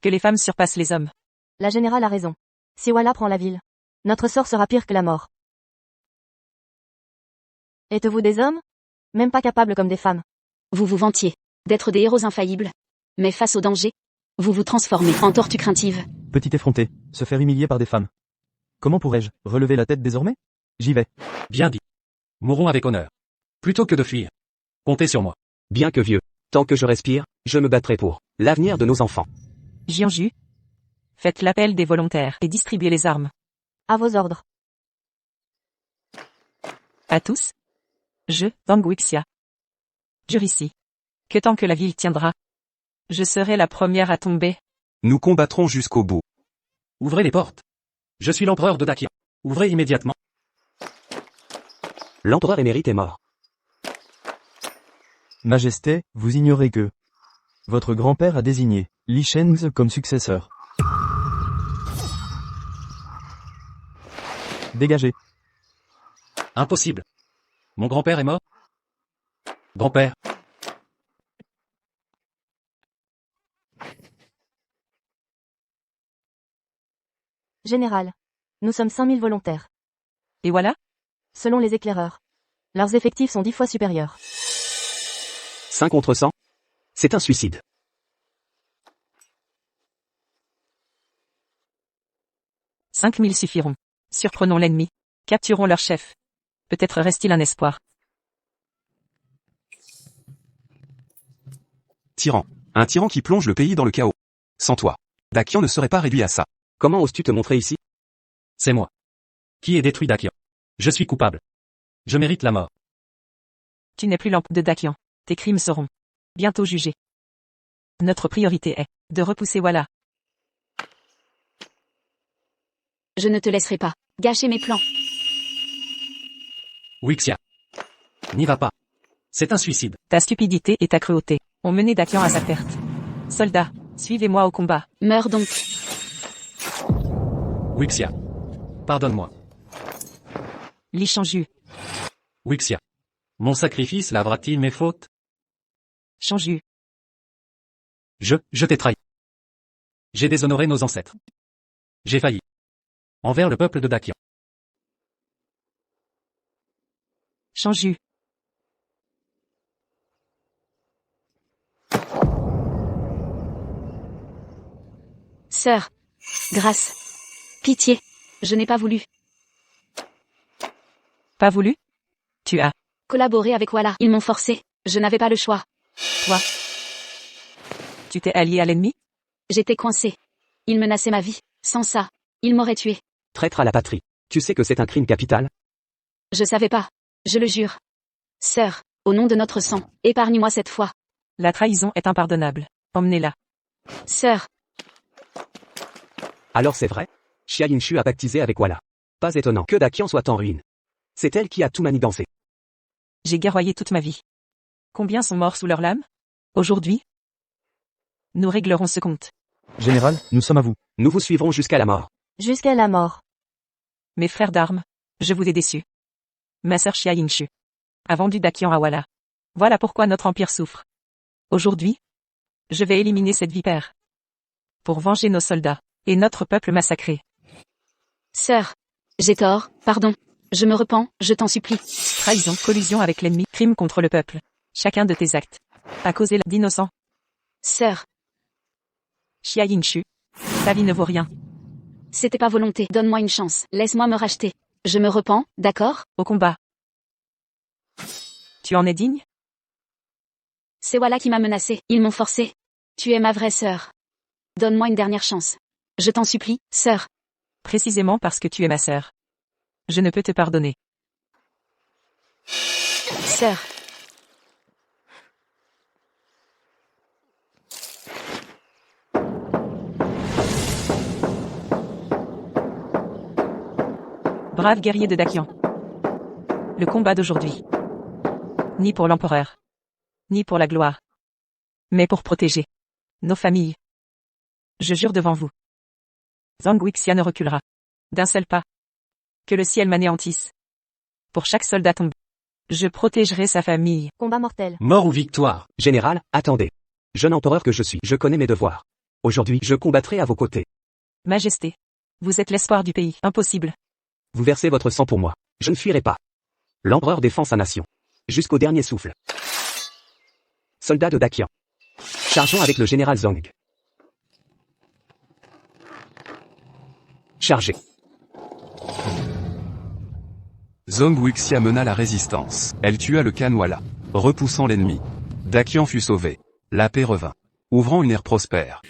que les femmes surpassent les hommes. La générale a raison. Si Walla prend la ville, notre sort sera pire que la mort. Êtes-vous des hommes? Même pas capables comme des femmes. Vous vous vantiez d'être des héros infaillibles. Mais face au danger, vous vous transformez en tortue craintive. Petit effronté, se faire humilier par des femmes. Comment pourrais-je relever la tête désormais? J'y vais. Bien dit. Mourons avec honneur. Plutôt que de fuir. Comptez sur moi. Bien que vieux, tant que je respire, je me battrai pour l'avenir de nos enfants. Jianju. Faites l'appel des volontaires et distribuez les armes. À vos ordres. À tous. Je, Wang Wuxia. Jure ici. Que tant que la ville tiendra, je serai la première à tomber. Nous combattrons jusqu'au bout. Ouvrez les portes. Je suis l'empereur de Dakion. Ouvrez immédiatement. L'empereur émérite est mort. Majesté, vous ignorez que votre grand-père a désigné Li Shenzhe comme successeur. Dégagez. Impossible. Mon grand-père est mort? Grand-père. Général. Nous sommes 5000 volontaires. Et voilà? Selon les éclaireurs. Leurs effectifs sont 10 fois supérieurs. 5 contre 100? C'est un suicide. 5000 suffiront. Surprenons l'ennemi. Capturons leur chef. Peut-être reste-t-il un espoir. Tyran. Un tyran qui plonge le pays dans le chaos. Sans toi, Dakion ne serait pas réduit à ça. Comment oses-tu te montrer ici? C'est moi. Qui ai détruit Dakion? Je suis coupable. Je mérite la mort. Tu n'es plus l'empereur de Dakion. Tes crimes seront bientôt jugés. Notre priorité est de repousser Walla. Je ne te laisserai pas gâcher mes plans. Wuxia. N'y va pas. C'est un suicide. Ta stupidité et ta cruauté ont mené Dakion à sa perte. Soldats, suivez-moi au combat. Meurs donc. Wuxia. Pardonne-moi. Li Shangju. Wuxia. Mon sacrifice lavera-t-il mes fautes? Shangju. Je t'ai trahi. J'ai déshonoré nos ancêtres. J'ai failli. Envers le peuple de Dakion. Shangju. Sœur. Grâce. Pitié. Je n'ai pas voulu. Pas voulu? Tu as. Collaborer avec Walla. Ils m'ont forcé. Je n'avais pas le choix. Toi. Tu t'es allié à l'ennemi? J'étais coincé. Ils menaçaient ma vie. Sans ça, ils m'auraient tué. Traître à la patrie. Tu sais que c'est un crime capital? Je savais pas. Je le jure. Sœur, au nom de notre sang, épargne-moi cette fois. La trahison est impardonnable. Emmenez-la. Sœur. Alors c'est vrai? Xia Yingshu a pactisé avec Walla. Pas étonnant que Dakion soit en ruine. C'est elle qui a tout manigancé. J'ai guerroyé toute ma vie. Combien sont morts sous leur lame? Aujourd'hui? Nous réglerons ce compte. Général, nous sommes à vous. Nous vous suivrons jusqu'à la mort. Jusqu'à la mort. Mes frères d'armes, je vous ai déçus. Ma sœur Xia Yingshu a vendu Dakion à Walla. Voilà pourquoi notre empire souffre. Aujourd'hui, je vais éliminer cette vipère. Pour venger nos soldats. Et notre peuple massacré. Sœur. J'ai tort, pardon. Je me repens, je t'en supplie. Trahison, collusion avec l'ennemi, crime contre le peuple. Chacun de tes actes a causé d'innocents. Sœur. Xia Yingshu. Ta vie ne vaut rien. C'était pas volonté. Donne-moi une chance. Laisse-moi me racheter. Je me repens, d'accord? Au combat. Tu en es digne? C'est Walla qui m'a menacé. Ils m'ont forcé. Tu es ma vraie sœur. Donne-moi une dernière chance. Je t'en supplie, sœur. Précisément parce que tu es ma sœur. Je ne peux te pardonner. Sœur. Brave guerrier de Dakian. Le combat d'aujourd'hui. Ni pour l'empereur. Ni pour la gloire. Mais pour protéger nos familles. Je jure devant vous. Zhang Wuxia ne reculera. D'un seul pas. Que le ciel m'anéantisse. Pour chaque soldat tombé. Je protégerai sa famille. Combat mortel. Mort ou victoire? Général, attendez. Jeune empereur que je suis, je connais mes devoirs. Aujourd'hui, je combattrai à vos côtés. Majesté. Vous êtes l'espoir du pays. Impossible. Vous versez votre sang pour moi. Je ne fuirai pas. L'empereur défend sa nation. Jusqu'au dernier souffle. Soldats de Dakian. Chargeons avec le général Zhang. Chargez. Zhang Wuxia mena la résistance. Elle tua le Khan Walla, repoussant l'ennemi. Dakian fut sauvé. La paix revint, ouvrant une ère prospère.